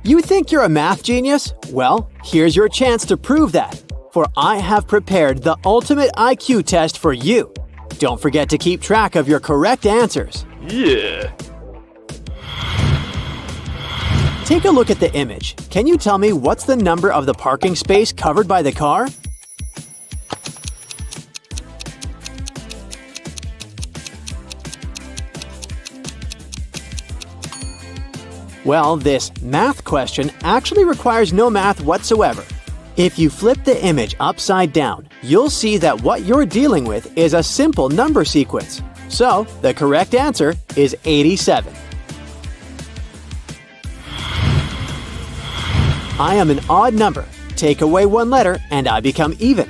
You think you're a math genius? Well, here's your chance to prove that. For I have prepared the ultimate IQ test for you. Don't forget to keep track of your correct answers. Yeah. Take a look at the image. Can you tell me what's the number of the parking space covered by the car? Well, this math question actually requires no math whatsoever. If you flip the image upside down, you'll see that what you're dealing with is a simple number sequence. So, the correct answer is 87. I am an odd number. Take away one letter and I become even.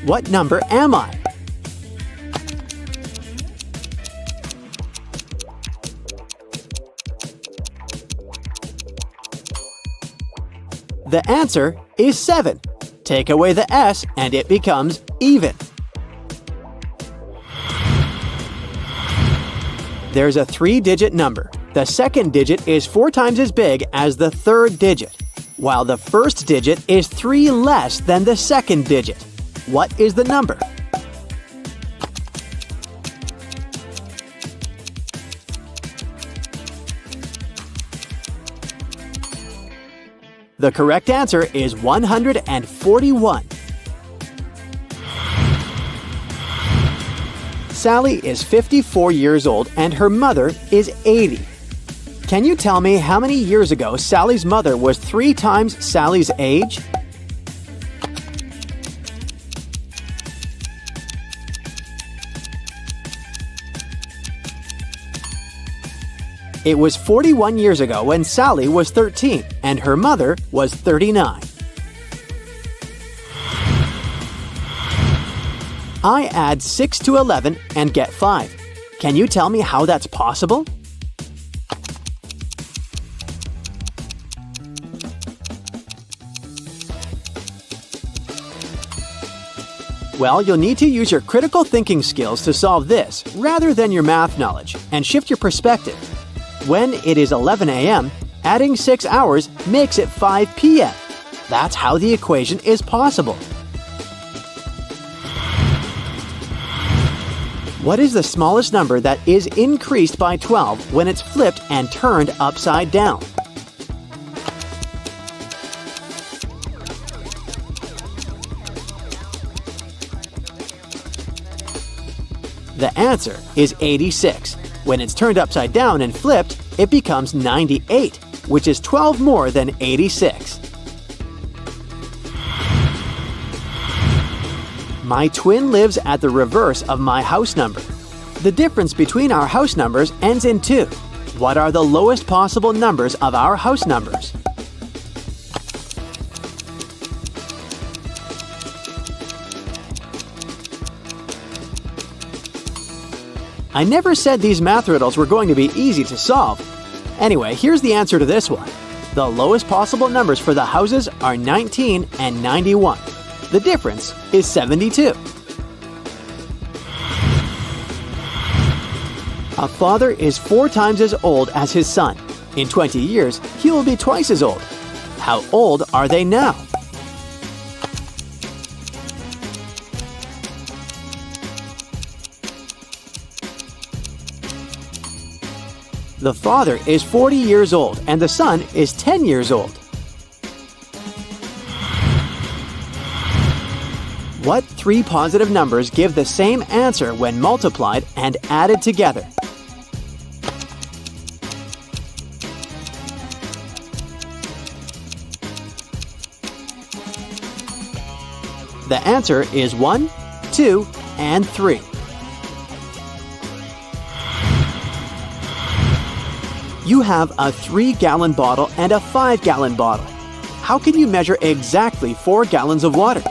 What number am I? The answer is 7. Take away the S and it becomes even. There's a 3-digit number. The second digit is 4 times as big as the third digit, while the first digit is 3 less than the second digit. What is the number? The correct answer is 141. Sally is 54 years old and her mother is 80. Can you tell me how many years ago Sally's mother was 3 times Sally's age? It was 41 years ago when Sally was 13 and her mother was 39. I add 6 to 11 and get 5. Can you tell me how that's possible? Well, you'll need to use your critical thinking skills to solve this rather than your math knowledge and shift your perspective. When it is 11 a.m., adding 6 hours makes it 5 p.m. That's how the equation is possible. What is the smallest number that is increased by 12 when it's flipped and turned upside down? The answer is 86. When it's turned upside down and flipped, it becomes 98, which is 12 more than 86. My twin lives at the reverse of my house number. The difference between our house numbers ends in 2. What are the lowest possible numbers of our house numbers? I never said these math riddles were going to be easy to solve. Anyway, here's the answer to this one. The lowest possible numbers for the houses are 19 and 91. The difference is 72. A father is 4 times as old as his son. In 20 years, he will be twice as old. How old are they now? The father is 40 years old and the son is 10 years old. What 3 positive numbers give the same answer when multiplied and added together? The answer is 1, 2, and 3. You have a 3-gallon bottle and a 5-gallon bottle. How can you measure exactly 4 gallons of water?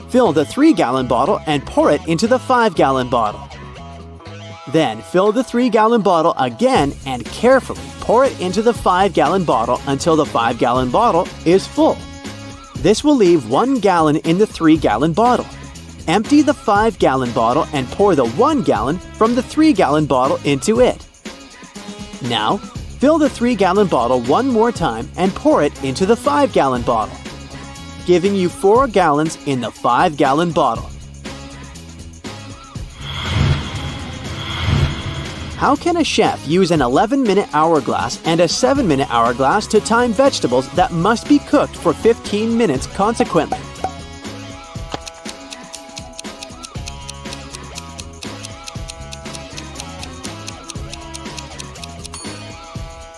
Fill the 3-gallon bottle and pour it into the 5-gallon bottle. Then fill the 3-gallon bottle again and carefully pour it into the 5-gallon bottle until the 5-gallon bottle is full. This will leave 1 gallon in the 3-gallon bottle. Empty the 5-gallon bottle and pour the 1 gallon from the 3-gallon bottle into it. Now, fill the 3-gallon bottle one more time and pour it into the 5-gallon bottle, giving you 4 gallons in the 5-gallon bottle. How can a chef use an 11-minute hourglass and a 7-minute hourglass to time vegetables that must be cooked for 15 minutes consequently?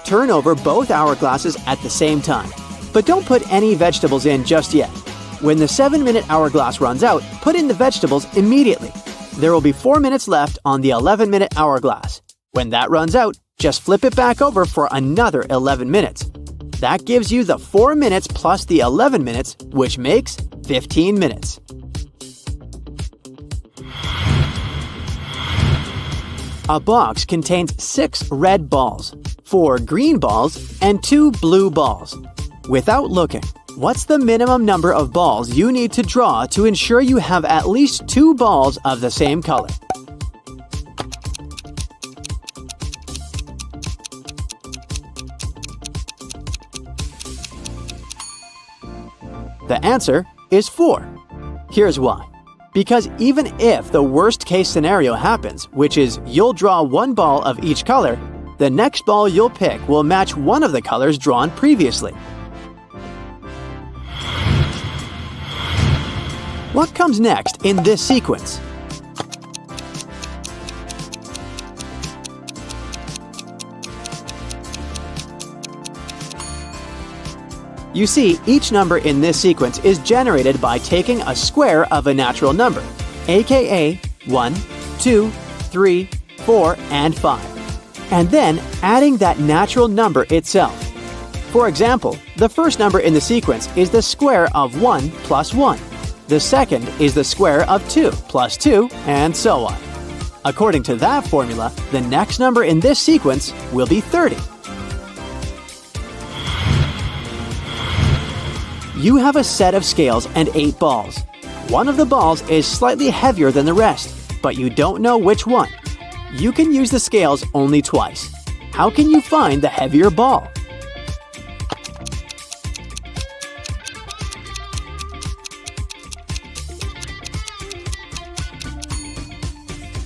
Turn over both hourglasses at the same time, but don't put any vegetables in just yet. When the 7-minute hourglass runs out, put in the vegetables immediately. There will be 4 minutes left on the 11-minute hourglass. When that runs out, just flip it back over for another 11 minutes. That gives you the 4 minutes plus the 11 minutes, which makes 15 minutes. A box contains 6 red balls, 4 green balls, and 2 blue balls. Without looking, what's the minimum number of balls you need to draw to ensure you have at least 2 balls of the same color? The answer is 4. Here's why. Because even if the worst-case scenario happens, which is you'll draw 1 ball of each color, the next ball you'll pick will match one of the colors drawn previously. What comes next in this sequence? You see, each number in this sequence is generated by taking a square of a natural number, aka 1, 2, 3, 4, and 5, and then adding that natural number itself. For example, the first number in the sequence is the square of 1 plus 1. The second is the square of 2 plus 2, and so on. According to that formula, the next number in this sequence will be 30. You have a set of scales and 8 balls. One of the balls is slightly heavier than the rest, but you don't know which one. You can use the scales only twice. How can you find the heavier ball?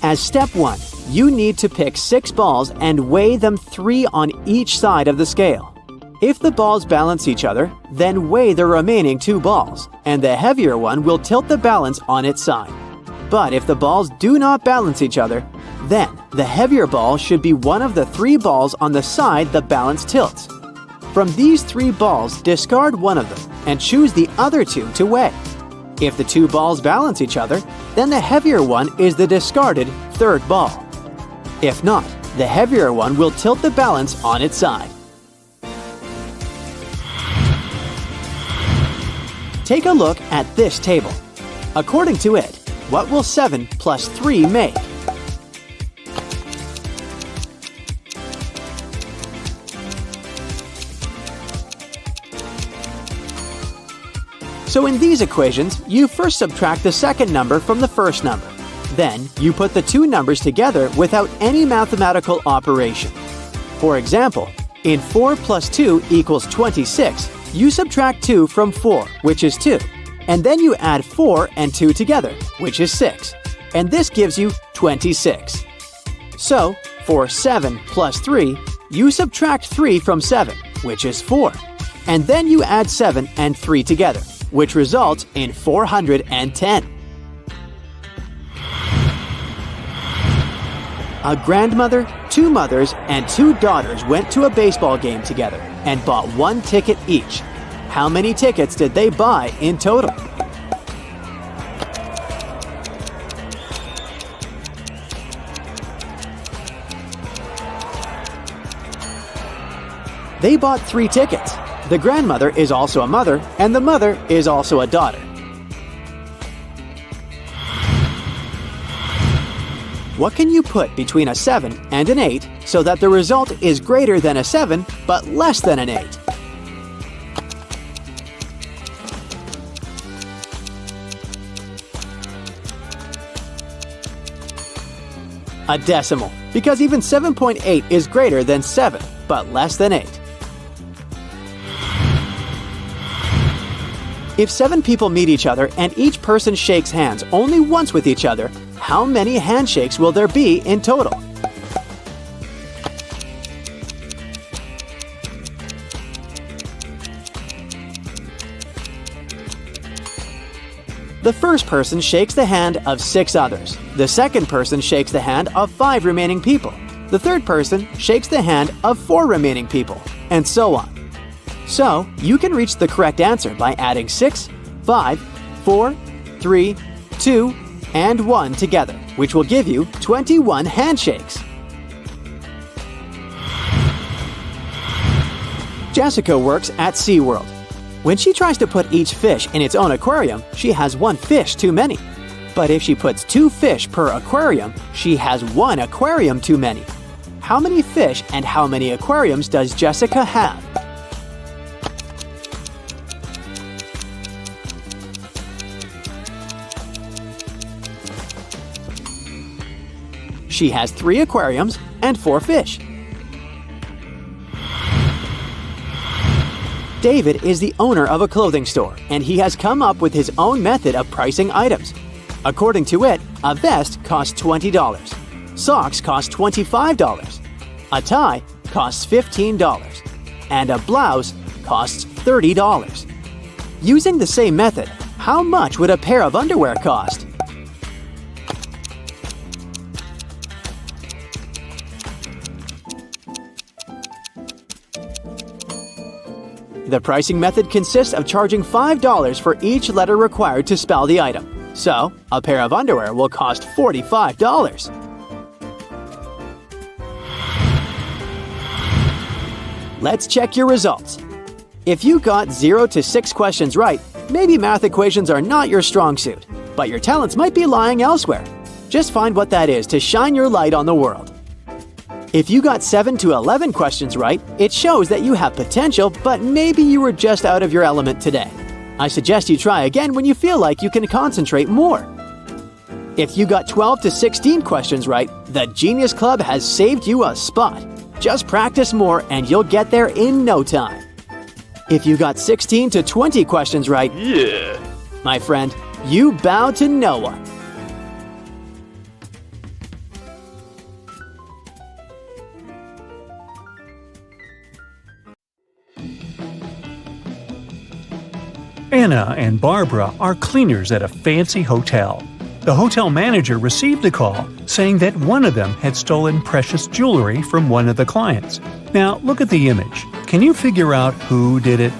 As step 1, you need to pick 6 balls and weigh them 3 on each side of the scale. If the balls balance each other, then weigh the remaining 2 balls, and the heavier one will tilt the balance on its side. But if the balls do not balance each other, then the heavier ball should be one of the 3 balls on the side the balance tilts. From these 3 balls, discard one of them and choose the other 2 to weigh. If the 2 balls balance each other, then the heavier one is the discarded 3rd ball. If not, the heavier one will tilt the balance on its side. Take a look at this table. According to it, what will 7 plus 3 make? So in these equations, you first subtract the second number from the first number. Then, you put the 2 numbers together without any mathematical operation. For example, in 4 plus 2 equals 26, you subtract 2 from 4, which is 2, and then you add 4 and 2 together, which is 6, and this gives you 26. So, for 7 plus 3, you subtract 3 from 7, which is 4, and then you add 7 and 3 together, which results in 410. A grandmother, 2 mothers, and 2 daughters went to a baseball game together and bought 1 ticket each. How many tickets did they buy in total? They bought 3 tickets. The grandmother is also a mother, and the mother is also a daughter. What can you put between a 7 and an 8 so that the result is greater than a 7 but less than an 8? A decimal, because even 7.8 is greater than 7, but less than 8. If 7 people meet each other and each person shakes hands only once with each other, how many handshakes will there be in total? The first person shakes the hand of 6 others. The second person shakes the hand of 5 remaining people. The third person shakes the hand of 4 remaining people, and so on. So, you can reach the correct answer by adding 6, 5, 4, 3, 2, and 1 together, which will give you 21 handshakes. Jessica works at SeaWorld. When she tries to put each fish in its own aquarium, she has 1 fish too many. But if she puts 2 fish per aquarium, she has 1 aquarium too many. How many fish and how many aquariums does Jessica have? She has 3 aquariums and 4 fish. David is the owner of a clothing store, and he has come up with his own method of pricing items. According to it, a vest costs $20, socks cost $25, a tie costs $15, and a blouse costs $30. Using the same method, how much would a pair of underwear cost? The pricing method consists of charging $5 for each letter required to spell the item. So, a pair of underwear will cost $45. Let's check your results. If you got 0 to 6 questions right, maybe math equations are not your strong suit, but your talents might be lying elsewhere. Just find what that is to shine your light on the world. If you got 7 to 11 questions right, it shows that you have potential, but maybe you were just out of your element today. I suggest you try again when you feel like you can concentrate more. If you got 12 to 16 questions right, the Genius Club has saved you a spot. Just practice more and you'll get there in no time. If you got 16 to 20 questions right, my friend, you bow to no one. Anna and Barbara are cleaners at a fancy hotel. The hotel manager received a call saying that one of them had stolen precious jewelry from one of the clients. Now, look at the image. Can you figure out who did it?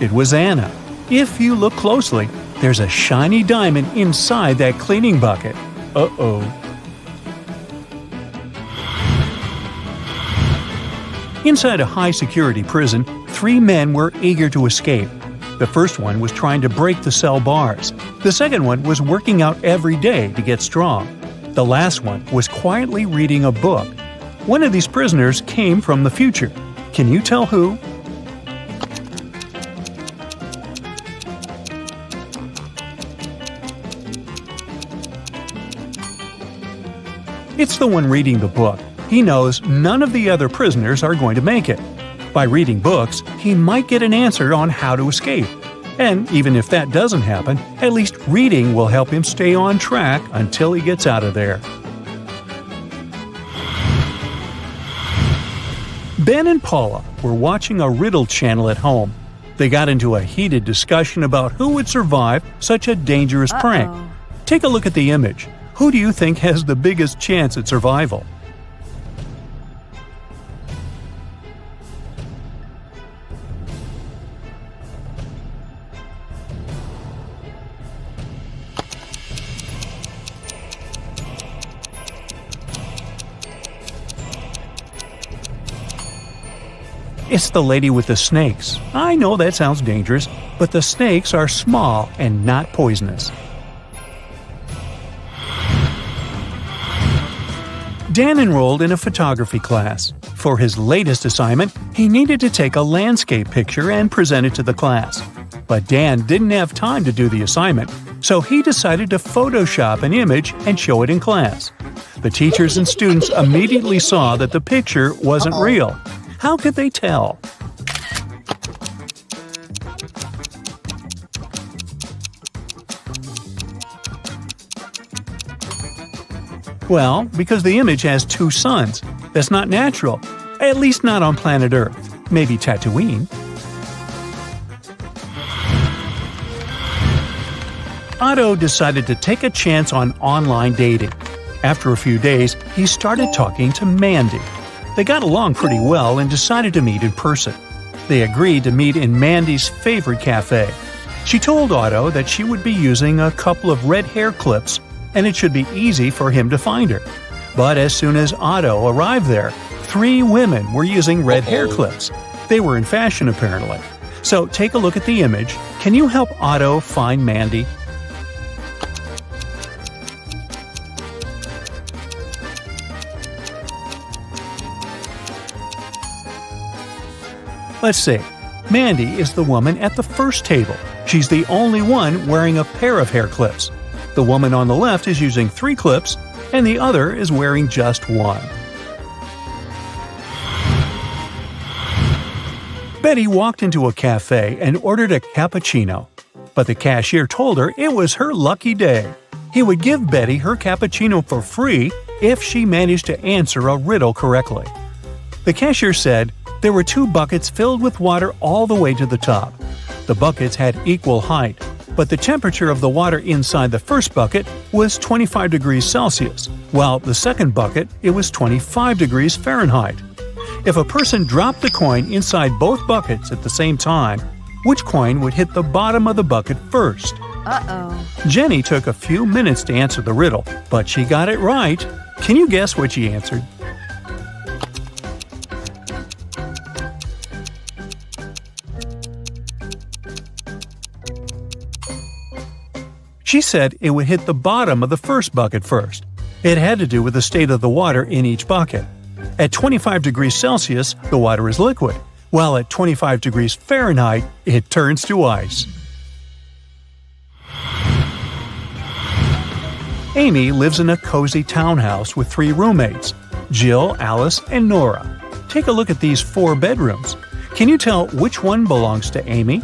It was Anna. If you look closely, there's a shiny diamond inside that cleaning bucket. Uh-oh. Inside a high-security prison, 3 men were eager to escape. The first one was trying to break the cell bars. The second one was working out every day to get strong. The last one was quietly reading a book. One of these prisoners came from the future. Can you tell who? It's the one reading the book. He knows none of the other prisoners are going to make it. By reading books, he might get an answer on how to escape. And even if that doesn't happen, at least reading will help him stay on track until he gets out of there. Ben and Paula were watching a Riddle channel at home. They got into a heated discussion about who would survive such a dangerous prank. Take a look at the image. Who do you think has the biggest chance at survival? It's the lady with the snakes. I know that sounds dangerous, but the snakes are small and not poisonous. Dan enrolled in a photography class. For his latest assignment, he needed to take a landscape picture and present it to the class. But Dan didn't have time to do the assignment, so he decided to Photoshop an image and show it in class. The teachers and students immediately saw that the picture wasn't real. How could they tell? Well, because the image has two suns. That's not natural, at least not on planet Earth. Maybe Tatooine. Otto decided to take a chance on online dating. After a few days, he started talking to Mandy. They got along pretty well and decided to meet in person. They agreed to meet in Mandy's favorite cafe. She told Otto that she would be using a couple of red hair clips and it should be easy for him to find her. But as soon as Otto arrived there, 3 women were using red hair clips. They were in fashion apparently. So take a look at the image. Can you help Otto find Mandy? Let's see. Mandy is the woman at the first table. She's the only one wearing a pair of hair clips. The woman on the left is using 3 clips, and the other is wearing just 1. Betty walked into a cafe and ordered a cappuccino. But the cashier told her it was her lucky day. He would give Betty her cappuccino for free if she managed to answer a riddle correctly. The cashier said there were 2 buckets filled with water all the way to the top. The buckets had equal height, but the temperature of the water inside the first bucket was 25 degrees Celsius, while the second bucket it was 25 degrees Fahrenheit. If a person dropped the coin inside both buckets at the same time, which coin would hit the bottom of the bucket first? Jenny took a few minutes to answer the riddle, but she got it right. Can you guess what she answered? She said it would hit the bottom of the first bucket first. It had to do with the state of the water in each bucket. At 25 degrees Celsius, the water is liquid, while at 25 degrees Fahrenheit, it turns to ice. Amy lives in a cozy townhouse with 3 roommates, Jill, Alice, and Nora. Take a look at these 4 bedrooms. Can you tell which one belongs to Amy?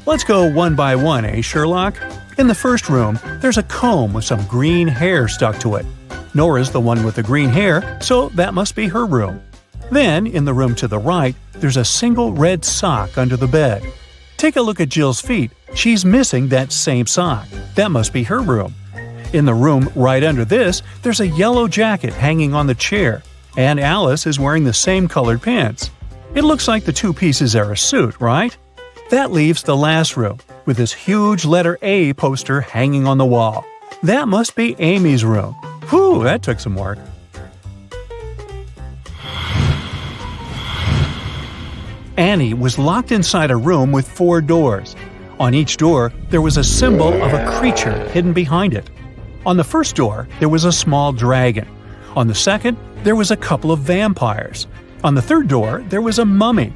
Let's go one by one, eh, Sherlock? In the first room, there's a comb with some green hair stuck to it. Nora's the one with the green hair, so that must be her room. Then, in the room to the right, there's a single red sock under the bed. Take a look at Jill's feet. She's missing that same sock. That must be her room. In the room right under this, there's a yellow jacket hanging on the chair, and Alice is wearing the same colored pants. It looks like the 2 pieces are a suit, right? That leaves the last room, with this huge letter A poster hanging on the wall. That must be Amy's room. Whew, that took some work. Annie was locked inside a room with 4 doors. On each door, there was a symbol of a creature hidden behind it. On the first door, there was a small dragon. On the second, there was a couple of vampires. On the third door, there was a mummy.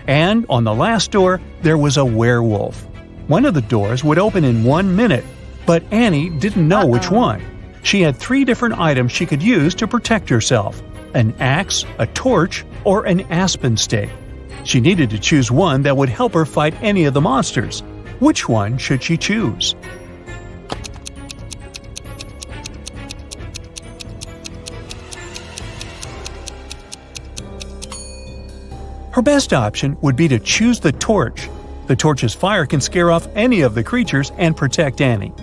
And on the last door, there was a werewolf. One of the doors would open in 1 minute, but Annie didn't know which one. She had 3 different items she could use to protect herself: an axe, a torch, or an aspen stake. She needed to choose one that would help her fight any of the monsters. Which one should she choose? Her best option would be to choose the torch. The torch's fire can scare off any of the creatures and protect Annie.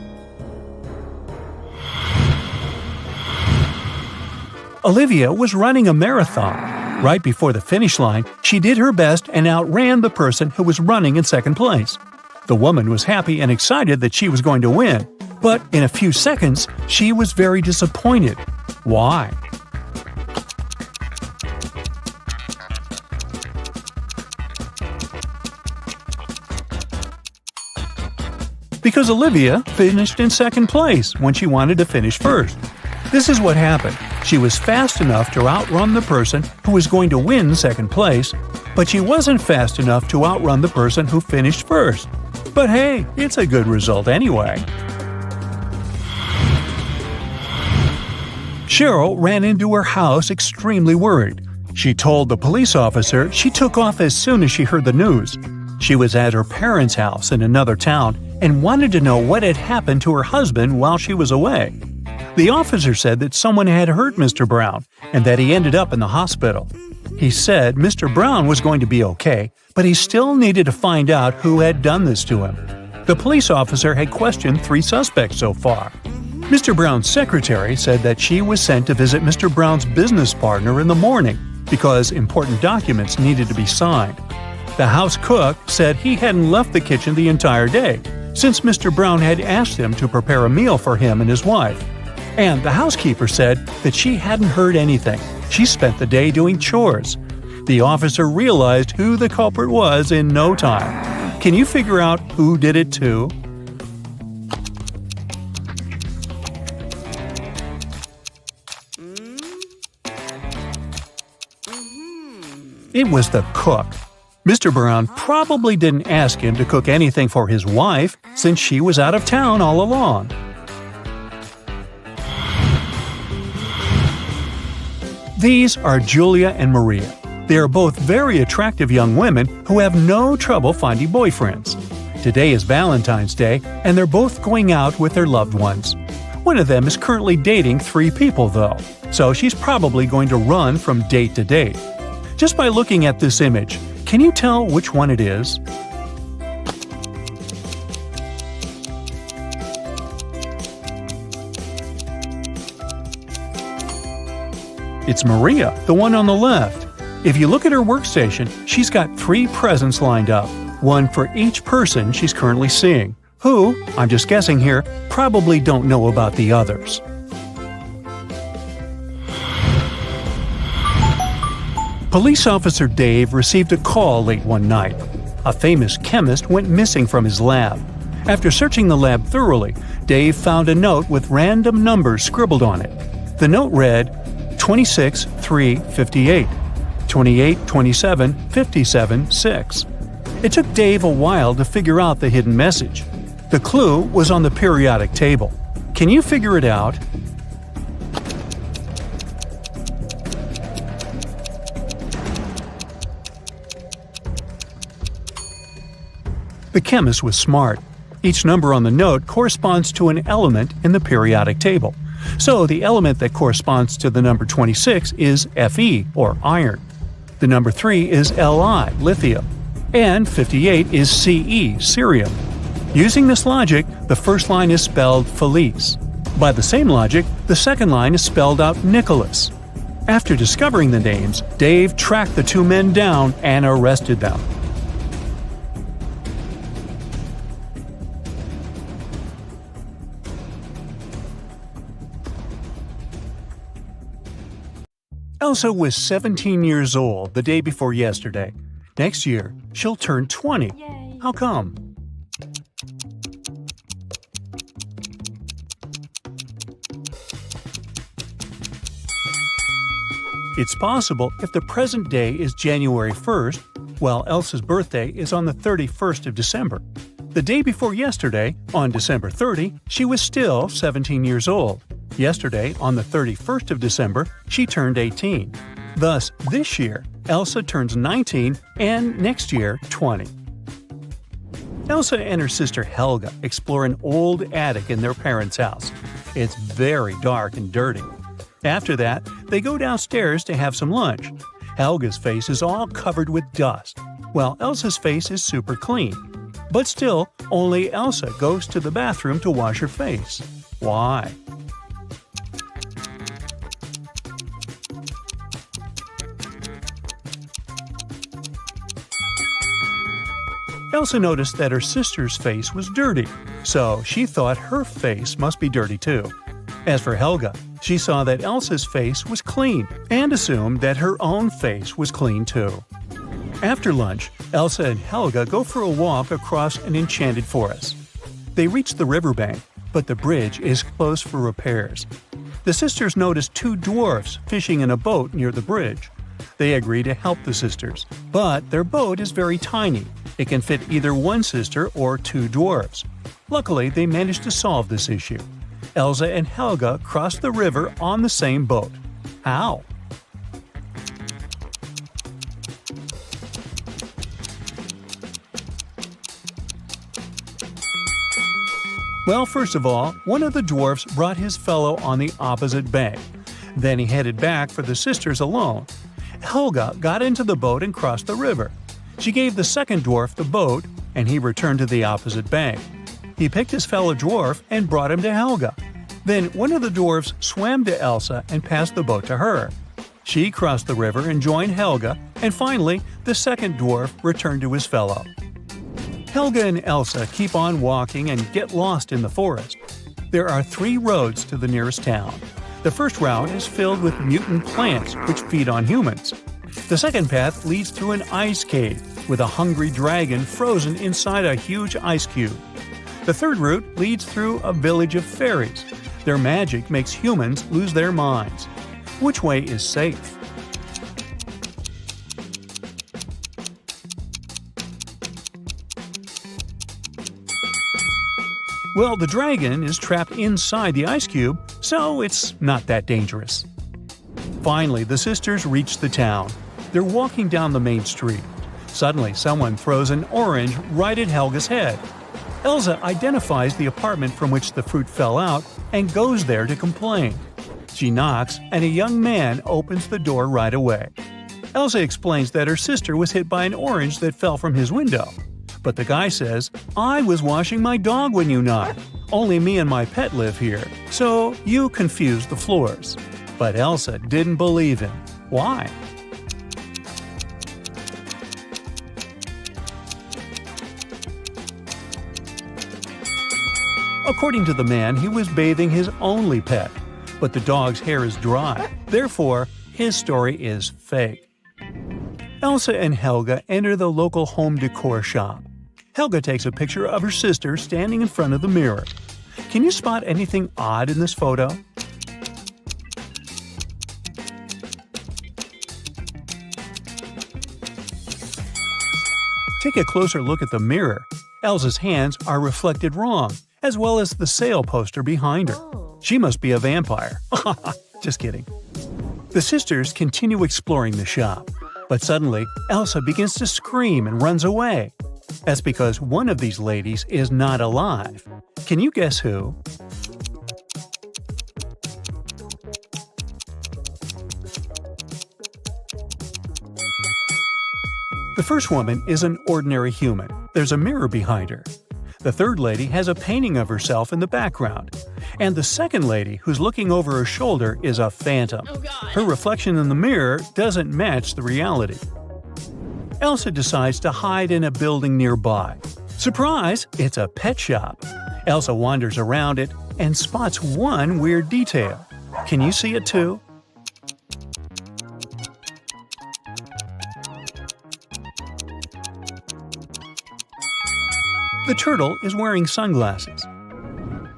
Olivia was running a marathon. Right before the finish line, she did her best and outran the person who was running in second place. The woman was happy and excited that she was going to win, but in a few seconds, she was very disappointed. Why? Because Olivia finished in second place when she wanted to finish first. This is what happened. She was fast enough to outrun the person who was going to win second place, but she wasn't fast enough to outrun the person who finished first. But hey, it's a good result anyway. Cheryl ran into her house extremely worried. She told the police officer she took off as soon as she heard the news. She was at her parents' house in another town and wanted to know what had happened to her husband while she was away. The officer said that someone had hurt Mr. Brown and that he ended up in the hospital. He said Mr. Brown was going to be okay, but he still needed to find out who had done this to him. The police officer had questioned 3 suspects so far. Mr. Brown's secretary said that she was sent to visit Mr. Brown's business partner in the morning because important documents needed to be signed. The house cook said he hadn't left the kitchen the entire day, since Mr. Brown had asked him to prepare a meal for him and his wife. And the housekeeper said that she hadn't heard anything. She spent the day doing chores. The officer realized who the culprit was in no time. Can you figure out who did it too? It was the cook. Mr. Brown probably didn't ask him to cook anything for his wife since she was out of town all along. These are Julia and Maria. They are both very attractive young women who have no trouble finding boyfriends. Today is Valentine's Day, and they're both going out with their loved ones. One of them is currently dating 3 people, though, so she's probably going to run from date to date. Just by looking at this image, can you tell which one it is? It's Maria, the one on the left. If you look at her workstation, she's got 3 presents lined up, one for each person she's currently seeing, who, I'm just guessing here, probably don't know about the others. Police officer Dave received a call late one night. A famous chemist went missing from his lab. After searching the lab thoroughly, Dave found a note with random numbers scribbled on it. The note read 26 3 58, 28 27 57 6. It took Dave a while to figure out the hidden message. The clue was on the periodic table. Can you figure it out? The chemist was smart. Each number on the note corresponds to an element in the periodic table. So the element that corresponds to the number 26 is Fe, or iron. The number 3 is Li, lithium. And 58 is Ce, cerium. Using this logic, the first line is spelled Felice. By the same logic, the second line is spelled out Nicholas. After discovering the names, Dave tracked the 2 men down and arrested them. Elsa was 17 years old the day before yesterday. Next year, she'll turn 20. Yay. How come? It's possible if the present day is January 1st, while Elsa's birthday is on the 31st of December. The day before yesterday, on December 30, she was still 17 years old. Yesterday, on the 31st of December, she turned 18. Thus, this year, Elsa turns 19 and next year 20. Elsa and her sister Helga explore an old attic in their parents' house. It's very dark and dirty. After that, they go downstairs to have some lunch. Helga's face is all covered with dust, while Elsa's face is super clean. But still, only Elsa goes to the bathroom to wash her face. Why? Elsa noticed that her sister's face was dirty, so she thought her face must be dirty too. As for Helga, she saw that Elsa's face was clean and assumed that her own face was clean too. After lunch, Elsa and Helga go for a walk across an enchanted forest. They reach the riverbank, but the bridge is closed for repairs. The sisters notice two dwarfs fishing in a boat near the bridge. They agree to help the sisters, but their boat is very tiny. It can fit either one sister or two dwarfs. Luckily, they manage to solve this issue. Elsa and Helga cross the river on the same boat. How? Well, first of all, one of the dwarfs brought his fellow on the opposite bank. Then he headed back for the sisters alone. Helga got into the boat and crossed the river. She gave the second dwarf the boat, and he returned to the opposite bank. He picked his fellow dwarf and brought him to Helga. Then one of the dwarfs swam to Elsa and passed the boat to her. She crossed the river and joined Helga, and finally, the second dwarf returned to his fellow. Helga and Elsa keep on walking and get lost in the forest. There are 3 roads to the nearest town. The first route is filled with mutant plants which feed on humans. The second path leads through an ice cave with a hungry dragon frozen inside a huge ice cube. The third route leads through a village of fairies. Their magic makes humans lose their minds. Which way is safe? Well, the dragon is trapped inside the ice cube, so it's not that dangerous. Finally, the sisters reach the town. They're walking down the main street. Suddenly, someone throws an orange right at Helga's head. Elsa identifies the apartment from which the fruit fell out and goes there to complain. She knocks, and a young man opens the door right away. Elsa explains that her sister was hit by an orange that fell from his window. But the guy says, "I was washing my dog when you knocked. Only me and my pet live here, so you confused the floors." But Elsa didn't believe him. Why? According to the man, he was bathing his only pet, but the dog's hair is dry. Therefore, his story is fake. Elsa and Helga enter the local home decor shop. Helga takes a picture of her sister standing in front of the mirror. Can you spot anything odd in this photo? Take a closer look at the mirror. Elsa's hands are reflected wrong, as well as the sale poster behind her. She must be a vampire. Just kidding. The sisters continue exploring the shop, but suddenly Elsa begins to scream and runs away. That's because one of these ladies is not alive. Can you guess who? The first woman is an ordinary human. There's a mirror behind her. The third lady has a painting of herself in the background. And the second lady, who's looking over her shoulder, is a phantom. Her reflection in the mirror doesn't match the reality. Elsa decides to hide in a building nearby. Surprise! It's a pet shop. Elsa wanders around it and spots one weird detail. Can you see it too? The turtle is wearing sunglasses.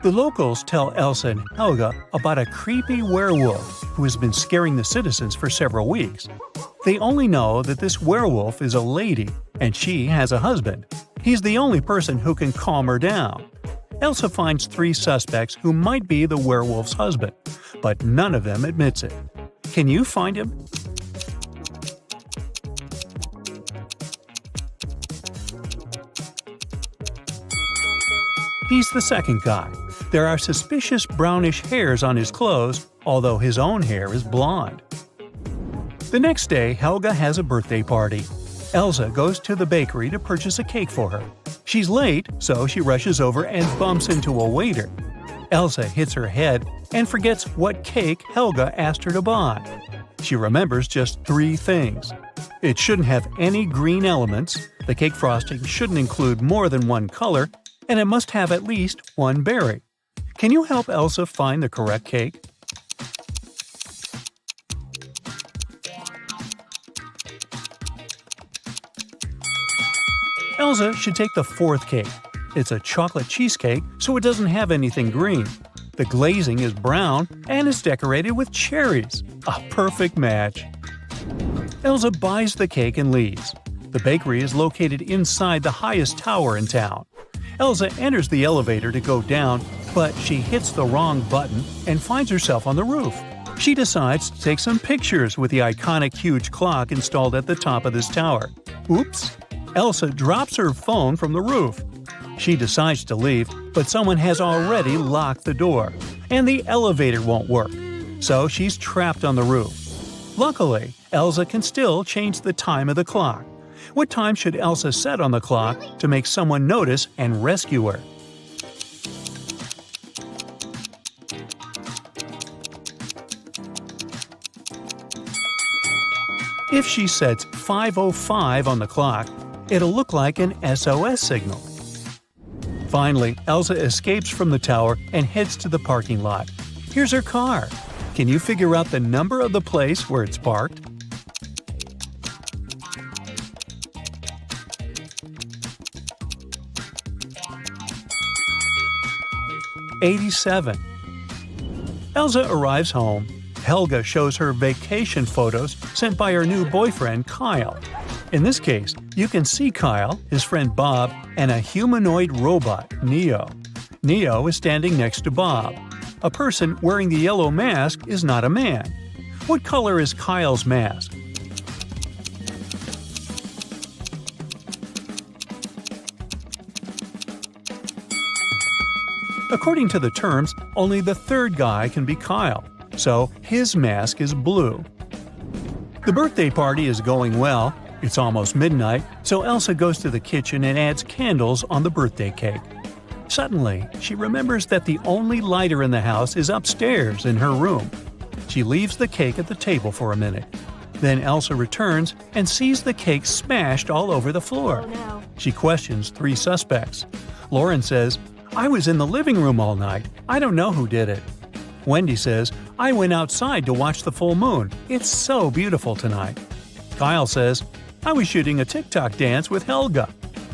The locals tell Elsa and Helga about a creepy werewolf who has been scaring the citizens for several weeks. They only know that this werewolf is a lady and she has a husband. He's the only person who can calm her down. Elsa finds 3 suspects who might be the werewolf's husband, but none of them admits it. Can you find him? He's the second guy. There are suspicious brownish hairs on his clothes, although his own hair is blonde. The next day, Helga has a birthday party. Elsa goes to the bakery to purchase a cake for her. She's late, so she rushes over and bumps into a waiter. Elsa hits her head and forgets what cake Helga asked her to buy. She remembers just 3 things. It shouldn't have any green elements, the cake frosting shouldn't include more than one color, and it must have at least 1 berry. Can you help Elsa find the correct cake? Elsa should take the 4th cake. It's a chocolate cheesecake, so it doesn't have anything green. The glazing is brown and is decorated with cherries. A perfect match. Elsa buys the cake and leaves. The bakery is located inside the highest tower in town. Elsa enters the elevator to go down, but she hits the wrong button and finds herself on the roof. She decides to take some pictures with the iconic huge clock installed at the top of this tower. Oops! Elsa drops her phone from the roof. She decides to leave, but someone has already locked the door, and the elevator won't work. So she's trapped on the roof. Luckily, Elsa can still change the time of the clock. What time should Elsa set on the clock to make someone notice and rescue her? If she sets 5:05 on the clock, it'll look like an SOS signal. Finally, Elsa escapes from the tower and heads to the parking lot. Here's her car. Can you figure out the number of the place where it's parked? '87. Elsa arrives home. Helga shows her vacation photos sent by her new boyfriend, Kyle. In this case, you can see Kyle, his friend Bob, and a humanoid robot, Neo. Neo is standing next to Bob. A person wearing the yellow mask is not a man. What color is Kyle's mask? According to the terms, only the third guy can be Kyle, so his mask is blue. The birthday party is going well. It's almost midnight, so Elsa goes to the kitchen and adds candles on the birthday cake. Suddenly, she remembers that the only lighter in the house is upstairs in her room. She leaves the cake at the table for a minute. Then Elsa returns and sees the cake smashed all over the floor. Oh, no. She questions 3 suspects. Lauren says, "I was in the living room all night. I don't know who did it." Wendy says, "I went outside to watch the full moon. It's so beautiful tonight." Kyle says, "I was shooting a TikTok dance with Helga."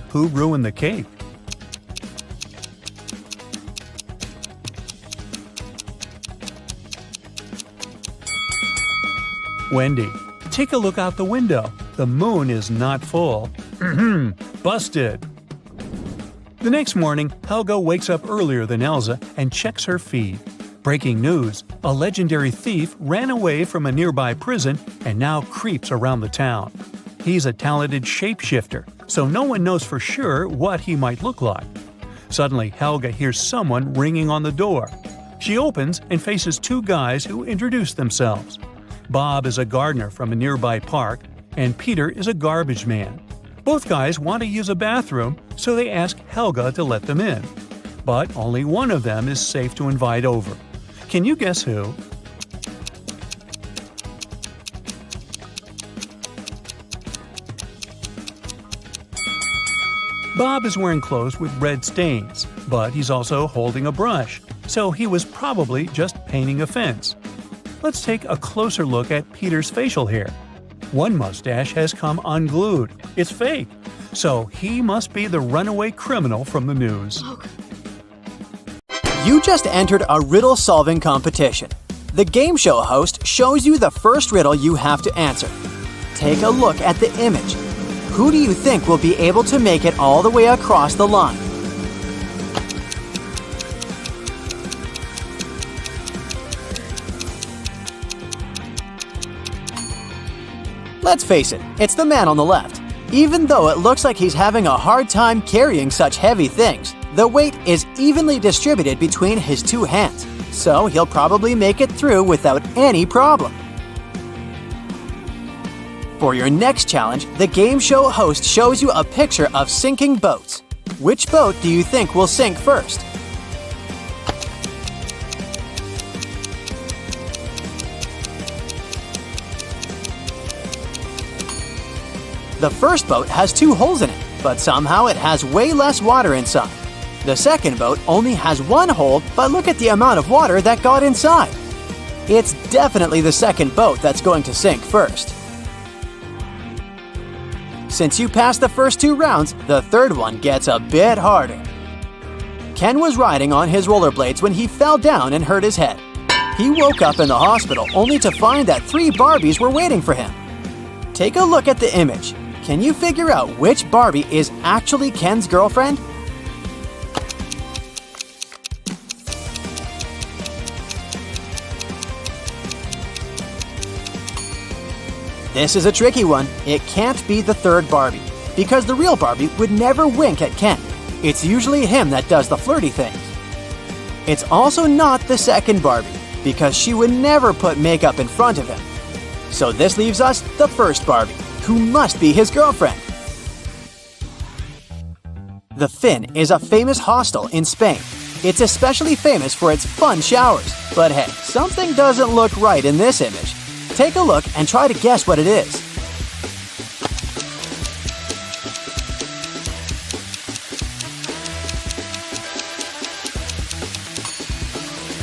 Who ruined the cake? Wendy. Take a look out the window. The moon is not full. Busted. The next morning, Helga wakes up earlier than Elsa and checks her feed. Breaking news: a legendary thief ran away from a nearby prison and now creeps around the town. He's a talented shapeshifter, so no one knows for sure what he might look like. Suddenly, Helga hears someone ringing on the door. She opens and faces 2 guys who introduce themselves. Bob is a gardener from a nearby park, and Peter is a garbage man. Both guys want to use a bathroom, so they ask Helga to let them in. But only one of them is safe to invite over. Can you guess who? Bob is wearing clothes with red stains, but he's also holding a brush, so he was probably just painting a fence. Let's take a closer look at Peter's facial hair. One mustache has come unglued. It's fake. So he must be the runaway criminal from the news. You just entered a riddle solving competition. The game show host shows you the first riddle you have to answer. Take a look at the image. Who do you think will be able to make it all the way across the line? Let's face it, it's the man on the left. Even though it looks like he's having a hard time carrying such heavy things, the weight is evenly distributed between his 2 hands, so he'll probably make it through without any problem. For your next challenge, the game show host shows you a picture of sinking boats. Which boat do you think will sink first? The first boat has 2 holes in it, but somehow it has way less water inside. The second boat only has 1 hole, but look at the amount of water that got inside. It's definitely the second boat that's going to sink first. Since you passed the first 2 rounds, the third one gets a bit harder. Ken was riding on his rollerblades when he fell down and hurt his head. He woke up in the hospital only to find that 3 Barbies were waiting for him. Take a look at the image. Can you figure out which Barbie is actually Ken's girlfriend? This is a tricky one. It can't be the 3rd Barbie, because the real Barbie would never wink at Ken. It's usually him that does the flirty things. It's also not the 2nd Barbie, because she would never put makeup in front of him. So this leaves us the 1st Barbie, who must be his girlfriend. The Finn is a famous hostel in Spain. It's especially famous for its fun showers. But hey, something doesn't look right in this image. Take a look and try to guess what it is.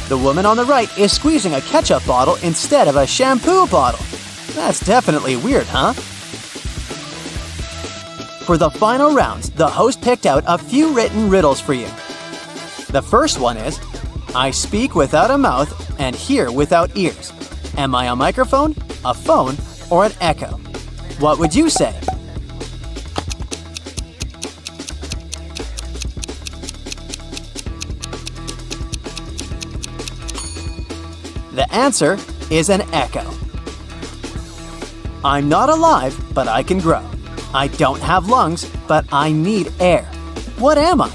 The woman on the right is squeezing a ketchup bottle instead of a shampoo bottle. That's definitely weird, huh? For the final rounds, the host picked out a few written riddles for you. The first one is, I speak without a mouth and hear without ears. Am I a microphone, a phone, or an echo? What would you say? The answer is an echo. I'm not alive, but I can grow. I don't have lungs, but I need air. What am I?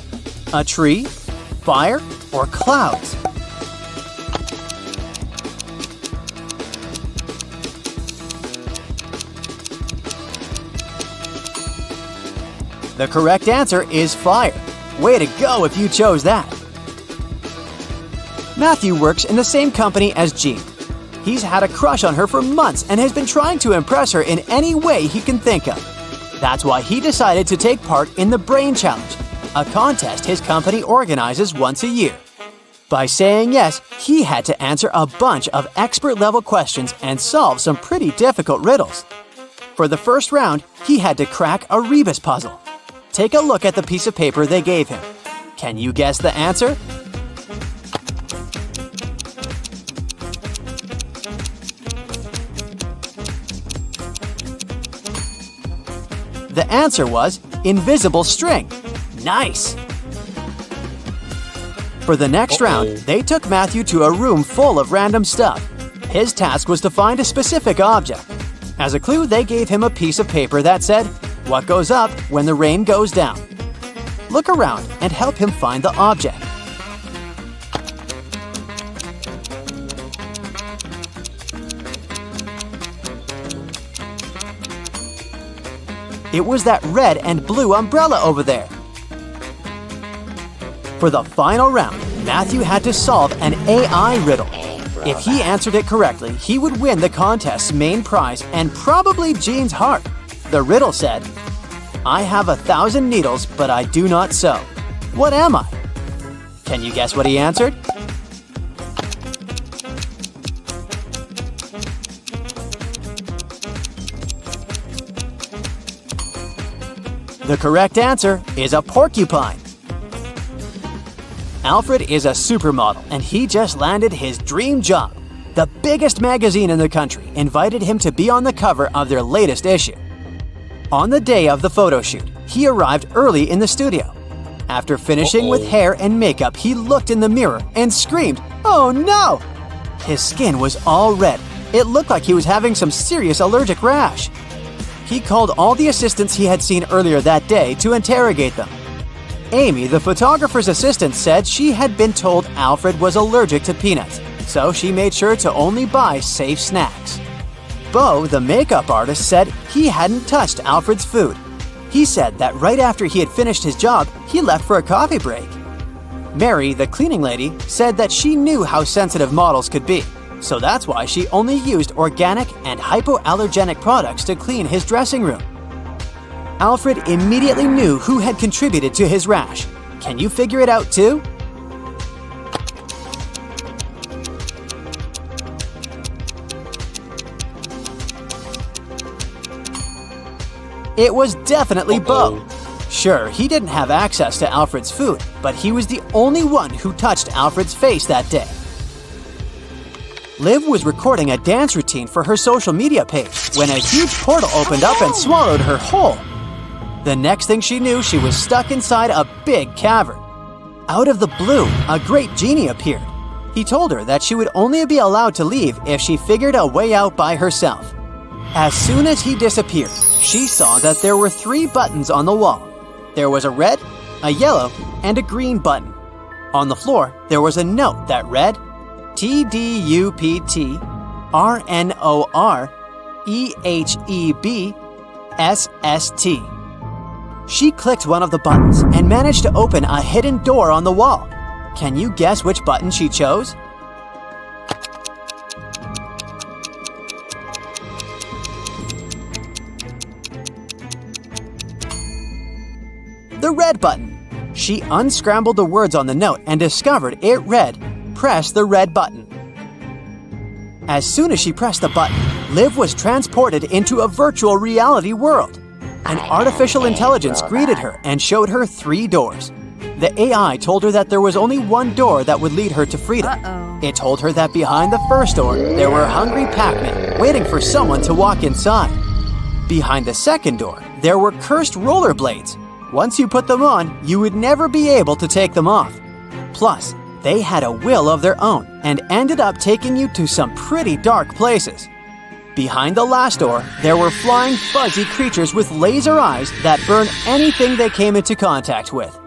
A tree, fire, or clouds? The correct answer is fire. Way to go if you chose that. Matthew works in the same company as Jean. He's had a crush on her for months and has been trying to impress her in any way he can think of. That's why he decided to take part in the Brain Challenge, a contest his company organizes once a year. By saying yes, he had to answer a bunch of expert-level questions and solve some pretty difficult riddles. For the first round, he had to crack a rebus puzzle. Take a look at the piece of paper they gave him. Can you guess the answer? The answer was invisible string. Nice! For the next round, they took Matthew to a room full of random stuff. His task was to find a specific object. As a clue, they gave him a piece of paper that said, "What goes up when the rain goes down?" Look around and help him find the object. It was that red and blue umbrella over there. For the final round, Matthew had to solve an AI riddle. If he answered it correctly, he would win the contest's main prize and probably Jean's heart. The riddle said, I have 1,000 needles, but I do not sew. What am I? Can you guess what he answered? The correct answer is a porcupine. Alfred is a supermodel, and he just landed his dream job. The biggest magazine in the country invited him to be on the cover of their latest issue. On the day of the photo shoot, he arrived early in the studio. After finishing with hair and makeup, he looked in the mirror and screamed, "Oh no!" His skin was all red. It looked like he was having some serious allergic rash. He called all the assistants he had seen earlier that day to interrogate them. Amy, the photographer's assistant, said she had been told Alfred was allergic to peanuts, so she made sure to only buy safe snacks. Bo, the makeup artist, said he hadn't touched Alfred's food. He said that right after he had finished his job, he left for a coffee break. Mary, the cleaning lady, said that she knew how sensitive models could be, so that's why she only used organic and hypoallergenic products to clean his dressing room. Alfred immediately knew who had contributed to his rash. Can you figure it out too? It was definitely Bo. Sure, he didn't have access to Alfred's food, but he was the only one who touched Alfred's face that day. Liv was recording a dance routine for her social media page when a huge portal opened up and swallowed her whole. The next thing she knew, she was stuck inside a big cavern. Out of the blue, a great genie appeared. He told her that she would only be allowed to leave if she figured a way out by herself. As soon as he disappeared, she saw that there were 3 buttons on the wall. There was a red, a yellow, and a green button. On the floor, there was a note that read, TDUPTRNOREHEBSST. She clicked one of the buttons and managed to open a hidden door on the wall. Can you guess which button she chose? The red button. She unscrambled the words on the note and discovered it read, "Press the red button." As soon as she pressed the button, Liv was transported into a virtual reality world. An artificial intelligence greeted her and showed her 3 doors. The AI told her that there was only one door that would lead her to freedom. It told her that behind the first door, there were hungry Pac-Men waiting for someone to walk inside. Behind the second door, there were cursed rollerblades. Once you put them on, you would never be able to take them off. Plus, they had a will of their own and ended up taking you to some pretty dark places. Behind the last door, there were flying fuzzy creatures with laser eyes that burn anything they came into contact with.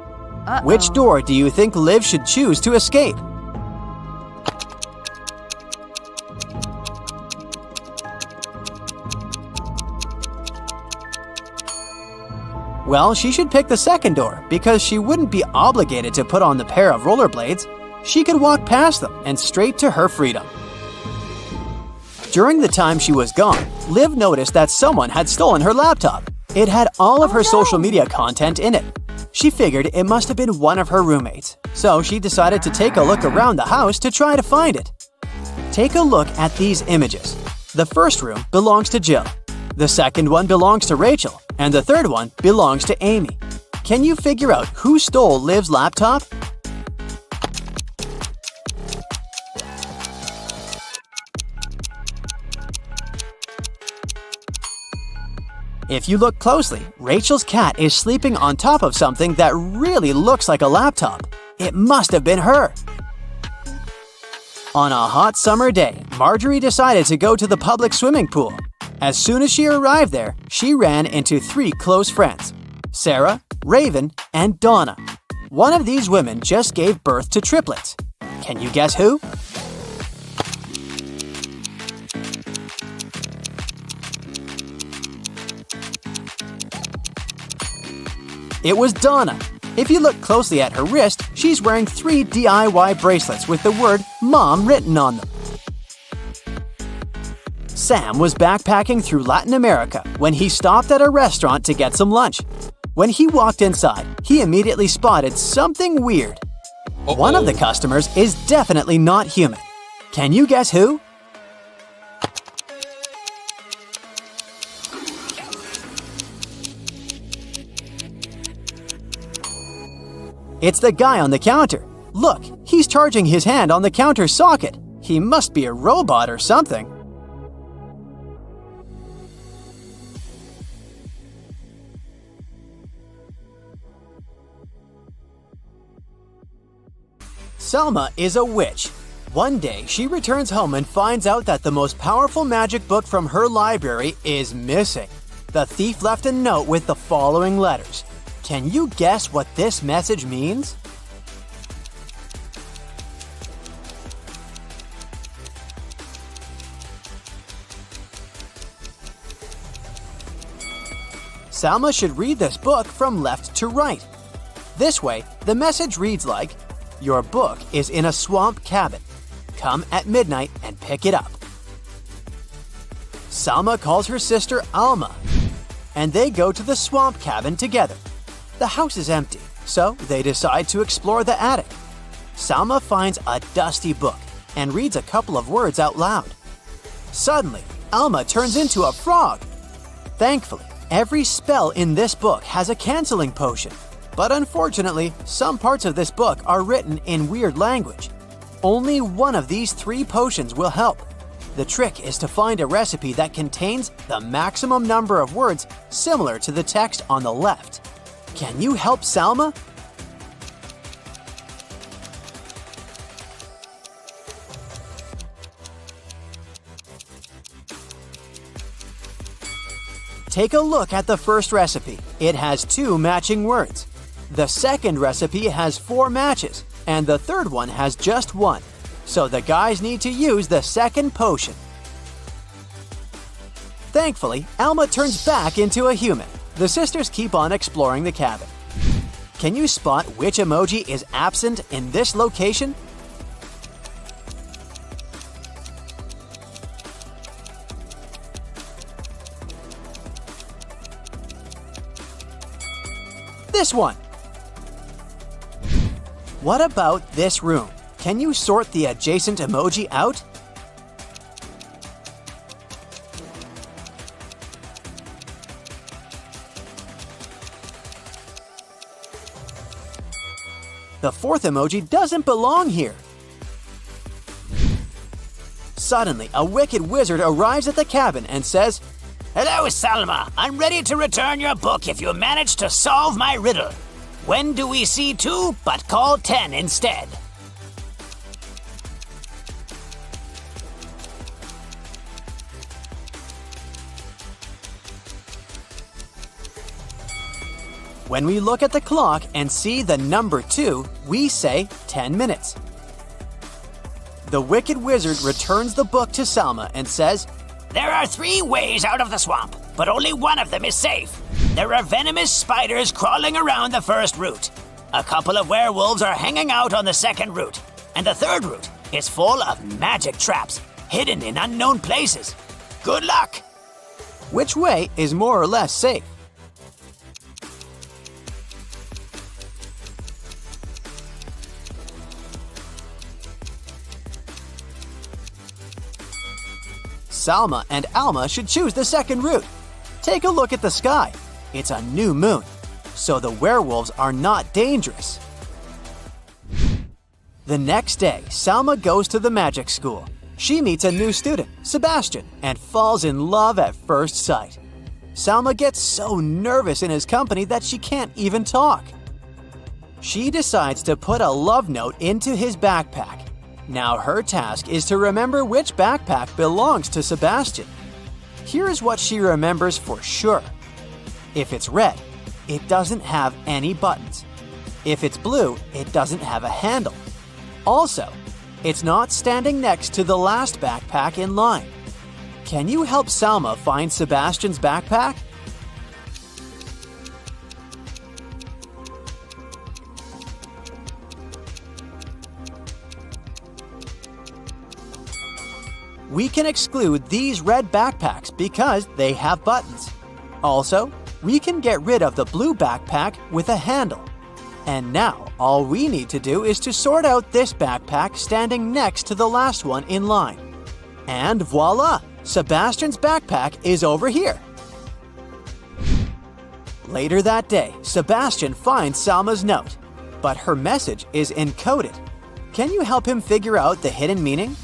Which door do you think Liv should choose to escape? Well, she should pick the second door because she wouldn't be obligated to put on the pair of rollerblades. She could walk past them and straight to her freedom. During the time she was gone, Liv noticed that someone had stolen her laptop. It had all of her social media content in it. She figured it must have been one of her roommates, so she decided to take a look around the house to try to find it. Take a look at these images. The first room belongs to Jill. The second one belongs to Rachel, and the third one belongs to Amy. Can you figure out who stole Liv's laptop? If you look closely, Rachel's cat is sleeping on top of something that really looks like a laptop. It must have been her. On a hot summer day, Marjorie decided to go to the public swimming pool. As soon as she arrived there, she ran into 3 close friends, Sarah, Raven, and Donna. One of these women just gave birth to triplets. Can you guess who? It was Donna. If you look closely at her wrist, she's wearing 3 DIY bracelets with the word Mom written on them. Sam was backpacking through Latin America when he stopped at a restaurant to get some lunch. When he walked inside, he immediately spotted something weird. One of the customers is definitely not human. Can you guess who? It's the guy on the counter. Look, he's charging his hand on the counter socket. He must be a robot or something. Selma is a witch. One day, she returns home and finds out that the most powerful magic book from her library is missing. The thief left a note with the following letters. Can you guess what this message means? Selma should read this book from left to right. This way, the message reads like, "Your book is in a swamp cabin. Come at midnight and pick it up." Selma calls her sister Alma, and they go to the swamp cabin together. The house is empty, so they decide to explore the attic. Selma finds a dusty book and reads a couple of words out loud. Suddenly, Alma turns into a frog. Thankfully, Every spell in this book has a canceling potion, but unfortunately, some parts of this book are written in weird language. Only one of these 3 potions will help. The trick is to find a recipe that contains the maximum number of words similar to the text on the left. Can you help Salma? Take a look at the first recipe. It has 2 matching words. The second recipe has 4 matches, and the third one has just 1. So the guys need to use the second potion. Thankfully, Alma turns back into a human. The sisters keep on exploring the cabin. Can you spot which emoji is absent in this location? This one. What about this room? Can you sort the adjacent emoji out? The fourth emoji doesn't belong here. Suddenly, a wicked wizard arrives at the cabin and says, "Hello, Salma. I'm ready to return your book if you manage to solve my riddle. When do we see 2 but call 10 instead?" When we look at the clock and see the number 2, we say 10 minutes. The wicked wizard returns the book to Salma and says, "There are 3 ways out of the swamp, but only one of them is safe. There are venomous spiders crawling around the first route. A couple of werewolves are hanging out on the second route. And the third route is full of magic traps, hidden in unknown places. Good luck!" Which way is more or less safe? Salma and Alma should choose the second route. Take a look at the sky. It's a new moon, so the werewolves are not dangerous. The next day, Salma goes to the magic school. She meets a new student, Sebastian, and falls in love at first sight. Salma gets so nervous in his company that she can't even talk. She decides to put a love note into his backpack. Now her task is to remember which backpack belongs to Sebastian. Here's what she remembers for sure. If it's red, it doesn't have any buttons. If it's blue, it doesn't have a handle. Also, it's not standing next to the last backpack in line. Can you help Salma find Sebastian's backpack? We can exclude these red backpacks because they have buttons. Also, we can get rid of the blue backpack with a handle. And now, all we need to do is to sort out this backpack standing next to the last one in line. And voila! Sebastian's backpack is over here. Later that day, Sebastian finds Salma's note, but her message is encoded. Can you help him figure out the hidden meaning?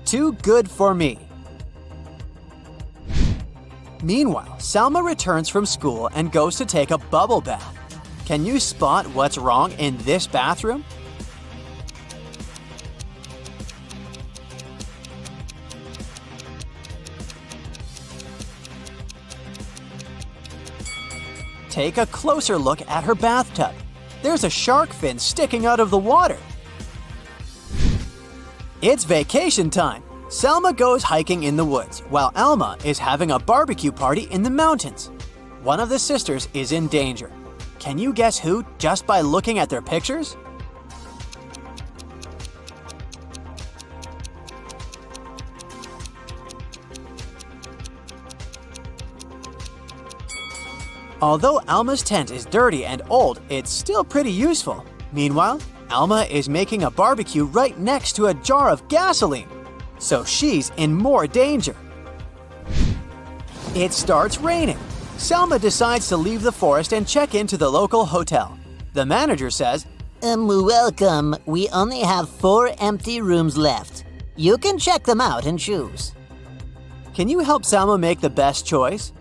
Too good for me. Meanwhile, Salma returns from school and goes to take a bubble bath. Can you spot what's wrong in this bathroom? Take a closer look at her bathtub. There's a shark fin sticking out of the water. It's vacation time. Selma goes hiking in the woods, while Alma is having a barbecue party in the mountains. One of the sisters is in danger. Can you guess who just by looking at their pictures? Although Alma's tent is dirty and old, it's still pretty useful. Meanwhile, Alma is making a barbecue right next to a jar of gasoline, so she's in more danger. It starts raining. Selma decides to leave the forest and check into the local hotel. The manager says, Welcome. We only have 4 empty rooms left. You can check them out and choose. "Can you help Selma make the best choice?"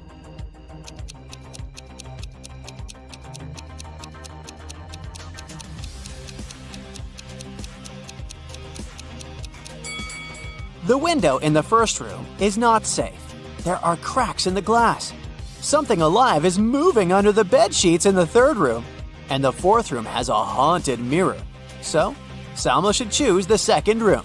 The window in the first room is not safe. There are cracks in the glass. Something alive is moving under the bed sheets in the third room. And the fourth room has a haunted mirror. So, Salma should choose the second room.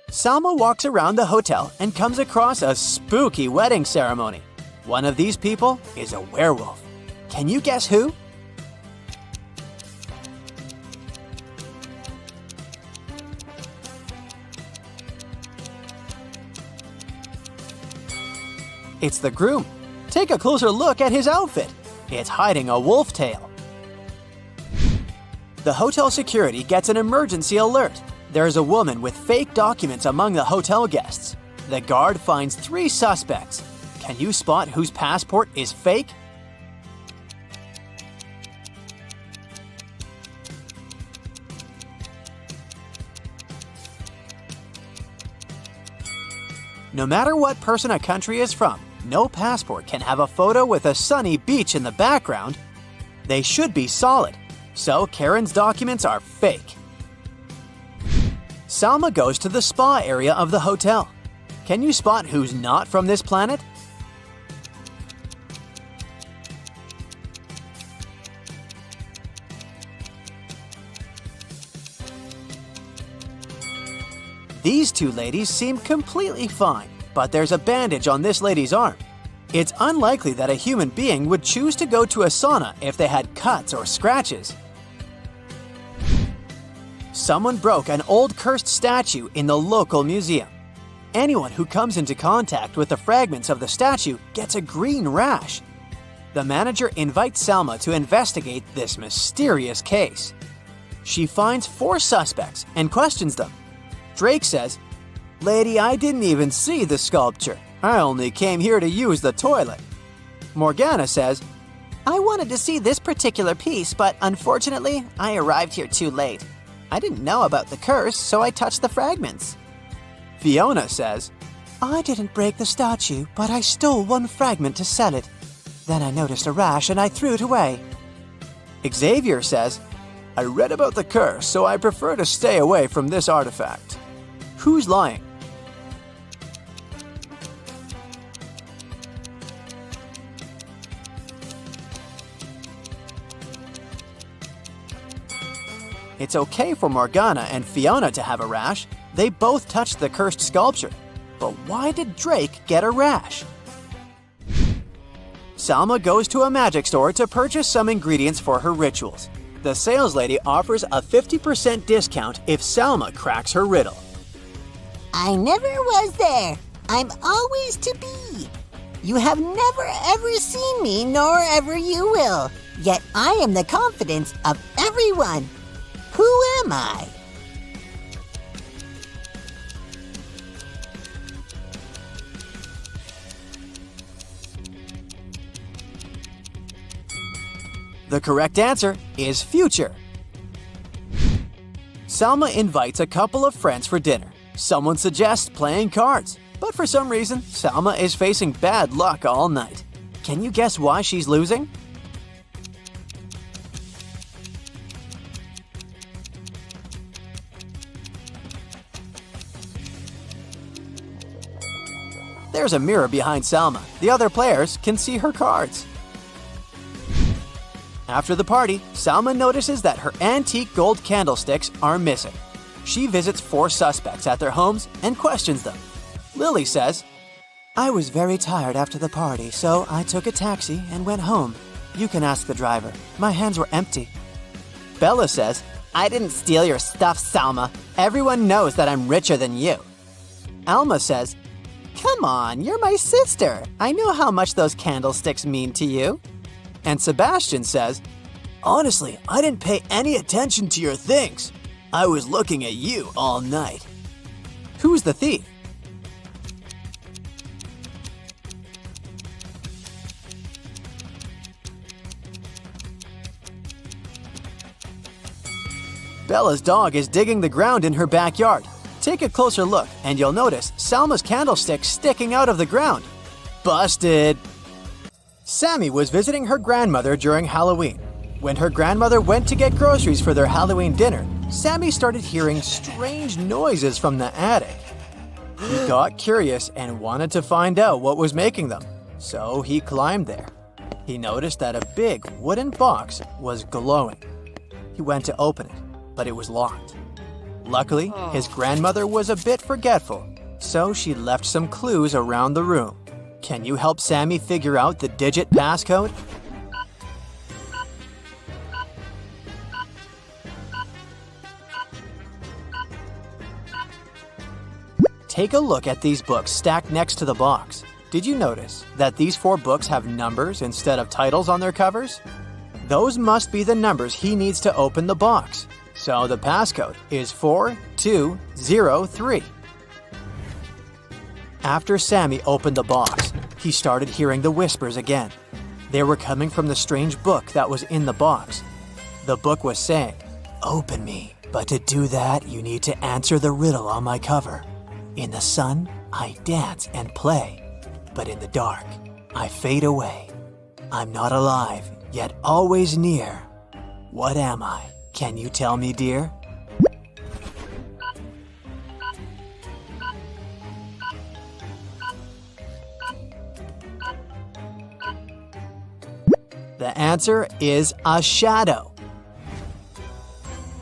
Salma walks around the hotel and comes across a spooky wedding ceremony. One of these people is a werewolf. Can you guess who? It's the groom. Take a closer look at his outfit. It's hiding a wolf tail. The hotel security gets an emergency alert. There's a woman with fake documents among the hotel guests. The guard finds 3 suspects. Can you spot whose passport is fake? No matter what person a country is from, no passport can have a photo with a sunny beach in the background. They should be solid, so Karen's documents are fake. Salma goes to the spa area of the hotel. Can you spot who's not from this planet? These 2 ladies seem completely fine, but there's a bandage on this lady's arm. It's unlikely that a human being would choose to go to a sauna if they had cuts or scratches. Someone broke an old cursed statue in the local museum. Anyone who comes into contact with the fragments of the statue gets a green rash. The manager invites Salma to investigate this mysterious case. She finds 4 suspects and questions them. Drake says, "Lady, I didn't even see the sculpture. I only came here to use the toilet." Morgana says, "I wanted to see this particular piece, but unfortunately, I arrived here too late. I didn't know about the curse, so I touched the fragments." Fiona says, "I didn't break the statue, but I stole 1 fragment to sell it. Then I noticed a rash and I threw it away." Xavier says, "I read about the curse, so I prefer to stay away from this artifact." Who's lying? It's okay for Morgana and Fiona to have a rash. They both touched the cursed sculpture. But why did Drake get a rash? Salma goes to a magic store to purchase some ingredients for her rituals. The sales lady offers a 50% discount if Salma cracks her riddle. I never was there. I'm always to be. You have never ever seen me, nor ever you will. Yet I am the confidence of everyone. Who am I? The correct answer is future. Salma invites a couple of friends for dinner. Someone suggests playing cards, but for some reason, Salma is facing bad luck all night. Can you guess why she's losing? There's a mirror behind Salma. The other players can see her cards. After the party, Salma notices that her antique gold candlesticks are missing. She visits 4 suspects at their homes and questions them. Lily says, "I was very tired after the party, so I took a taxi and went home. You can ask the driver. My hands were empty." Bella says, "I didn't steal your stuff, Salma. Everyone knows that I'm richer than you." Alma says, "Come on, you're my sister. I know how much those candlesticks mean to you." And Sebastian says, Honestly, I didn't pay any attention to your things. I was looking at you all night. Who's the thief? Bella's dog is digging the ground in her backyard. Take a closer look and you'll notice Salma's candlestick sticking out of the ground. Busted! Sammy was visiting her grandmother during Halloween. When her grandmother went to get groceries for their Halloween dinner, Sammy started hearing strange noises from the attic. He got curious and wanted to find out what was making them, so he climbed there. He noticed that a big wooden box was glowing. He went to open it, but it was locked. Luckily, his grandmother was a bit forgetful, so she left some clues around the room. Can you help Sammy figure out the digit passcode? Take a look at these books stacked next to the box. Did you notice that these 4 books have numbers instead of titles on their covers? Those must be the numbers he needs to open the box. So the passcode is 4203. After Sammy opened the box, he started hearing the whispers again. They were coming from the strange book that was in the box. The book was saying, "Open me, but to do that you need to answer the riddle on my cover. In the sun, I dance and play, but in the dark, I fade away. I'm not alive, yet always near. What am I? Can you tell me, dear?" The answer is a shadow.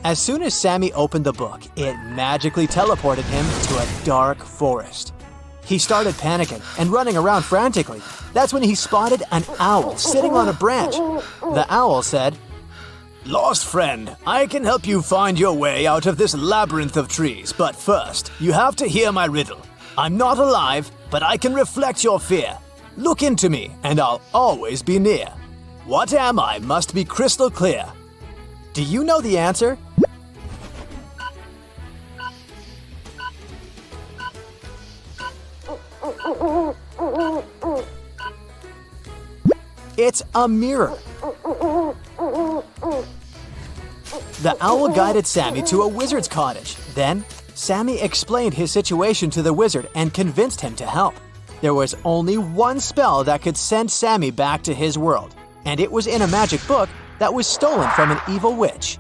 As soon as Sammy opened the book, it magically teleported him to a dark forest. He started panicking and running around frantically. That's when he spotted an owl sitting on a branch. The owl said, "Lost friend, I can help you find your way out of this labyrinth of trees, but first, you have to hear my riddle. I'm not alive, but I can reflect your fear. Look into me, and I'll always be near. What am I must be crystal clear." Do you know the answer? It's a mirror. The owl guided Sammy to a wizard's cottage. Then, Sammy explained his situation to the wizard and convinced him to help. There was only one spell that could send Sammy back to his world, and it was in a magic book that was stolen from an evil witch.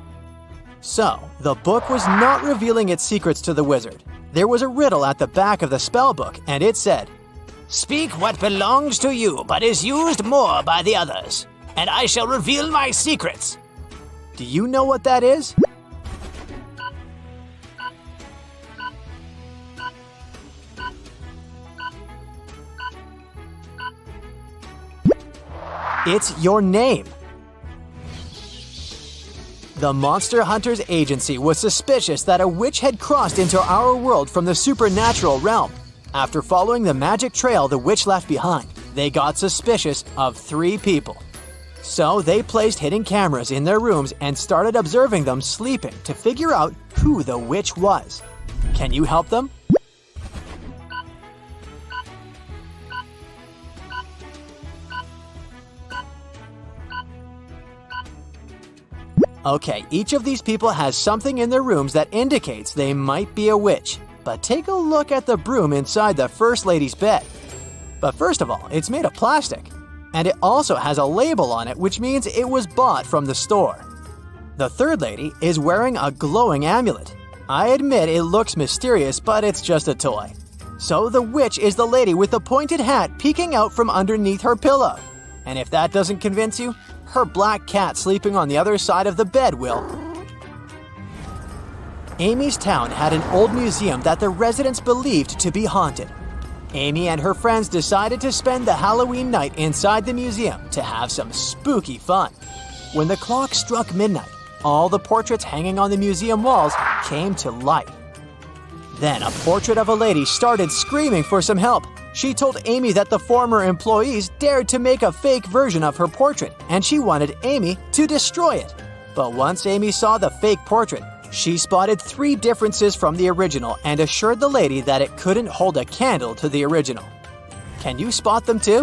So, the book was not revealing its secrets to the wizard. There was a riddle at the back of the spell book, and it said, "Speak what belongs to you but is used more by the others, and I shall reveal my secrets." Do you know what that is? It's your name. The Monster Hunters Agency was suspicious that a witch had crossed into our world from the supernatural realm. After following the magic trail the witch left behind, they got suspicious of 3 people. So they placed hidden cameras in their rooms and started observing them sleeping to figure out who the witch was. Can you help them? Okay, each of these people has something in their rooms that indicates they might be a witch. But take a look at the broom inside the First Lady's bed. But first of all, it's made of plastic. And it also has a label on it, which means it was bought from the store. The Third Lady is wearing a glowing amulet. I admit it looks mysterious, but it's just a toy. So the witch is the lady with the pointed hat peeking out from underneath her pillow. And if that doesn't convince you, her black cat sleeping on the other side of the bed will. Amy's town had an old museum that the residents believed to be haunted. Amy and her friends decided to spend the Halloween night inside the museum to have some spooky fun. When the clock struck midnight, all the portraits hanging on the museum walls came to life. Then a portrait of a lady started screaming for some help. She told Amy that the former employees dared to make a fake version of her portrait, and she wanted Amy to destroy it. But once Amy saw the fake portrait, she spotted 3 differences from the original and assured the lady that it couldn't hold a candle to the original. Can you spot them too?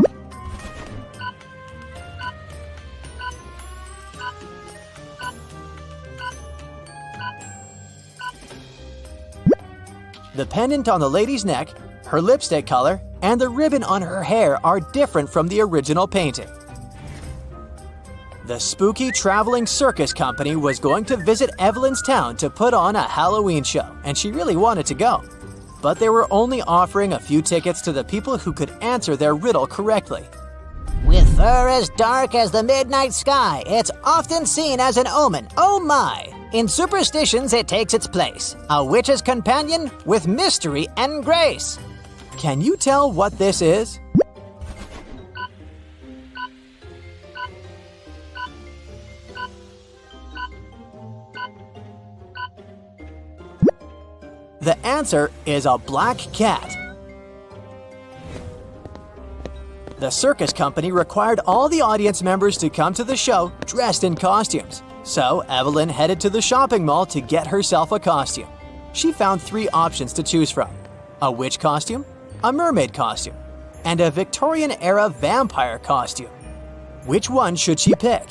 The pendant on the lady's neck, her lipstick color, and the ribbon on her hair are different from the original painting. The spooky traveling circus company was going to visit Evelyn's town to put on a Halloween show, and she really wanted to go. But they were only offering a few tickets to the people who could answer their riddle correctly. With fur as dark as the midnight sky, it's often seen as an omen. Oh my! In superstitions, it takes its place. A witch's companion with mystery and grace. Can you tell what this is? The answer is a black cat. The circus company required all the audience members to come to the show dressed in costumes. So Evelyn headed to the shopping mall to get herself a costume. She found 3 options to choose from: a witch costume, a mermaid costume, and a Victorian-era vampire costume. Which one should she pick?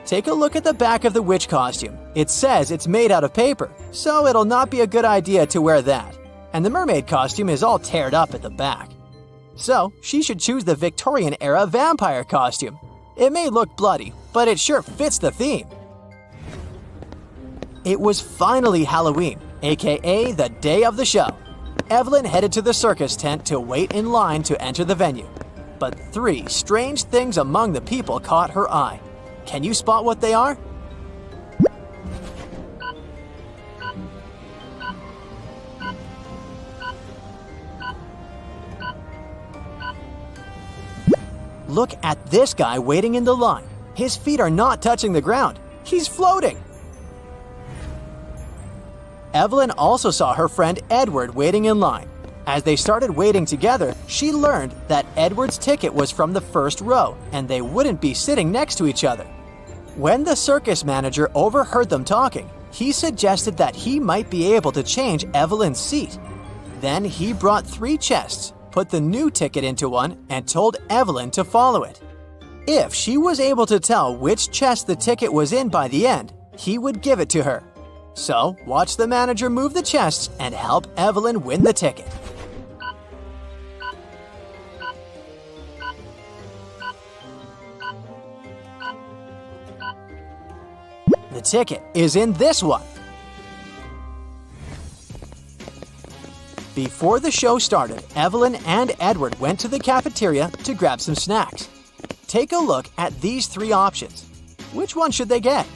Take a look at the back of the witch costume. It says it's made out of paper, so it'll not be a good idea to wear that. And the mermaid costume is all teared up at the back. So she should choose the Victorian-era vampire costume. It may look bloody, but it sure fits the theme. It was finally Halloween, aka the day of the show. Evelyn headed to the circus tent to wait in line to enter the venue. But 3 strange things among the people caught her eye. Can you spot what they are? Look at this guy waiting in the line. His feet are not touching the ground. He's floating. Evelyn also saw her friend Edward waiting in line. As they started waiting together, she learned that Edward's ticket was from the first row, and they wouldn't be sitting next to each other. When the circus manager overheard them talking, he suggested that he might be able to change Evelyn's seat. Then he brought 3 chests, put the new ticket into one, and told Evelyn to follow it. If she was able to tell which chest the ticket was in by the end, he would give it to her. So, watch the manager move the chests and help Evelyn win the ticket. The ticket is in this one. Before the show started, Evelyn and Edward went to the cafeteria to grab some snacks. Take a look at these 3 options. Which one should they get?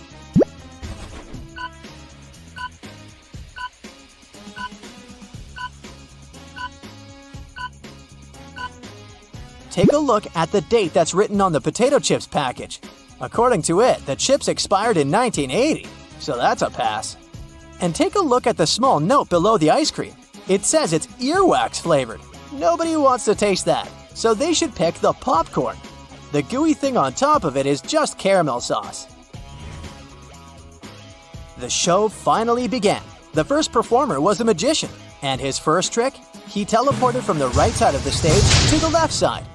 Take a look at the date that's written on the potato chips package. According to it, the chips expired in 1980, so that's a pass. And take a look at the small note below the ice cream. It says it's earwax flavored. Nobody wants to taste that, so they should pick the popcorn. The gooey thing on top of it is just caramel sauce. The show finally began. The first performer was a magician, and his first trick, he teleported from the right side of the stage to the left side.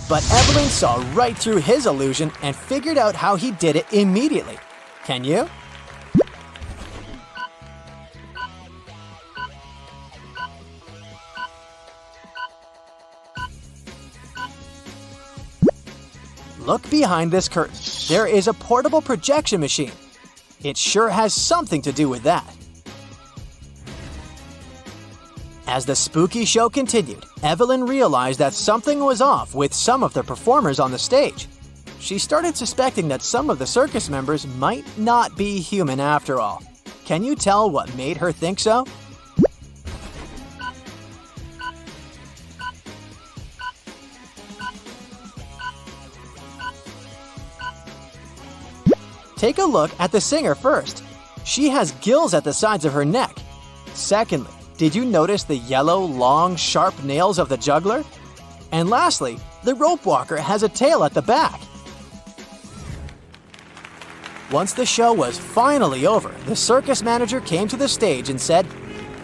But Evelyn saw right through his illusion and figured out how he did it immediately. Can you? Look behind this curtain. There is a portable projection machine. It sure has something to do with that. As the spooky show continued, Evelyn realized that something was off with some of the performers on the stage. She started suspecting that some of the circus members might not be human after all. Can you tell what made her think so? take a look at the singer first. She has gills at the sides of her neck. Secondly, did you notice the yellow, long, sharp nails of the juggler? And lastly, the rope walker has a tail at the back. Once the show was finally over, the circus manager came to the stage and said,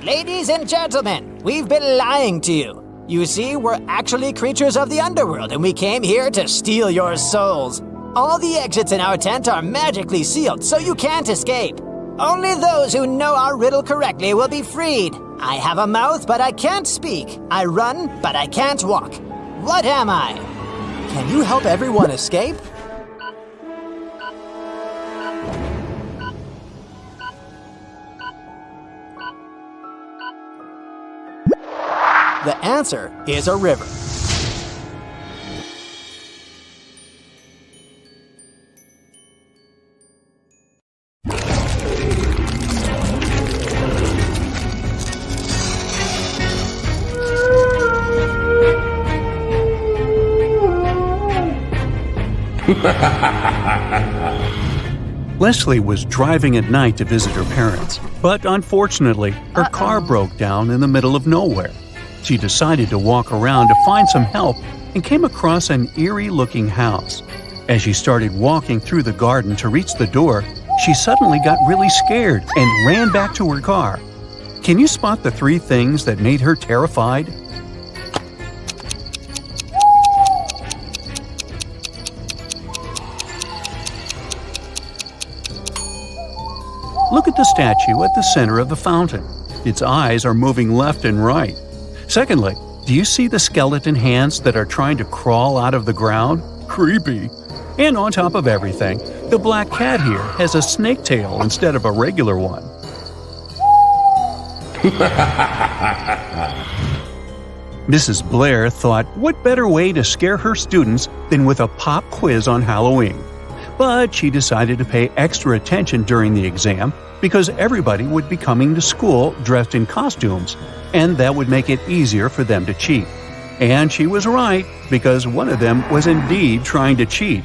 Ladies and gentlemen, we've been lying to you. You see, we're actually creatures of the underworld, and we came here to steal your souls. All the exits in our tent are magically sealed, so you can't escape. Only those who know our riddle correctly will be freed. I have a mouth, but I can't speak. I run, but I can't walk. What am I? Can you help everyone escape? The answer is a river. Leslie was driving at night to visit her parents, but unfortunately, her car broke down in the middle of nowhere. She decided to walk around to find some help and came across an eerie-looking house. As she started walking through the garden to reach the door, she suddenly got really scared and ran back to her car. Can you spot the 3 things that made her terrified? Look at the statue at the center of the fountain. Its eyes are moving left and right. Secondly, do you see the skeleton hands that are trying to crawl out of the ground? Creepy. And on top of everything, the black cat here has a snake tail instead of a regular one. Mrs. Blair thought, what better way to scare her students than with a pop quiz on Halloween? But she decided to pay extra attention during the exam because everybody would be coming to school dressed in costumes, and that would make it easier for them to cheat. And she was right, because one of them was indeed trying to cheat.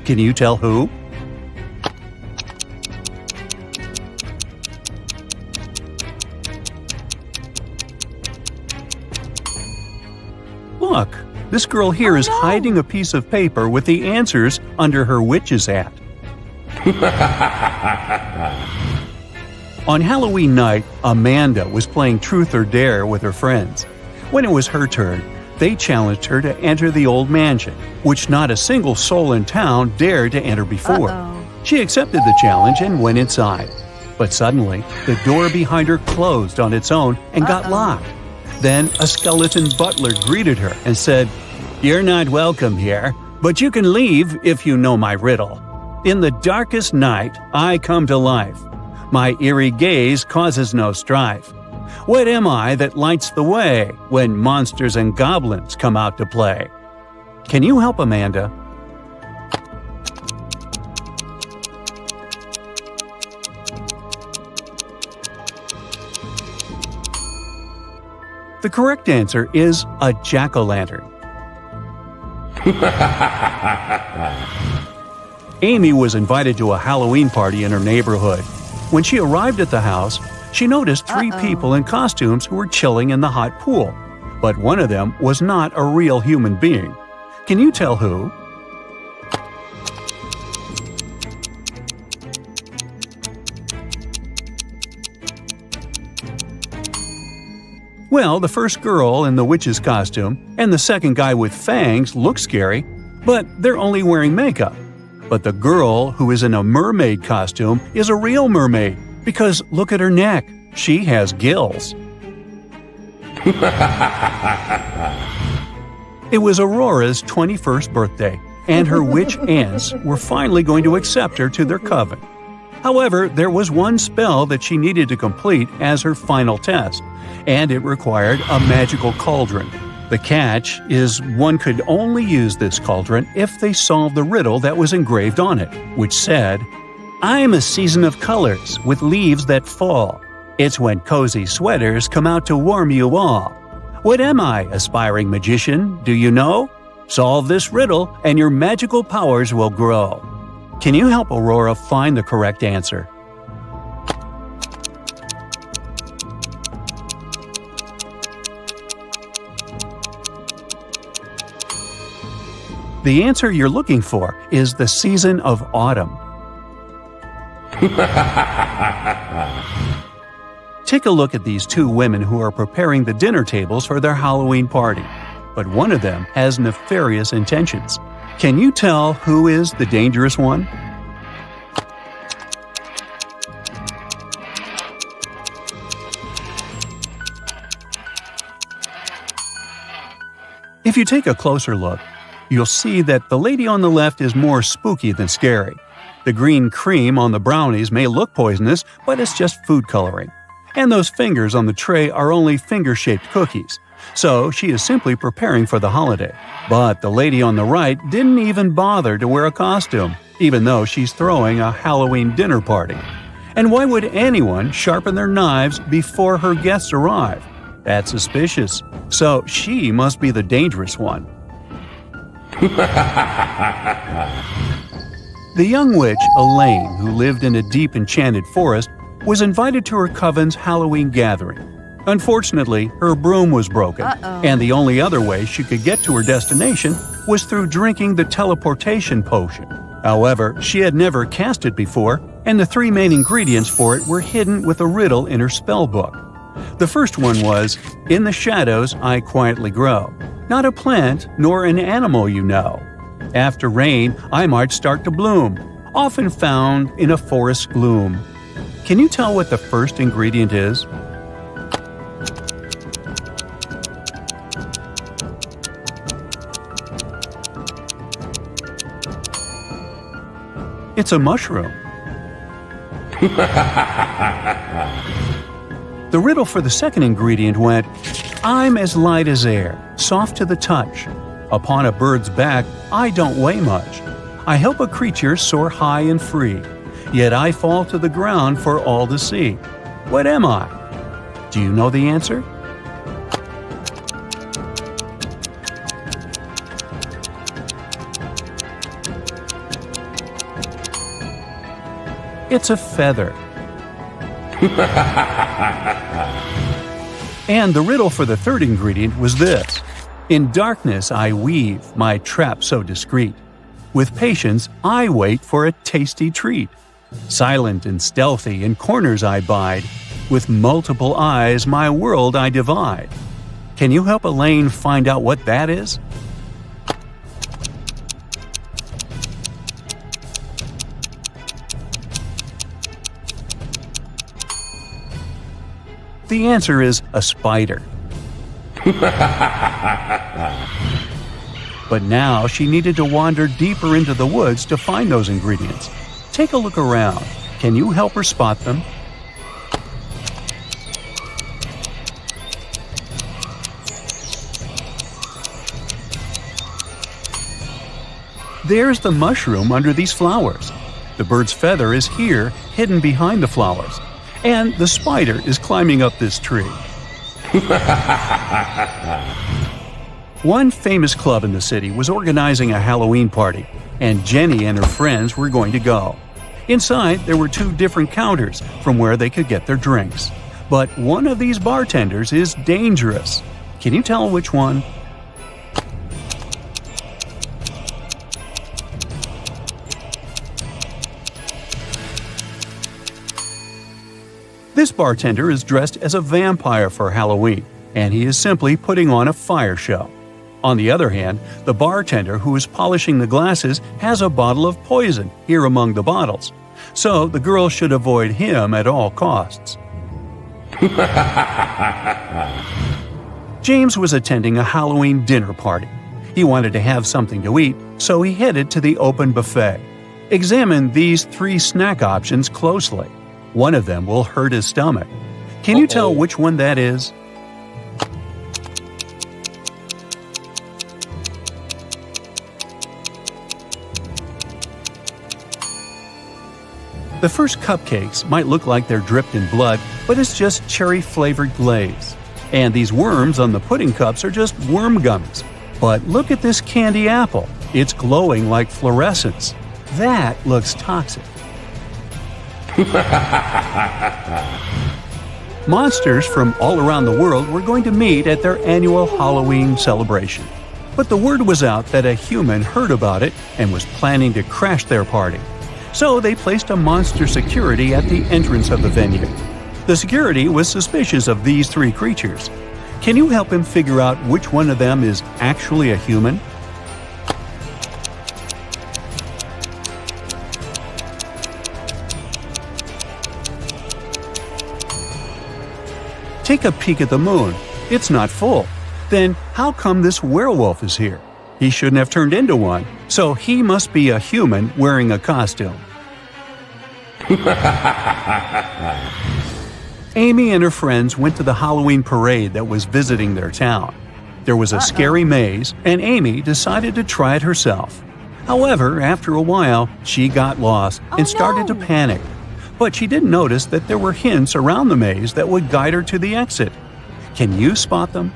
Can you tell who? Look, this girl here is hiding a piece of paper with the answers under her witch's hat. On Halloween night, Amanda was playing Truth or Dare with her friends. When it was her turn, they challenged her to enter the old mansion, which not a single soul in town dared to enter before. She accepted the challenge and went inside. But suddenly, the door behind her closed on its own and got locked. Then a skeleton butler greeted her and said, "You're not welcome here, but you can leave if you know my riddle. In the darkest night, I come to life. My eerie gaze causes no strife. What am I that lights the way when monsters and goblins come out to play?" Can you help Amanda? The correct answer is a jack-o'-lantern. Amy was invited to a Halloween party in her neighborhood. When she arrived at the house, she noticed 3 people in costumes who were chilling in the hot pool. But one of them was not a real human being. Can you tell who? Well, the first girl in the witch's costume and the second guy with fangs look scary, but they're only wearing makeup. But the girl who is in a mermaid costume is a real mermaid, because look at her neck. She has gills. It was Aurora's 21st birthday, and her witch aunts were finally going to accept her to their coven. However, there was one spell that she needed to complete as her final test, and it required a magical cauldron. The catch is one could only use this cauldron if they solved the riddle that was engraved on it, which said, "I'm a season of colors with leaves that fall. It's when cozy sweaters come out to warm you all. What am I, aspiring magician, do you know? Solve this riddle and your magical powers will grow." Can you help Aurora find the correct answer? The answer you're looking for is the season of autumn. Take a look at these two women who are preparing the dinner tables for their Halloween party, but one of them has nefarious intentions. Can you tell who is the dangerous one? If you take a closer look, you'll see that the lady on the left is more spooky than scary. The green cream on the brownies may look poisonous, but it's just food coloring. And those fingers on the tray are only finger-shaped cookies. So she is simply preparing for the holiday. But the lady on the right didn't even bother to wear a costume, even though she's throwing a Halloween dinner party. And why would anyone sharpen their knives before her guests arrive? That's suspicious. So she must be the dangerous one. The young witch, Elaine, who lived in a deep enchanted forest, was invited to her coven's Halloween gathering. Unfortunately, her broom was broken, and the only other way she could get to her destination was through drinking the teleportation potion. However, she had never cast it before, and the three main ingredients for it were hidden with a riddle in her spell book. The first one was, "In the shadows I quietly grow, not a plant nor an animal you know. After rain I might start to bloom, often found in a forest gloom." Can you tell what the first ingredient is? It's a mushroom. The riddle for the second ingredient went, "I'm as light as air, soft to the touch. Upon a bird's back, I don't weigh much. I help a creature soar high and free, yet I fall to the ground for all to see. What am I?" Do you know the answer? It's a feather. And the riddle for the third ingredient was this: "In darkness I weave my trap so discreet. With patience I wait for a tasty treat. Silent and stealthy in corners I bide. With multiple eyes my world I divide." Can you help Elaine find out what that is? The answer is a spider. But now she needed to wander deeper into the woods to find those ingredients. Take a look around. Can you help her spot them? There's the mushroom under these flowers. The bird's feather is here, hidden behind the flowers. And the spider is climbing up this tree. One famous club in the city was organizing a Halloween party, and Jenny and her friends were going to go. Inside, there were two different counters from where they could get their drinks. But one of these bartenders is dangerous. Can you tell which one? This bartender is dressed as a vampire for Halloween, and he is simply putting on a fire show. On the other hand, the bartender who is polishing the glasses has a bottle of poison here among the bottles, so the girl should avoid him at all costs. James was attending a Halloween dinner party. He wanted to have something to eat, so he headed to the open buffet. Examine these three snack options closely. One of them will hurt his stomach. Can you tell which one that is? The first cupcakes might look like they're dripped in blood, but it's just cherry-flavored glaze. And these worms on the pudding cups are just worm gummies. But look at this candy apple. It's glowing like fluorescence. That looks toxic. Monsters from all around the world were going to meet at their annual Halloween celebration. But the word was out that a human heard about it and was planning to crash their party. So they placed a monster security at the entrance of the venue. The security was suspicious of these three creatures. Can you help him figure out which one of them is actually a human? Take a peek at the moon. It's not full. Then how come this werewolf is here? He shouldn't have turned into one, so he must be a human wearing a costume. Amy and her friends went to the Halloween parade that was visiting their town. There was a scary maze, and Amy decided to try it herself. However, after a while, she got lost and started to panic. But she didn't notice that there were hints around the maze that would guide her to the exit. Can you spot them?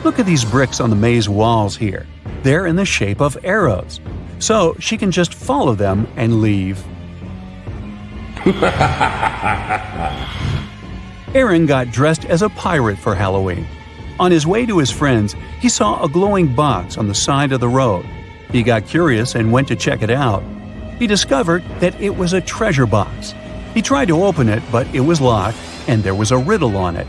Look at these bricks on the maze walls here. They're in the shape of arrows. So she can just follow them and leave. Aaron got dressed as a pirate for Halloween. On his way to his friends, he saw a glowing box on the side of the road. He got curious and went to check it out. He discovered that it was a treasure box. He tried to open it, but it was locked, and there was a riddle on it.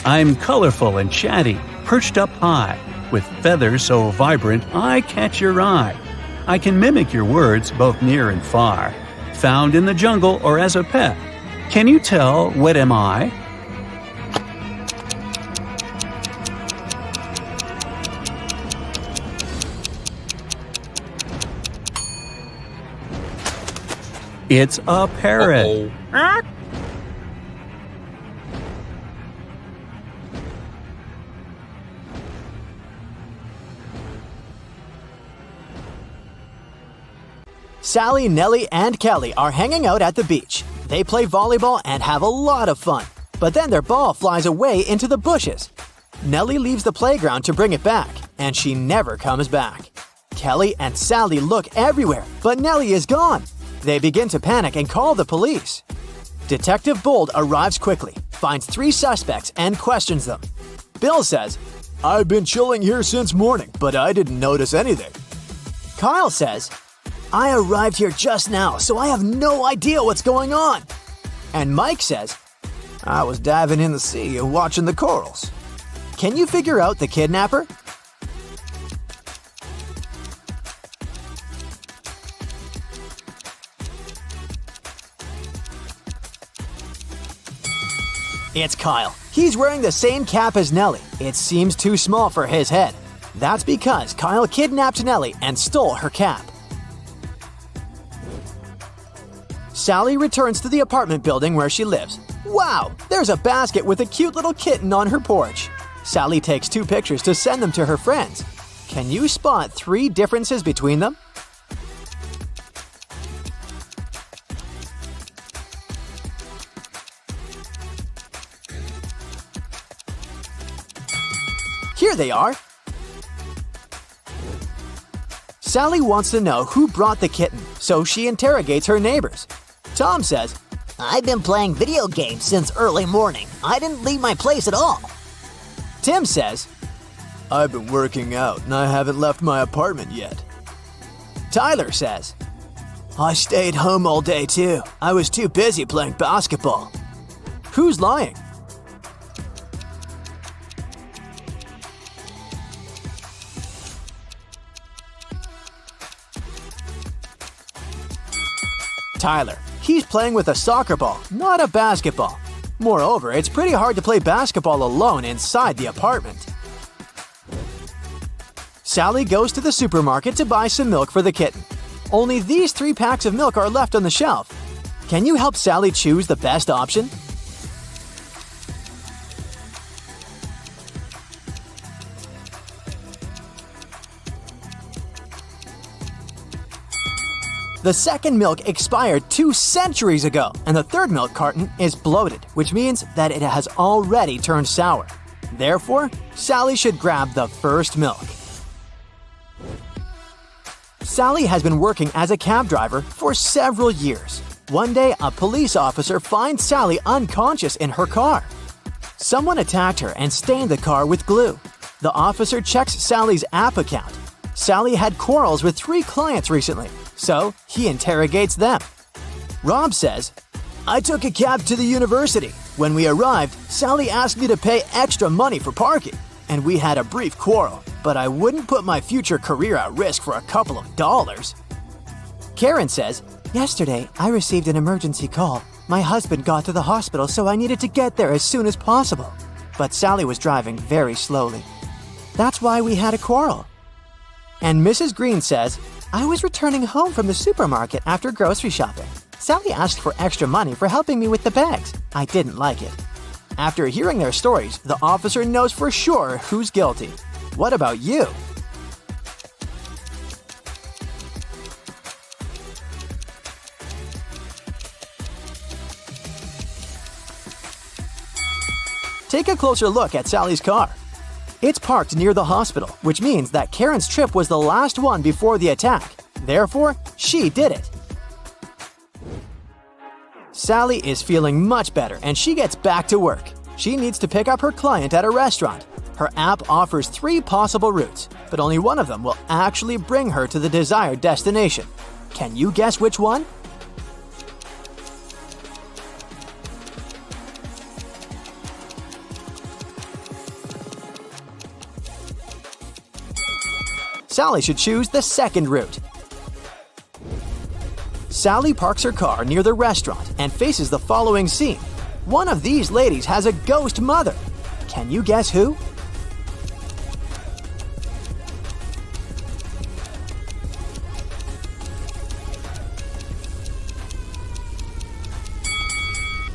I'm colorful and chatty, perched up high, with feathers so vibrant I catch your eye. I can mimic your words both near and far, found in the jungle or as a pet. Can you tell what am I? It's a parrot. Sally, Nellie, and Kelly are hanging out at the beach. They play volleyball and have a lot of fun. But then their ball flies away into the bushes. Nellie leaves the playground to bring it back, and she never comes back. Kelly and Sally look everywhere, but Nellie is gone. They begin to panic and call the police. Detective Bold arrives quickly, finds 3 suspects, and questions them. Bill says, "I've been chilling here since morning, but I didn't notice anything." Kyle says, "I arrived here just now, so I have no idea what's going on." And Mike says, "I was diving in the sea and watching the corals." Can you figure out the kidnapper? It's Kyle. He's wearing the same cap as Nellie. It seems too small for his head. That's because Kyle kidnapped Nellie and stole her cap. Sally returns to the apartment building where she lives. Wow, there's a basket with a cute little kitten on her porch. Sally takes 2 pictures to send them to her friends. Can you spot 3 differences between them? Here they are. Sally wants to know who brought the kitten, so she interrogates her neighbors. Tom says, I've been playing video games since early morning. I didn't leave my place at all. Tim says, "I've been working out and I haven't left my apartment yet." Tyler says, "I stayed home all day too. I was too busy playing basketball." Who's lying? Tyler. He's playing with a soccer ball, not a basketball. Moreover, it's pretty hard to play basketball alone inside the apartment. Sally goes to the supermarket to buy some milk for the kitten. Only these 3 packs of milk are left on the shelf. Can you help Sally choose the best option? The second milk expired 2 centuries ago, and the third milk carton is bloated, which means that it has already turned sour. Therefore, Sally should grab the first milk. Sally has been working as a cab driver for several years. One day, a police officer finds Sally unconscious in her car. Someone attacked her and stained the car with glue. The officer checks Sally's app account. Sally had quarrels with 3 clients recently, so he interrogates them. Rob says, "I took a cab to the university. When we arrived, Sally asked me to pay extra money for parking, and we had a brief quarrel, but I wouldn't put my future career at risk for a couple of dollars." Karen says, "Yesterday, I received an emergency call. My husband got to the hospital, so I needed to get there as soon as possible. But Sally was driving very slowly. That's why we had a quarrel." And Mrs. Green says, "I was returning home from the supermarket after grocery shopping. Sally asked for extra money for helping me with the bags. I didn't like it." After hearing their stories, the officer knows for sure who's guilty. What about you? Take a closer look at Sally's car. It's parked near the hospital, which means that Karen's trip was the last one before the attack. Therefore, she did it. Sally is feeling much better and she gets back to work. She needs to pick up her client at a restaurant. Her app offers 3 possible routes, but only one of them will actually bring her to the desired destination. Can you guess which one? Sally should choose the second route. Sally parks her car near the restaurant and faces the following scene. One of these ladies has a ghost mother. Can you guess who?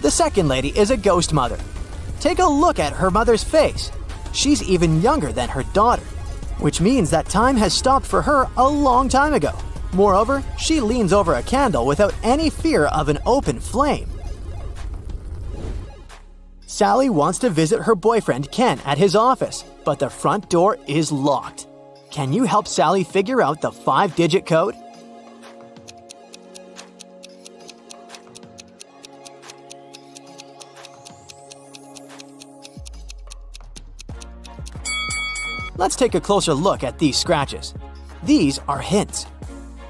The second lady is a ghost mother. Take a look at her mother's face. She's even younger than her daughter, which means that time has stopped for her a long time ago. Moreover, she leans over a candle without any fear of an open flame. Sally wants to visit her boyfriend Ken at his office, but the front door is locked. Can you help Sally figure out the 5-digit code? Let's take a closer look at these scratches. These are hints.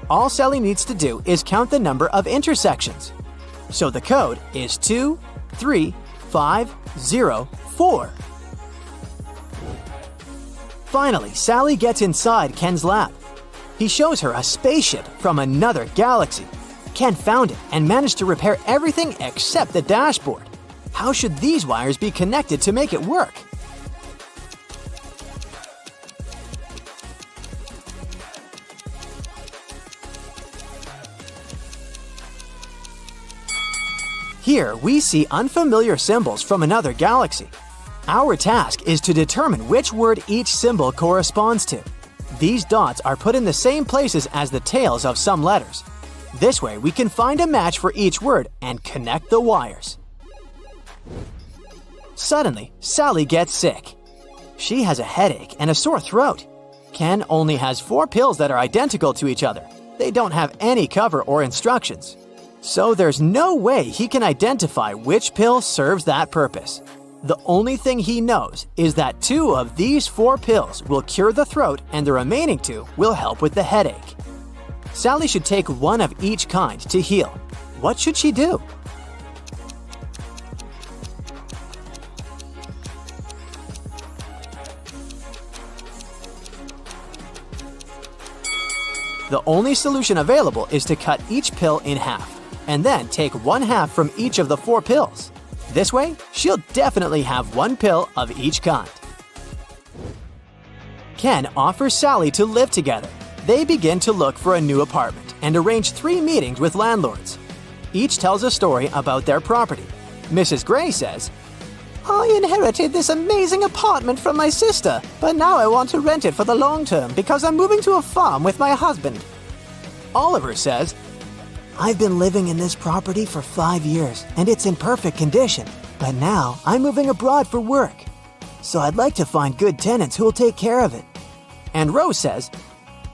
All Sally needs to do is count the number of intersections. So the code is 23504. Finally, Sally gets inside Ken's lab. He shows her a spaceship from another galaxy. Ken found it and managed to repair everything except the dashboard. How should these wires be connected to make it work? Here, we see unfamiliar symbols from another galaxy. Our task is to determine which word each symbol corresponds to. These dots are put in the same places as the tails of some letters. This way, we can find a match for each word and connect the wires. Suddenly, Sally gets sick. She has a headache and a sore throat. Ken only has 4 pills that are identical to each other. They don't have any cover or instructions. So there's no way he can identify which pill serves that purpose. The only thing he knows is that 2 of these 4 pills will cure the throat and the remaining 2 will help with the headache. Sally should take 1 of each kind to heal. What should she do? The only solution available is to cut each pill in half, and then take 1/2 from each of the 4 pills. This way, she'll definitely have 1 pill of each kind. Ken offers Sally to live together. They begin to look for a new apartment and arrange 3 meetings with landlords. Each tells a story about their property. Mrs. Gray says, "I inherited this amazing apartment from my sister, but now I want to rent it for the long term because I'm moving to a farm with my husband." Oliver says, I've been living in this property for 5 years, and it's in perfect condition. But now I'm moving abroad for work. So I'd like to find good tenants who will take care of it. And Rose says,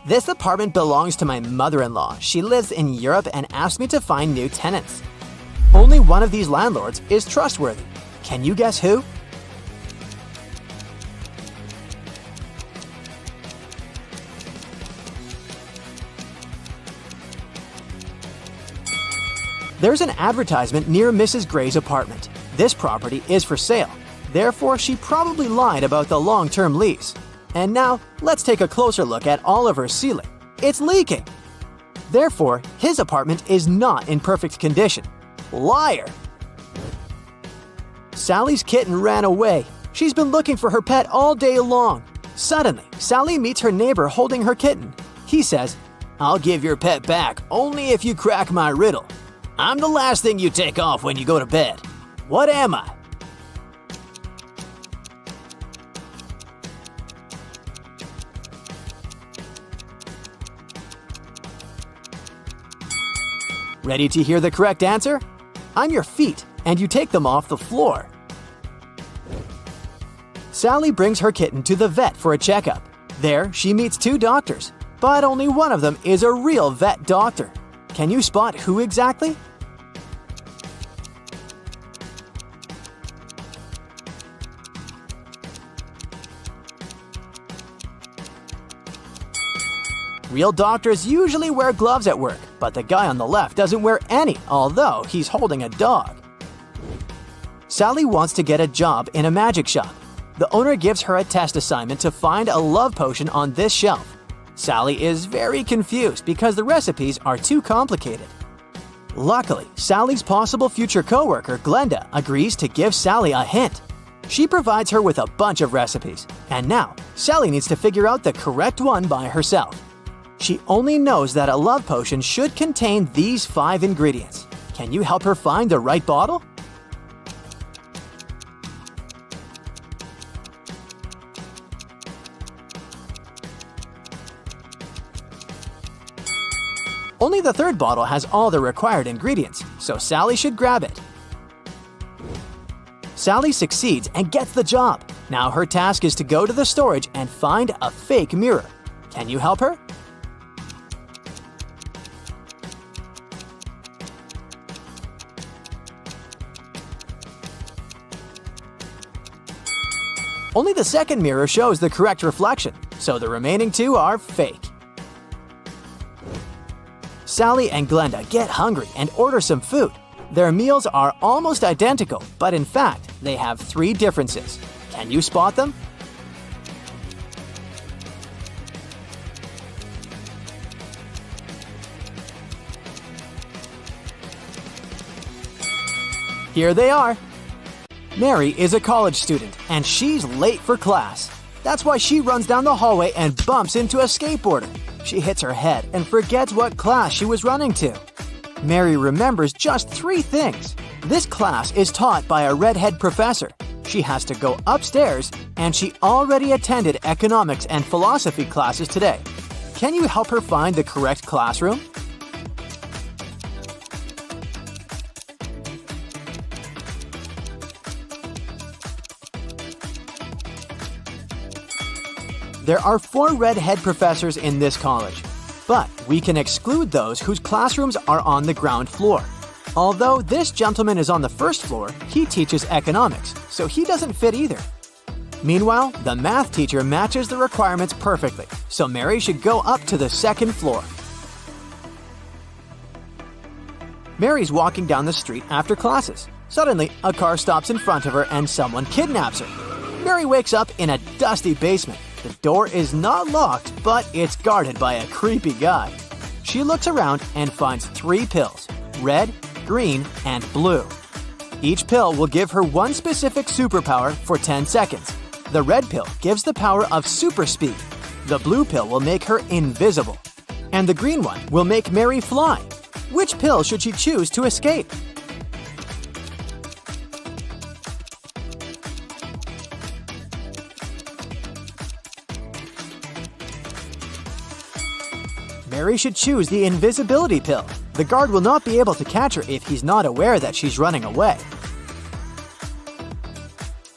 "This apartment belongs to my mother-in-law. She lives in Europe and asked me to find new tenants. Only one of these landlords is trustworthy. Can you guess who?" There's an advertisement near Mrs. Gray's apartment. This property is for sale. Therefore, she probably lied about the long-term lease. And now, let's take a closer look at Oliver's ceiling. It's leaking. Therefore, his apartment is not in perfect condition. Liar! Sally's kitten ran away. She's been looking for her pet all day long. Suddenly, Sally meets her neighbor holding her kitten. He says, "I'll give your pet back only if you crack my riddle. I'm the last thing you take off when you go to bed. What am I?" Ready to hear the correct answer? I'm your feet, and you take them off the floor. Sally brings her kitten to the vet for a checkup. There, she meets 2 doctors, but only one of them is a real vet doctor. Can you spot who exactly? Real doctors usually wear gloves at work, but the guy on the left doesn't wear any, although he's holding a dog. Sally wants to get a job in a magic shop. The owner gives her a test assignment to find a love potion on this shelf. Sally is very confused because the recipes are too complicated. Luckily, Sally's possible future coworker, Glenda, agrees to give Sally a hint. She provides her with a bunch of recipes, and now Sally needs to figure out the correct one by herself. She only knows that a love potion should contain these 5 ingredients. Can you help her find the right bottle? Only the 3rd bottle has all the required ingredients, so Sally should grab it. Sally succeeds and gets the job. Now her task is to go to the storage and find a fake mirror. Can you help her? Only the 2nd mirror shows the correct reflection, so the remaining 2 are fake. Sally and Glenda get hungry and order some food. Their meals are almost identical, but in fact, they have 3 differences. Can you spot them? Here they are. Mary is a college student, and she's late for class. That's why she runs down the hallway and bumps into a skateboarder. She hits her head and forgets what class she was running to. Mary remembers just 3 things. This class is taught by a redhead professor. She has to go upstairs, and she already attended economics and philosophy classes today. Can you help her find the correct classroom? There are 4 redhead professors in this college, but we can exclude those whose classrooms are on the ground floor. Although this gentleman is on the 1st floor, he teaches economics, so he doesn't fit either. Meanwhile, the math teacher matches the requirements perfectly, so Mary should go up to the 2nd floor. Mary's walking down the street after classes. Suddenly, a car stops in front of her and someone kidnaps her. Mary wakes up in a dusty basement. The door is not locked, but it's guarded by a creepy guy. She looks around and finds 3 pills: red, green, and blue. Each pill will give her one specific superpower for 10 seconds. The red pill gives the power of super speed. The blue pill will make her invisible. And the green one will make Mary fly. Which pill should she choose to escape? Mary should choose the invisibility pill. The guard will not be able to catch her if he's not aware that she's running away.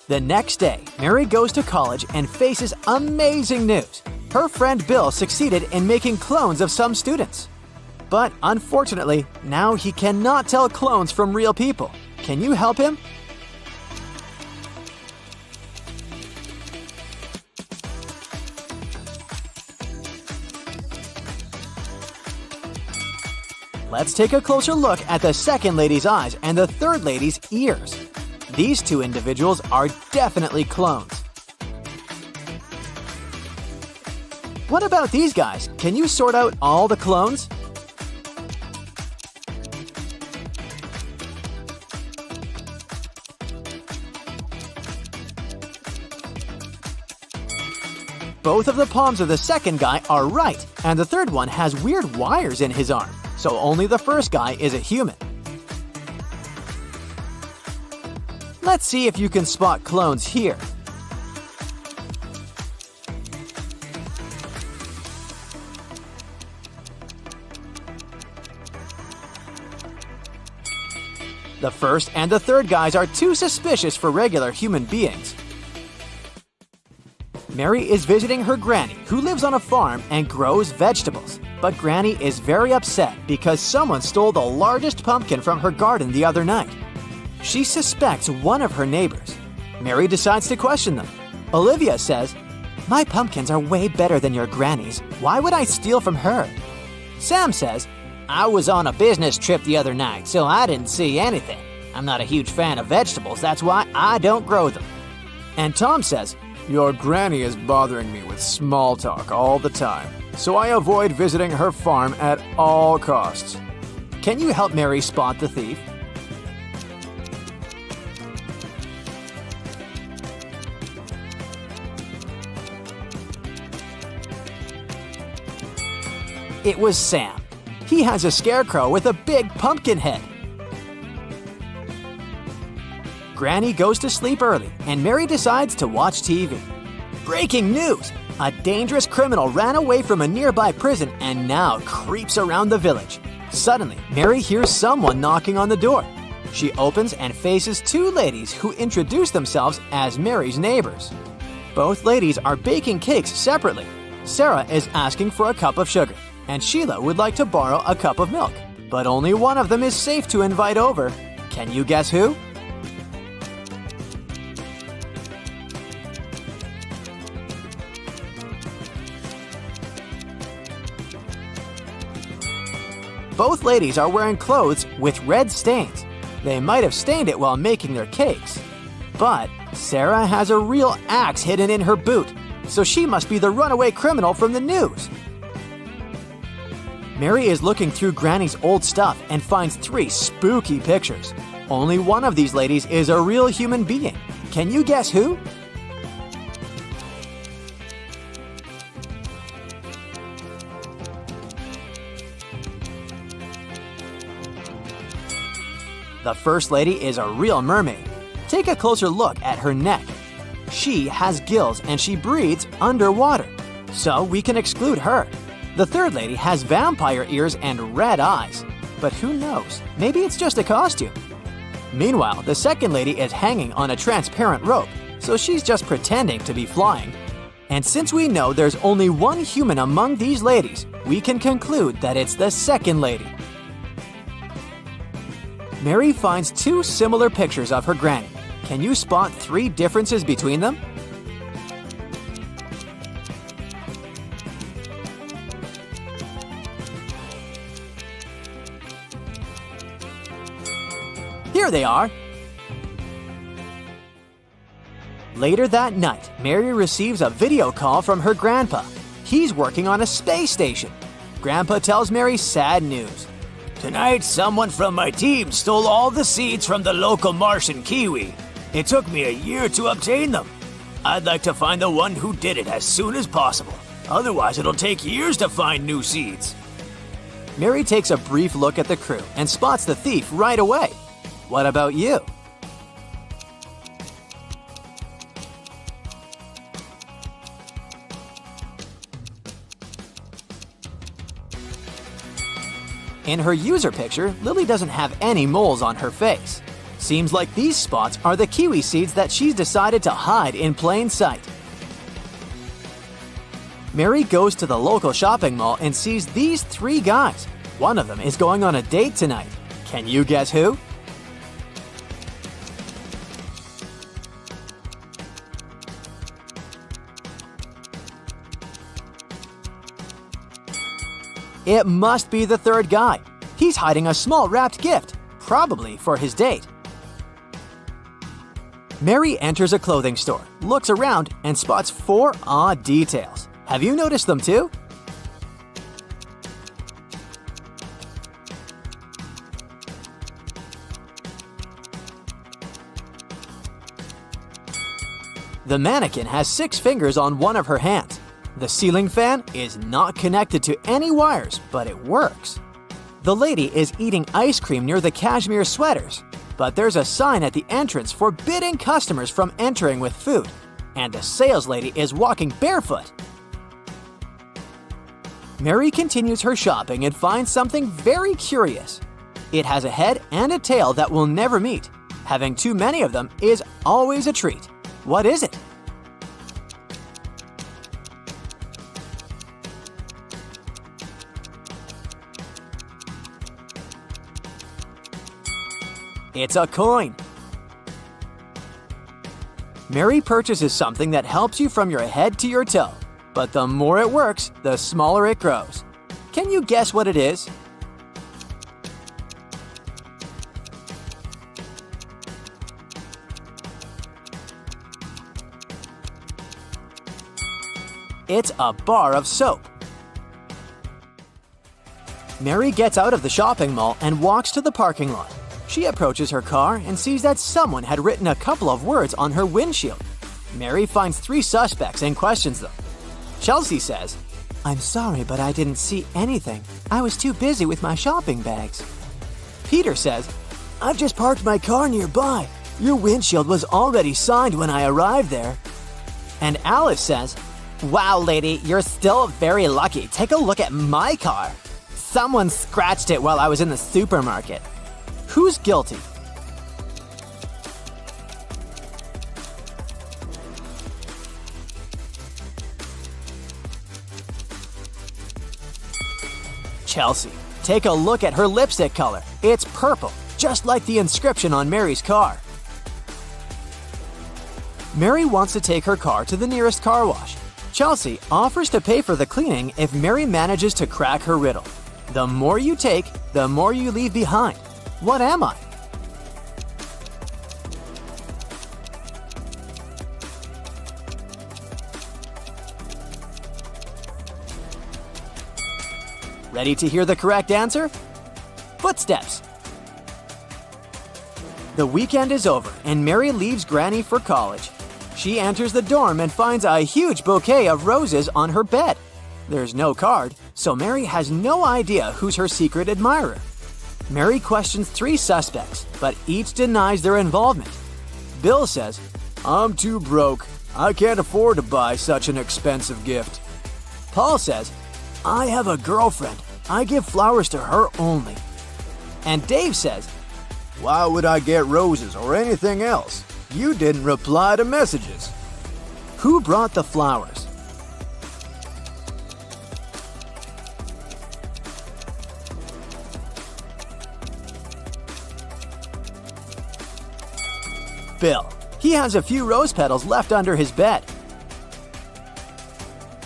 The next day, Mary goes to college and faces amazing news. Her friend Bill succeeded in making clones of some students. But unfortunately, now he cannot tell clones from real people. Can you help him? Let's take a closer look at the second lady's eyes and the third lady's ears. These two individuals are definitely clones. What about these guys? Can you sort out all the clones? Both of the palms of the second guy are right, and the third one has weird wires in his arm, so only the first guy is a human. Let's see if you can spot clones here. The first and the third guys are too suspicious for regular human beings. Mary is visiting her granny, who lives on a farm and grows vegetables. But Granny is very upset because someone stole the largest pumpkin from her garden the other night. She suspects one of her neighbors. Mary decides to question them. Olivia says, "My pumpkins are way better than your granny's. Why would I steal from her?" Sam says, "I was on a business trip the other night, so I didn't see anything. I'm not a huge fan of vegetables, that's why I don't grow them." And Tom says, "Your granny is bothering me with small talk all the time, so I avoid visiting her farm at all costs." Can you help Mary spot the thief? It was Sam. He has a scarecrow with a big pumpkin head. Granny goes to sleep early, and Mary decides to watch TV. Breaking news! A dangerous criminal ran away from a nearby prison and now creeps around the village. Suddenly, Mary hears someone knocking on the door. She opens and faces two ladies who introduce themselves as Mary's neighbors. Both ladies are baking cakes separately. Sarah is asking for a cup of sugar, and Sheila would like to borrow a cup of milk. But only one of them is safe to invite over. Can you guess who? Both ladies are wearing clothes with red stains. They might have stained it while making their cakes. But Sarah has a real axe hidden in her boot, so she must be the runaway criminal from the news. Mary is looking through Granny's old stuff and finds 3 spooky pictures. Only one of these ladies is a real human being. Can you guess who? The first lady is a real mermaid. Take a closer look at her neck. She has gills and she breathes underwater, so we can exclude her. The third lady has vampire ears and red eyes, but who knows? Maybe it's just a costume. Meanwhile, the second lady is hanging on a transparent rope, so she's just pretending to be flying. And since we know there's only one human among these ladies, we can conclude that it's the second lady. Mary finds 2 similar pictures of her granny. Can you spot 3 differences between them? Here they are! Later that night, Mary receives a video call from her grandpa. He's working on a space station. Grandpa tells Mary sad news. Tonight, someone from my team stole all the seeds from the local Martian kiwi. It took me a year to obtain them. I'd like to find the one who did it as soon as possible. Otherwise, it'll take years to find new seeds. Mary takes a brief look at the crew and spots the thief right away. What about you? In her user picture, Lily doesn't have any moles on her face. Seems like these spots are the kiwi seeds that she's decided to hide in plain sight. Mary goes to the local shopping mall and sees these 3 guys. One of them is going on a date tonight. Can you guess who? It must be the 3rd guy. He's hiding a small wrapped gift, probably for his date. Mary enters a clothing store, looks around, and spots 4 odd details. Have you noticed them too? The mannequin has 6 fingers on one of her hands. The ceiling fan is not connected to any wires, but it works. The lady is eating ice cream near the cashmere sweaters, but there's a sign at the entrance forbidding customers from entering with food, and the sales lady is walking barefoot. Mary continues her shopping and finds something very curious. It has a head and a tail that will never meet. Having too many of them is always a treat. What is it? It's a coin. Mary purchases something that helps you from your head to your toe, but the more it works, the smaller it grows. Can you guess what it is? It's a bar of soap. Mary gets out of the shopping mall and walks to the parking lot. She approaches her car and sees that someone had written a couple of words on her windshield. Mary finds 3 suspects and questions them. Chelsea says, "I'm sorry, but I didn't see anything. I was too busy with my shopping bags." Peter says, "I've just parked my car nearby. Your windshield was already signed when I arrived there." And Alice says, "Wow, lady, you're still very lucky. Take a look at my car. Someone scratched it while I was in the supermarket." Who's guilty? Chelsea. Take a look at her lipstick color. It's purple, just like the inscription on Mary's car. Mary wants to take her car to the nearest car wash. Chelsea offers to pay for the cleaning if Mary manages to crack her riddle. The more you take, the more you leave behind. What am I? Ready to hear the correct answer? Footsteps. The weekend is over and Mary leaves Granny for college. She enters the dorm and finds a huge bouquet of roses on her bed. There's no card, so Mary has no idea who's her secret admirer. Mary questions 3 suspects, but each denies their involvement. Bill says, "I'm too broke. I can't afford to buy such an expensive gift." Paul says, "I have a girlfriend. I give flowers to her only." And Dave says, "Why would I get roses or anything else? You didn't reply to messages." Who brought the flowers? Bill. He has a few rose petals left under his bed.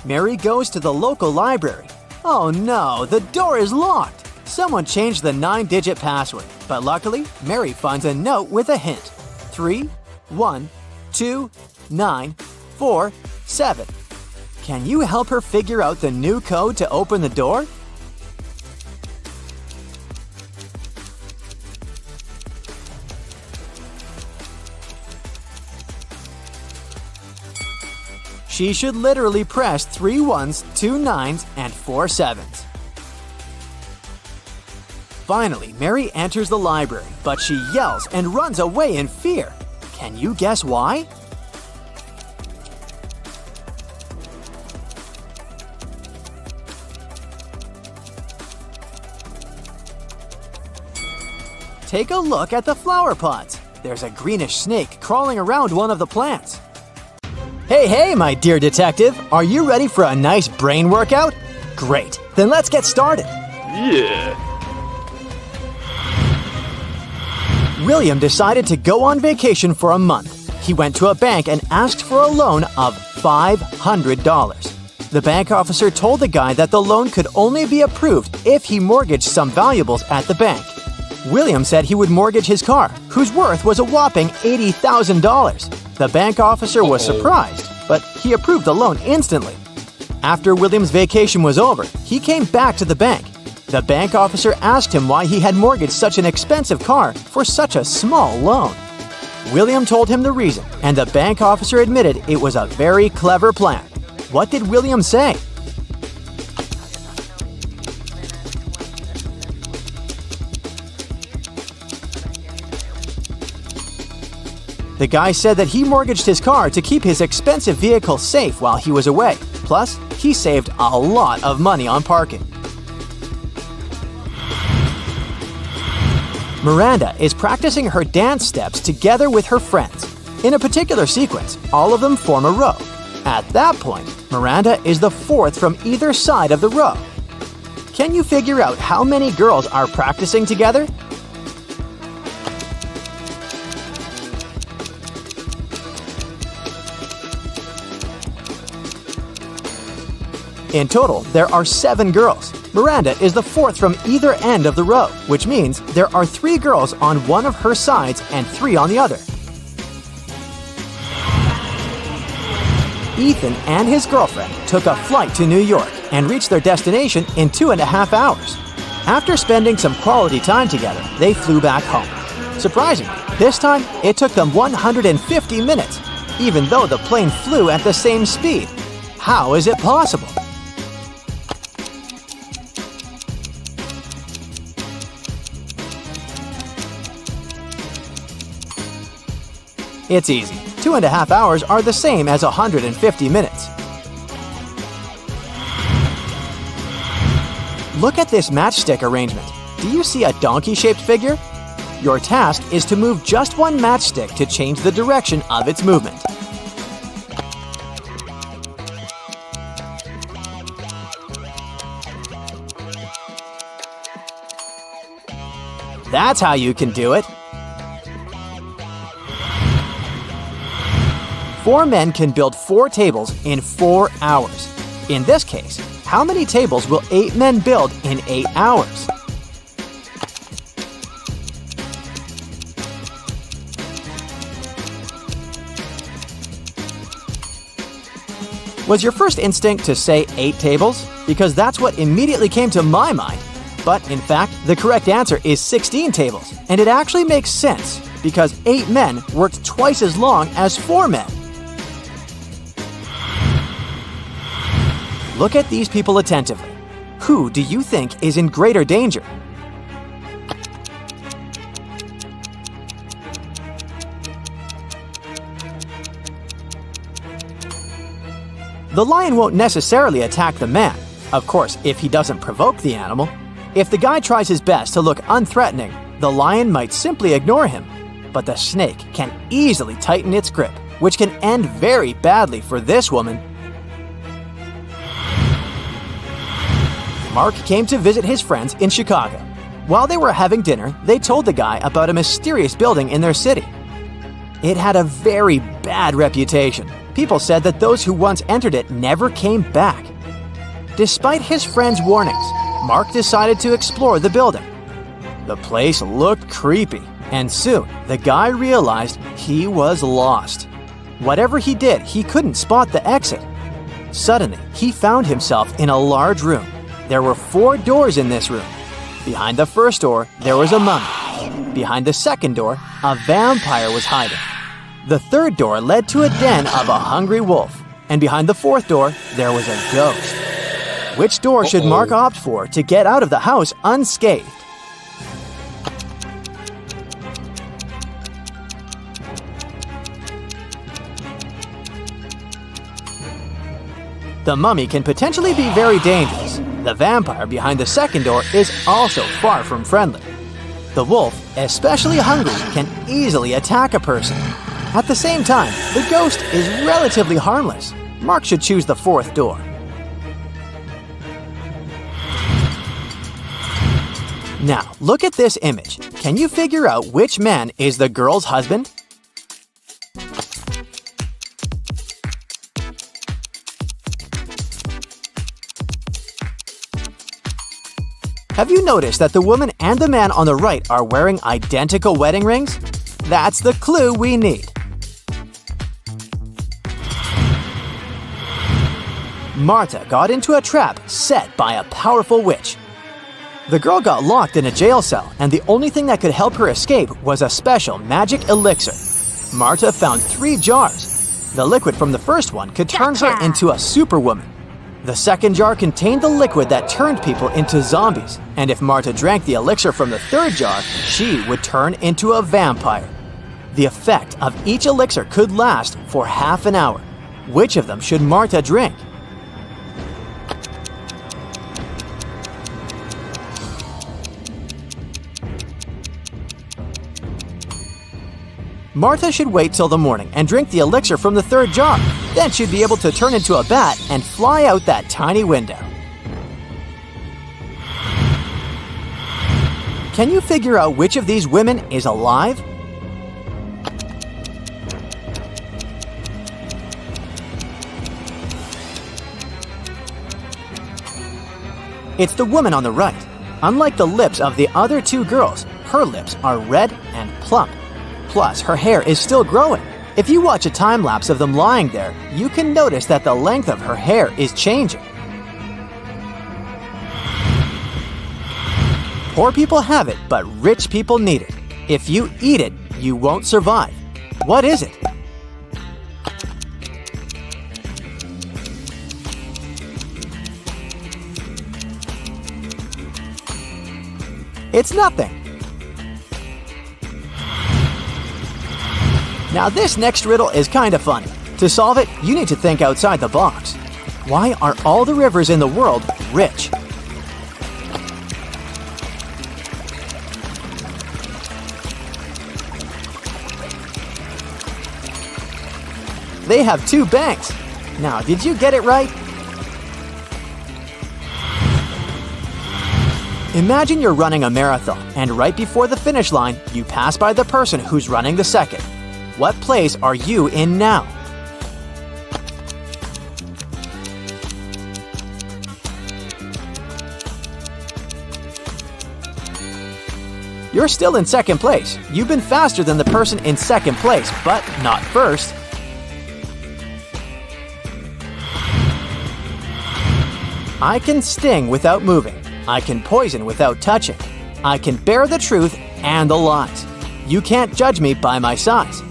Mary goes to the local library. Oh no, the door is locked. Someone changed the 9-digit password, but luckily, Mary finds a note with a hint. 3, 1, 2, 9, 4, 7. Can you help her figure out the new code to open the door? She should literally press 3 1s, 2 9s, and 4 7s. Finally, Mary enters the library, but she yells and runs away in fear. Can you guess why? Take a look at the flower pots. There's a greenish snake crawling around one of the plants. Hey, my dear detective, are you ready for a nice brain workout? Great, then let's get started. Yeah. William decided to go on vacation for a month. He went to a bank and asked for a loan of $500. The bank officer told the guy that the loan could only be approved if he mortgaged some valuables at the bank. William said he would mortgage his car, whose worth was a whopping $80,000. The bank officer was surprised, but he approved the loan instantly. After William's vacation was over, he came back to the bank. The bank officer asked him why he had mortgaged such an expensive car for such a small loan. William told him the reason, and the bank officer admitted it was a very clever plan. What did William say? The guy said that he mortgaged his car to keep his expensive vehicle safe while he was away. Plus, he saved a lot of money on parking. Miranda is practicing her dance steps together with her friends. In a particular sequence, all of them form a row. At that point, Miranda is the fourth from either side of the row. Can you figure out how many girls are practicing together? In total, there are 7 girls. Miranda is the fourth from either end of the row, which means there are 3 girls on one of her sides and 3 on the other. Ethan and his girlfriend took a flight to New York and reached their destination in 2.5 hours. After spending some quality time together, they flew back home. Surprisingly, this time it took them 150 minutes, even though the plane flew at the same speed. How is it possible? It's easy. 2.5 hours are the same as 150 minutes. Look at this matchstick arrangement. Do you see a donkey-shaped figure? Your task is to move just one matchstick to change the direction of its movement. That's how you can do it. 4 men can build 4 tables in 4 hours. In this case, how many tables will 8 men build in 8 hours? Was your first instinct to say 8 tables? Because that's what immediately came to my mind. But in fact, the correct answer is 16 tables. And it actually makes sense, because 8 men worked twice as long as 4 men. Look at these people attentively. Who do you think is in greater danger? The lion won't necessarily attack the man, of course, if he doesn't provoke the animal. If the guy tries his best to look unthreatening, the lion might simply ignore him. But the snake can easily tighten its grip, which can end very badly for this woman. Mark came to visit his friends in Chicago. While they were having dinner, they told the guy about a mysterious building in their city. It had a very bad reputation. People said that those who once entered it never came back. Despite his friends' warnings, Mark decided to explore the building. The place looked creepy, and soon the guy realized he was lost. Whatever he did, he couldn't spot the exit. Suddenly, he found himself in a large room. There were 4 doors in this room. Behind the first door, there was a mummy. Behind the second door, a vampire was hiding. The third door led to a den of a hungry wolf. And behind the fourth door, there was a ghost. Which door should Mark opt for to get out of the house unscathed? The mummy can potentially be very dangerous. The vampire behind the second door is also far from friendly. The wolf, especially hungry, can easily attack a person. At the same time, the ghost is relatively harmless. Mark should choose the fourth door. Now, look at this image. Can you figure out which man is the girl's husband? Have you noticed that the woman and the man on the right are wearing identical wedding rings? That's the clue we need. Marta got into a trap set by a powerful witch. The girl got locked in a jail cell, and the only thing that could help her escape was a special magic elixir. Marta found 3 jars. The liquid from the first one could turn her into a superwoman. The second jar contained the liquid that turned people into zombies, and if Marta drank the elixir from the third jar, she would turn into a vampire. The effect of each elixir could last for half an hour. Which of them should Marta drink? Marta should wait till the morning and drink the elixir from the third jar. Then she'd be able to turn into a bat and fly out that tiny window. Can you figure out which of these women is alive? It's the woman on the right. Unlike the lips of the other 2 girls, her lips are red and plump. Plus, her hair is still growing. If you watch a time-lapse of them lying there, you can notice that the length of her hair is changing. Poor people have it, but rich people need it. If you eat it, you won't survive. What is it? It's nothing. Now this next riddle is kind of funny. To solve it, you need to think outside the box. Why are all the rivers in the world rich? They have 2 banks. Now, did you get it right? Imagine you're running a marathon, and right before the finish line, you pass by the person who's running the second. What place are you in now? You're still in second place. You've been faster than the person in second place, but not first. I can sting without moving. I can poison without touching. I can bear the truth and the lies. You can't judge me by my size.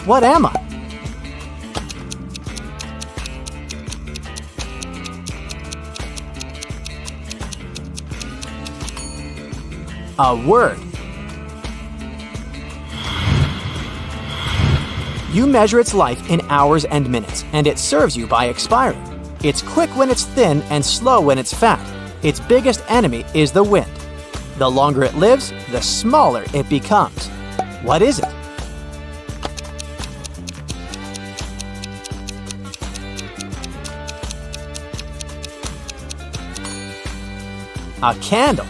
What am I? A word. You measure its life in hours and minutes, and it serves you by expiring. It's quick when it's thin and slow when it's fat. Its biggest enemy is the wind. The longer it lives, the smaller it becomes. What is it? A candle.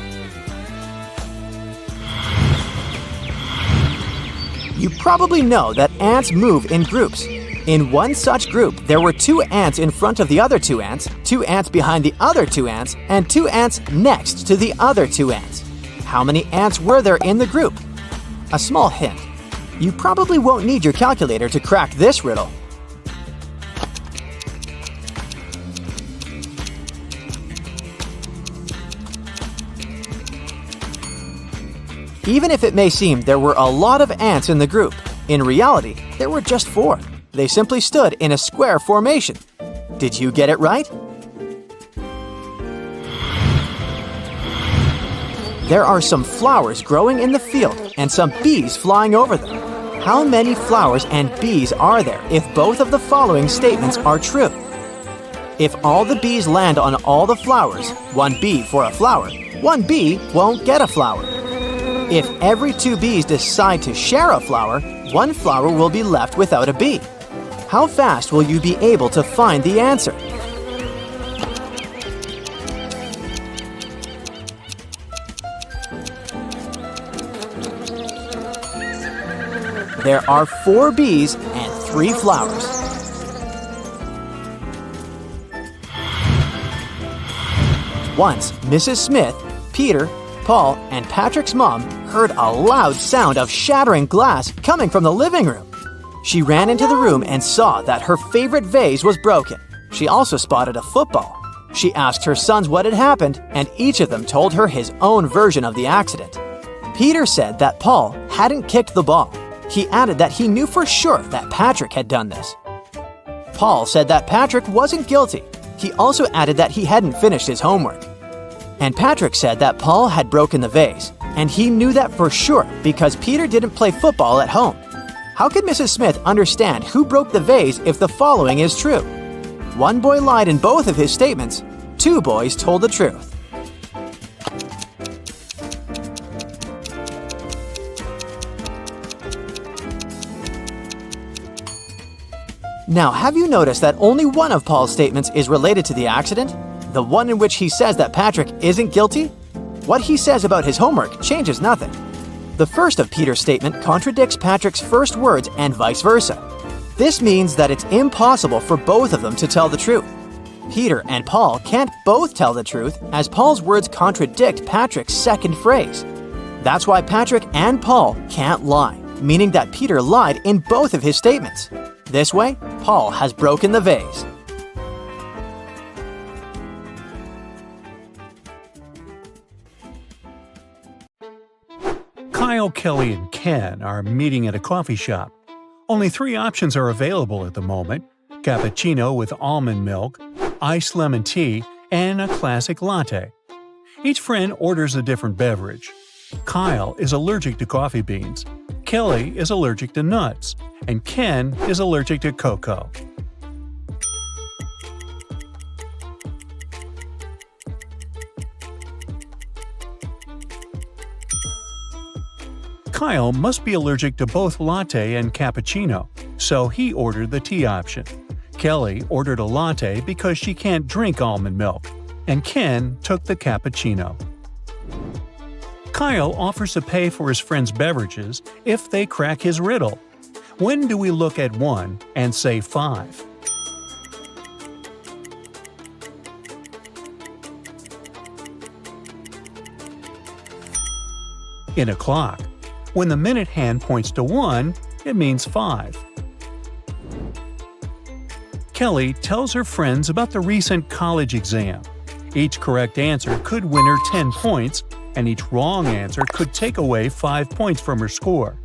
You probably know that ants move in groups. In one such group, there were 2 ants in front of the other 2 ants, 2 ants behind the other 2 ants, and 2 ants next to the other 2 ants. How many ants were there in the group? A small hint. You probably won't need your calculator to crack this riddle. Even if it may seem there were a lot of ants in the group, in reality, there were just 4. They simply stood in a square formation. Did you get it right? There are some flowers growing in the field and some bees flying over them. How many flowers and bees are there if both of the following statements are true? If all the bees land on all the flowers, 1 bee for a flower, 1 bee won't get a flower. If every 2 bees decide to share a flower, 1 flower will be left without a bee. How fast will you be able to find the answer? There are 4 bees and 3 flowers. Once, Mrs. Smith, Peter, Paul, and Patrick's mom heard a loud sound of shattering glass coming from the living room. She ran into the room and saw that her favorite vase was broken. She also spotted a football. She asked her sons what had happened, and each of them told her his own version of the accident. Peter said that Paul hadn't kicked the ball. He added that he knew for sure that Patrick had done this. Paul said that Patrick wasn't guilty. He also added that he hadn't finished his homework. And Patrick said that Paul had broken the vase, and he knew that for sure because Peter didn't play football at home. How could Mrs. Smith understand who broke the vase if the following is true? 1 boy lied in both of his statements. 2 boys told the truth. Now, have you noticed that only one of Paul's statements is related to the accident? The one in which he says that Patrick isn't guilty? What he says about his homework changes nothing. The first of Peter's statement contradicts Patrick's first words and vice versa. This means that it's impossible for both of them to tell the truth. Peter and Paul can't both tell the truth as Paul's words contradict Patrick's second phrase. That's why Patrick and Paul can't lie, meaning that Peter lied in both of his statements. This way, Paul has broken the vase. Kyle, Kelly, and Ken are meeting at a coffee shop. Only 3 options are available at the moment: cappuccino with almond milk, iced lemon tea, and a classic latte. Each friend orders a different beverage. Kyle is allergic to coffee beans, Kelly is allergic to nuts, and Ken is allergic to cocoa. Kyle must be allergic to both latte and cappuccino, so he ordered the tea option. Kelly ordered a latte because she can't drink almond milk, and Ken took the cappuccino. Kyle offers to pay for his friend's beverages if they crack his riddle. When do we look at 1 and say 5? In a clock. When the minute hand points to 1, it means 5. Kelly tells her friends about the recent college exam. Each correct answer could win her 10 points, and each wrong answer could take away 5 points from her score.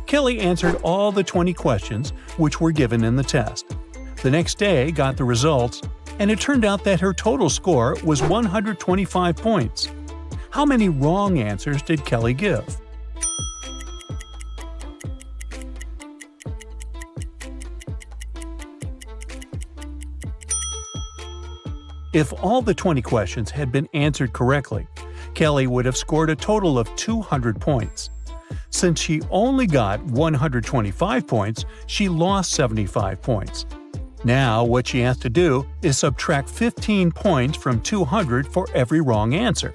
Kelly answered all the 20 questions which were given in the test. The next day got the results, and it turned out that her total score was 125 points. How many wrong answers did Kelly give? If all the 20 questions had been answered correctly, Kelly would have scored a total of 200 points. Since she only got 125 points, she lost 75 points. Now, what she has to do is subtract 15 points from 200 for every wrong answer.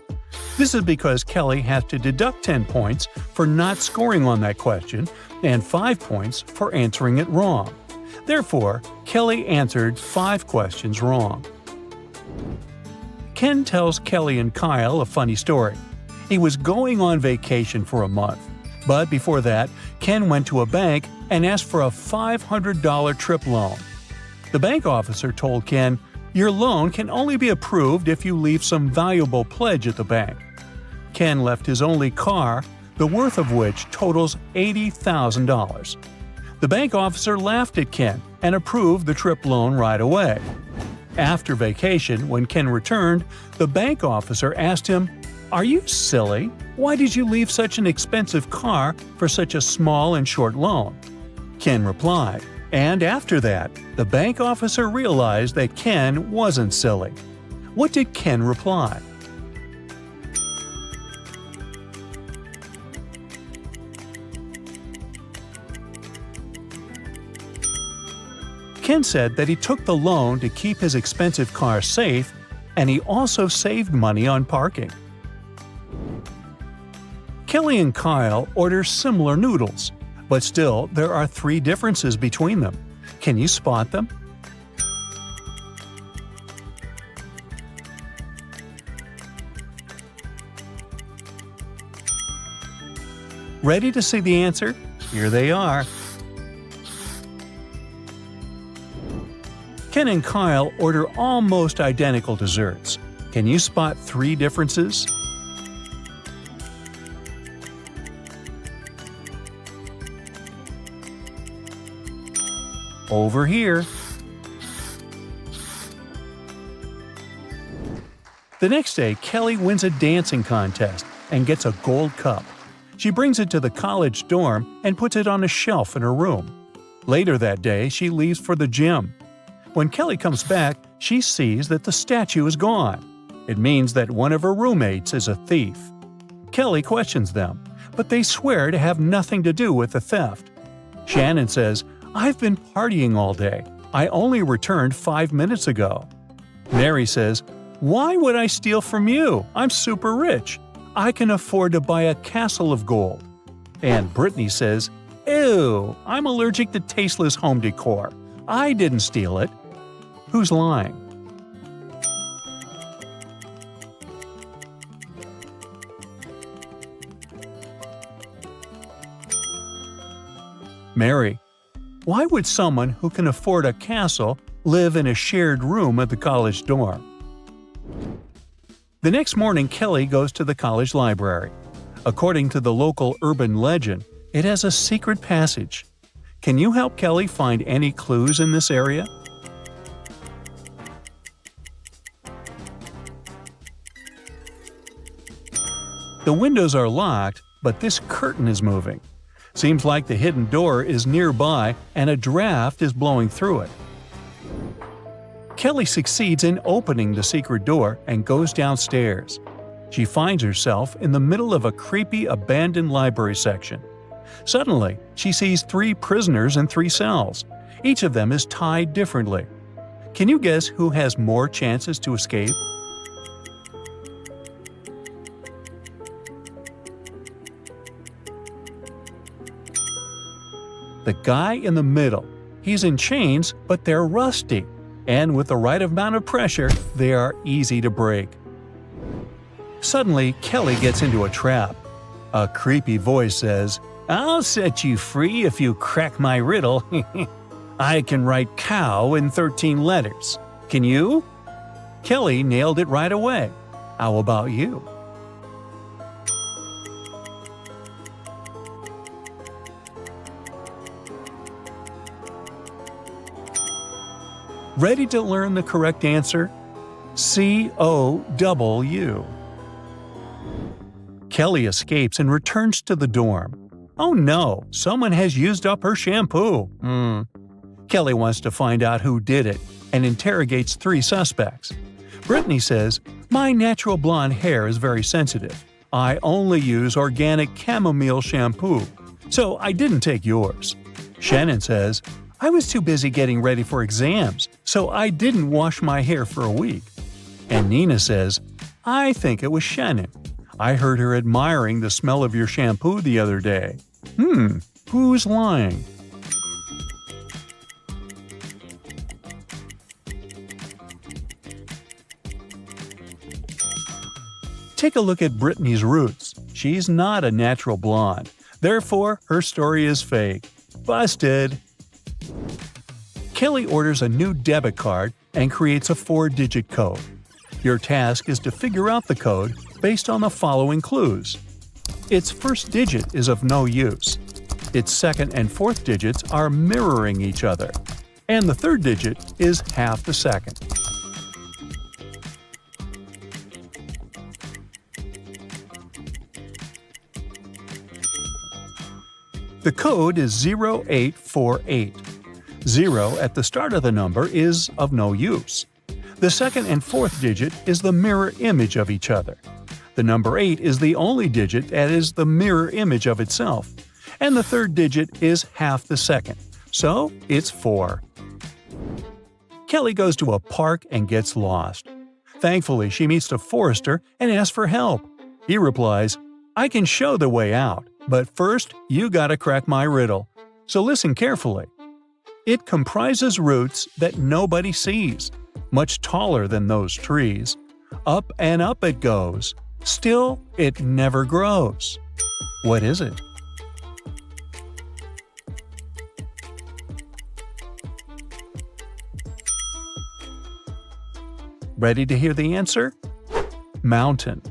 This is because Kelly has to deduct 10 points for not scoring on that question and 5 points for answering it wrong. Therefore, Kelly answered 5 questions wrong. Ken tells Kelly and Kyle a funny story. He was going on vacation for a month, but before that, Ken went to a bank and asked for a $500 trip loan. The bank officer told Ken, "Your loan can only be approved if you leave some valuable pledge at the bank." Ken left his only car, the worth of which totals $80,000. The bank officer laughed at Ken and approved the trip loan right away. After vacation, when Ken returned, the bank officer asked him, "Are you silly? Why did you leave such an expensive car for such a small and short loan?" Ken replied, and after that, the bank officer realized that Ken wasn't silly. What did Ken reply? Ken said that he took the loan to keep his expensive car safe, and he also saved money on parking. Kelly and Kyle order similar noodles, but still there are 3 differences between them. Can you spot them? Ready to see the answer? Here they are. Ken and Kyle order almost identical desserts. Can you spot 3 differences? Over here. The next day, Kelly wins a dancing contest and gets a gold cup. She brings it to the college dorm and puts it on a shelf in her room. Later that day, she leaves for the gym. When Kelly comes back, she sees that the statue is gone. It means that one of her roommates is a thief. Kelly questions them, but they swear to have nothing to do with the theft. Shannon says, "I've been partying all day. I only returned 5 minutes ago." Mary says, "Why would I steal from you? I'm super rich. I can afford to buy a castle of gold." And Brittany says, "Ew, I'm allergic to tasteless home decor. I didn't steal it." Who's lying? Mary. Why would someone who can afford a castle live in a shared room at the college dorm? The next morning, Kelly goes to the college library. According to the local urban legend, it has a secret passage. Can you help Kelly find any clues in this area? The windows are locked, but this curtain is moving. Seems like the hidden door is nearby and a draft is blowing through it. Kelly succeeds in opening the secret door and goes downstairs. She finds herself in the middle of a creepy abandoned library section. Suddenly, she sees 3 prisoners in 3 cells. Each of them is tied differently. Can you guess who has more chances to escape? The guy in the middle. He's in chains, but they're rusty. And with the right amount of pressure, they are easy to break. Suddenly, Kelly gets into a trap. A creepy voice says, "I'll set you free if you crack my riddle." I can write cow in 13 letters. Can you? Kelly nailed it right away. How about you? Ready to learn the correct answer? C-O-W. Kelly escapes and returns to the dorm. Oh no, someone has used up her shampoo. Kelly wants to find out who did it and interrogates 3 suspects. Brittany says, "My natural blonde hair is very sensitive. I only use organic chamomile shampoo, so I didn't take yours." Shannon says, "I was too busy getting ready for exams, so I didn't wash my hair for a week." And Nina says, "I think it was Shannon. I heard her admiring the smell of your shampoo the other day." Who's lying? Take a look at Brittany's roots. She's not a natural blonde. Therefore, her story is fake. Busted! Kelly orders a new debit card and creates a 4-digit code. Your task is to figure out the code based on the following clues. Its first digit is of no use. Its second and fourth digits are mirroring each other. And the third digit is half the second. The code is 0848. 0 at the start of the number is of no use. The second and fourth digit is the mirror image of each other. The number 8 is the only digit that is the mirror image of itself. And the third digit is half the second, so it's 4. Kelly goes to a park and gets lost. Thankfully, she meets the forester and asks for help. He replies, "I can show the way out, but first you gotta crack my riddle. So listen carefully. It comprises roots that nobody sees, much taller than those trees. Up and up it goes, still it never grows. What is it?" Ready to hear the answer? Mountain.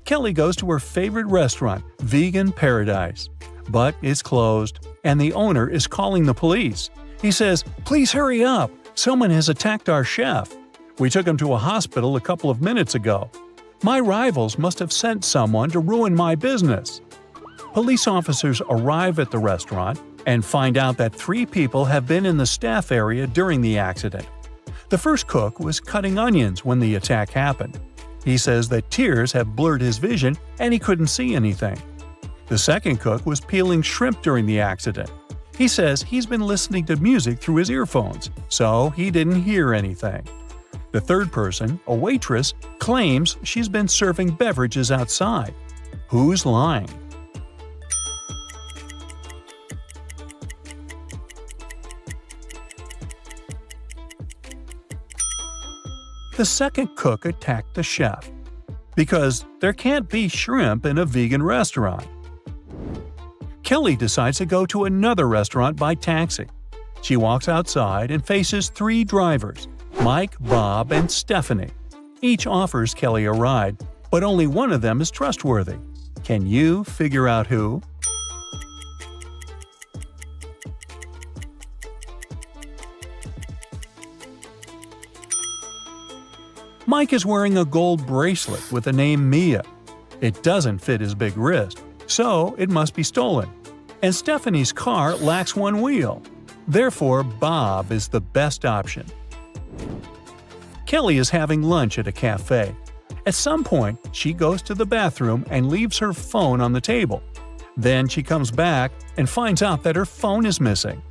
Kelly goes to her favorite restaurant, Vegan Paradise, but it's closed, and the owner is calling the police. He says, "Please hurry up! Someone has attacked our chef. We took him to a hospital a couple of minutes ago. My rivals must have sent someone to ruin my business." Police officers arrive at the restaurant and find out that 3 people have been in the staff area during the accident. The first cook was cutting onions when the attack happened. He says that tears have blurred his vision and he couldn't see anything. The second cook was peeling shrimp during the accident. He says he's been listening to music through his earphones, so he didn't hear anything. The third person, a waitress, claims she's been serving beverages outside. Who's lying? The second cook attacked the chef, because there can't be shrimp in a vegan restaurant. Kelly decides to go to another restaurant by taxi. She walks outside and faces 3 drivers, Mike, Bob, and Stephanie. Each offers Kelly a ride, but only one of them is trustworthy. Can you figure out who? Mike is wearing a gold bracelet with the name Mia. It doesn't fit his big wrist, so it must be stolen. And Stephanie's car lacks one wheel. Therefore, Bob is the best option. Kelly is having lunch at a cafe. At some point, she goes to the bathroom and leaves her phone on the table. Then she comes back and finds out that her phone is missing.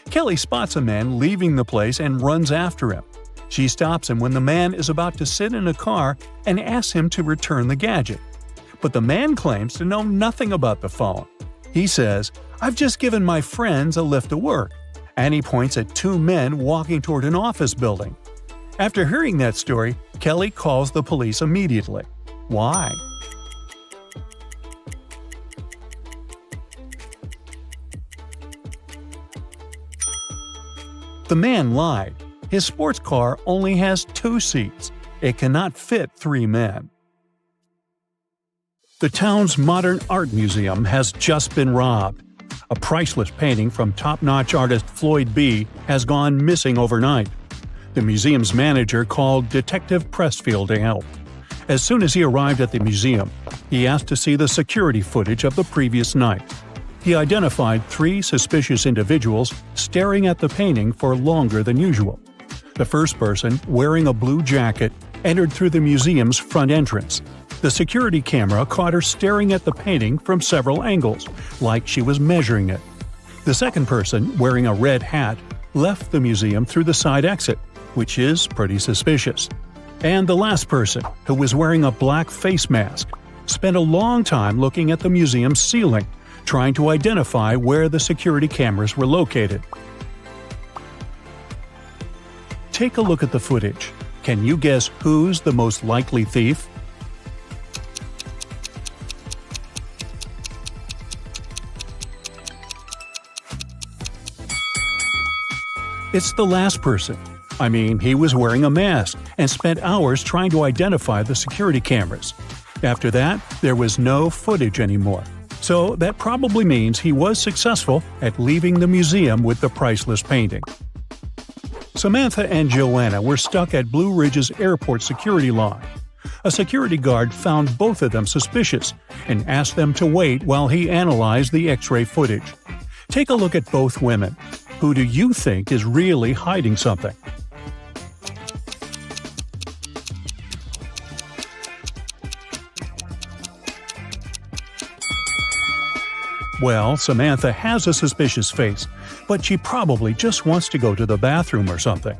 Kelly spots a man leaving the place and runs after him. She stops him when the man is about to sit in a car and asks him to return the gadget. But the man claims to know nothing about the phone. He says, "I've just given my friends a lift to work," and he points at 2 men walking toward an office building. After hearing that story, Kelly calls the police immediately. Why? The man lied. His sports car only has 2 seats. It cannot fit 3 men. The town's modern art museum has just been robbed. A priceless painting from top-notch artist Floyd B. has gone missing overnight. The museum's manager called Detective Pressfield to help. As soon as he arrived at the museum, he asked to see the security footage of the previous night. He identified 3 suspicious individuals staring at the painting for longer than usual. The first person, wearing a blue jacket, entered through the museum's front entrance. The security camera caught her staring at the painting from several angles, like she was measuring it. The second person, wearing a red hat, left the museum through the side exit, which is pretty suspicious. And the last person, who was wearing a black face mask, spent a long time looking at the museum's ceiling, trying to identify where the security cameras were located. Take a look at the footage. Can you guess who's the most likely thief? It's the last person. I mean, he was wearing a mask and spent hours trying to identify the security cameras. After that, there was no footage anymore. So that probably means he was successful at leaving the museum with the priceless painting. Samantha and Joanna were stuck at Blue Ridge's airport security line. A security guard found both of them suspicious and asked them to wait while he analyzed the X-ray footage. Take a look at both women. Who do you think is really hiding something? Well, Samantha has a suspicious face, but she probably just wants to go to the bathroom or something.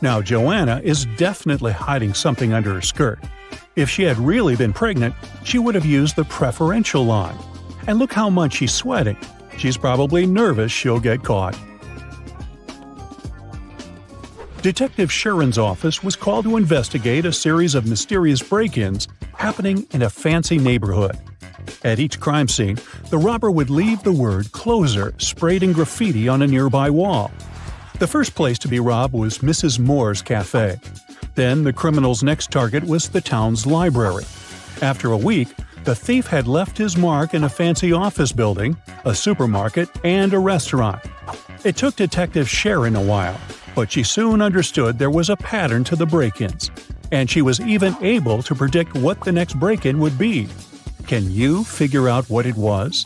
Now, Joanna is definitely hiding something under her skirt. If she had really been pregnant, she would have used the preferential line. And look how much she's sweating. She's probably nervous she'll get caught. Detective Sharon's office was called to investigate a series of mysterious break-ins happening in a fancy neighborhood. At each crime scene, the robber would leave the word "closer" sprayed in graffiti on a nearby wall. The first place to be robbed was Mrs. Moore's cafe. Then the criminal's next target was the town's library. After a week, the thief had left his mark in a fancy office building, a supermarket, and a restaurant. It took Detective Sharon a while, but she soon understood there was a pattern to the break-ins, and she was even able to predict what the next break-in would be. Can you figure out what it was?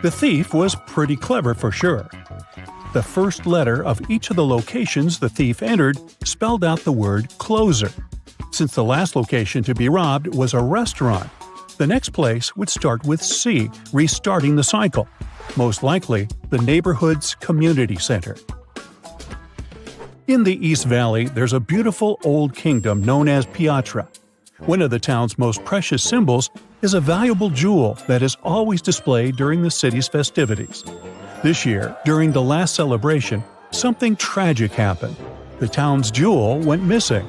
The thief was pretty clever for sure. The first letter of each of the locations the thief entered spelled out the word "closer." Since the last location to be robbed was a restaurant, the next place would start with C, restarting the cycle. Most likely, the neighborhood's community center. In the East Valley, there's a beautiful old kingdom known as Piatra. One of the town's most precious symbols is a valuable jewel that is always displayed during the city's festivities. This year, during the last celebration, something tragic happened. The town's jewel went missing.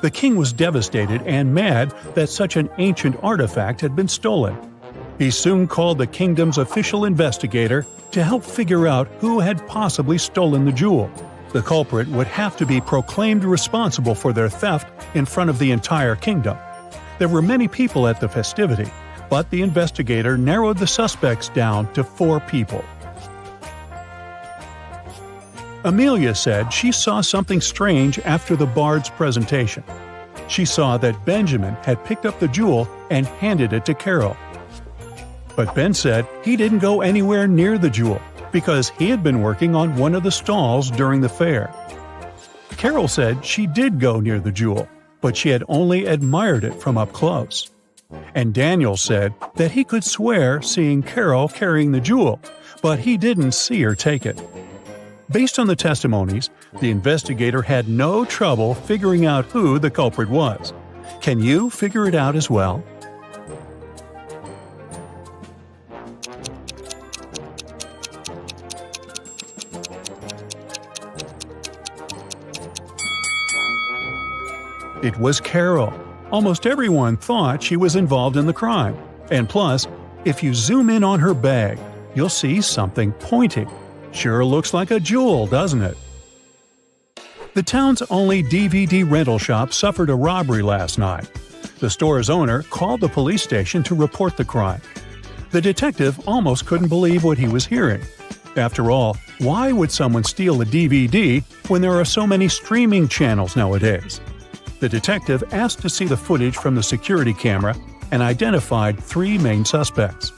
The king was devastated and mad that such an ancient artifact had been stolen. He soon called the kingdom's official investigator to help figure out who had possibly stolen the jewel. The culprit would have to be proclaimed responsible for their theft in front of the entire kingdom. There were many people at the festivity, but the investigator narrowed the suspects down to 4 people. Amelia said she saw something strange after the bard's presentation. She saw that Benjamin had picked up the jewel and handed it to Carol. But Ben said he didn't go anywhere near the jewel because he had been working on one of the stalls during the fair. Carol said she did go near the jewel, but she had only admired it from up close. And Daniel said that he could swear seeing Carol carrying the jewel, but he didn't see her take it. Based on the testimonies, the investigator had no trouble figuring out who the culprit was. Can you figure it out as well? It was Carol. Almost everyone thought she was involved in the crime. And plus, if you zoom in on her bag, you'll see something pointing. Sure looks like a jewel, doesn't it? The town's only DVD rental shop suffered a robbery last night. The store's owner called the police station to report the crime. The detective almost couldn't believe what he was hearing. After all, why would someone steal a DVD when there are so many streaming channels nowadays? The detective asked to see the footage from the security camera and identified 3 main suspects.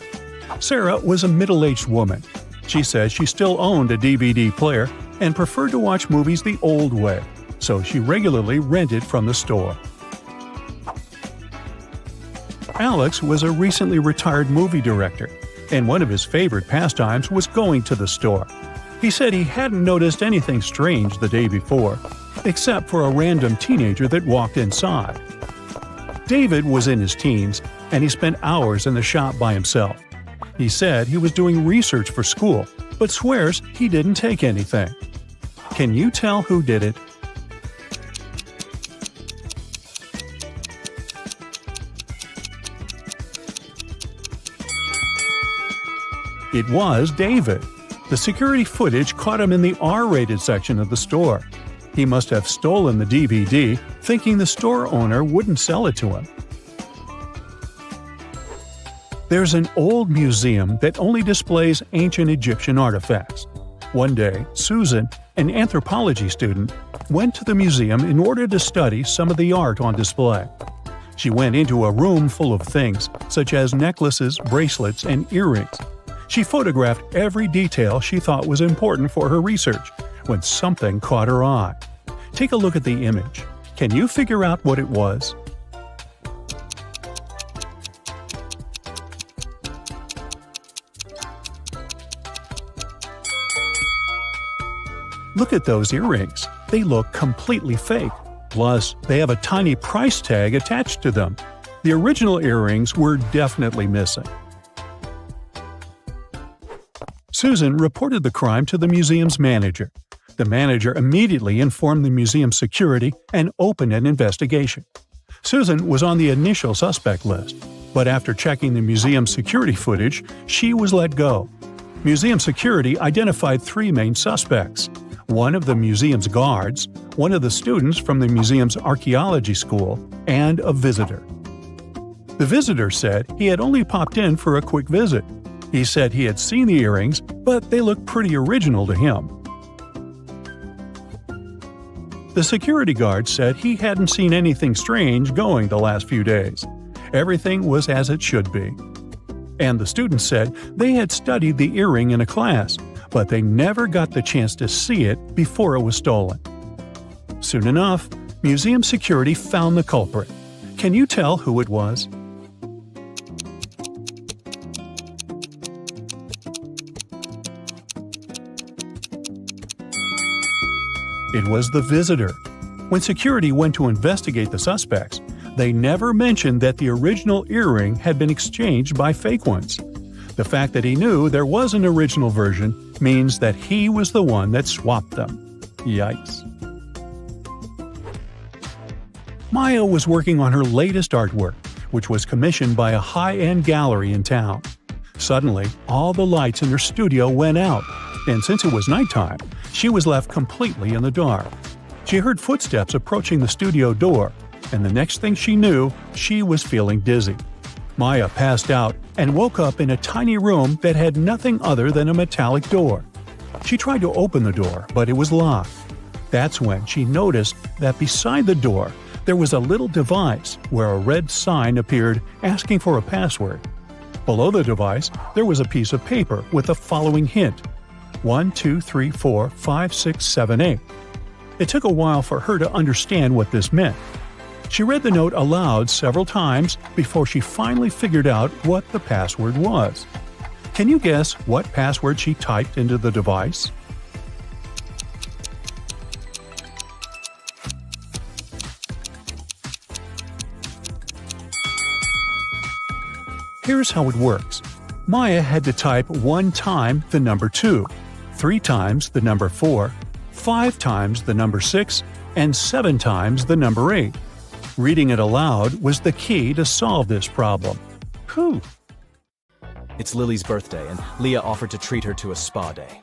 Sarah was a middle-aged woman. She said she still owned a DVD player and preferred to watch movies the old way, so she regularly rented from the store. Alex was a recently retired movie director, and one of his favorite pastimes was going to the store. He said he hadn't noticed anything strange the day before, except for a random teenager that walked inside. David was in his teens, and he spent hours in the shop by himself. He said he was doing research for school, but swears he didn't take anything. Can you tell who did it? It was David. The security footage caught him in the R-rated section of the store. He must have stolen the DVD, thinking the store owner wouldn't sell it to him. There's an old museum that only displays ancient Egyptian artifacts. One day, Susan, an anthropology student, went to the museum in order to study some of the art on display. She went into a room full of things, such as necklaces, bracelets, and earrings. She photographed every detail she thought was important for her research, when something caught her eye. Take a look at the image. Can you figure out what it was? Look at those earrings. They look completely fake. Plus, they have a tiny price tag attached to them. The original earrings were definitely missing. Susan reported the crime to the museum's manager. The manager immediately informed the museum security and opened an investigation. Susan was on the initial suspect list, but after checking the museum's security footage, she was let go. Museum security identified 3 main suspects: one of the museum's guards, one of the students from the museum's archaeology school, and a visitor. The visitor said he had only popped in for a quick visit. He said he had seen the earrings, but they looked pretty original to him. The security guard said he hadn't seen anything strange going the last few days. Everything was as it should be. And the students said they had studied the earring in a class, but they never got the chance to see it before it was stolen. Soon enough, museum security found the culprit. Can you tell who it was? It was the visitor. When security went to investigate the suspects, they never mentioned that the original earring had been exchanged by fake ones. The fact that he knew there was an original version means that he was the one that swapped them. Yikes. Maya was working on her latest artwork, which was commissioned by a high-end gallery in town. Suddenly, all the lights in her studio went out, and since it was nighttime, she was left completely in the dark. She heard footsteps approaching the studio door, and the next thing she knew, she was feeling dizzy. Maya passed out and woke up in a tiny room that had nothing other than a metallic door. She tried to open the door, but it was locked. That's when she noticed that beside the door, there was a little device where a red sign appeared asking for a password. Below the device, there was a piece of paper with the following hint: 1, 2, 3, 4, 5, 6, 7, 8. It took a while for her to understand what this meant. She read the note aloud several times before she finally figured out what the password was. Can you guess what password she typed into the device? Here's how it works. Maya had to type 1 time the number 2, 3 times the number 4, 5 times the number 6, and 7 times the number 8. Reading it aloud was the key to solve this problem. Whew. It's Lily's birthday, and Leah offered to treat her to a spa day.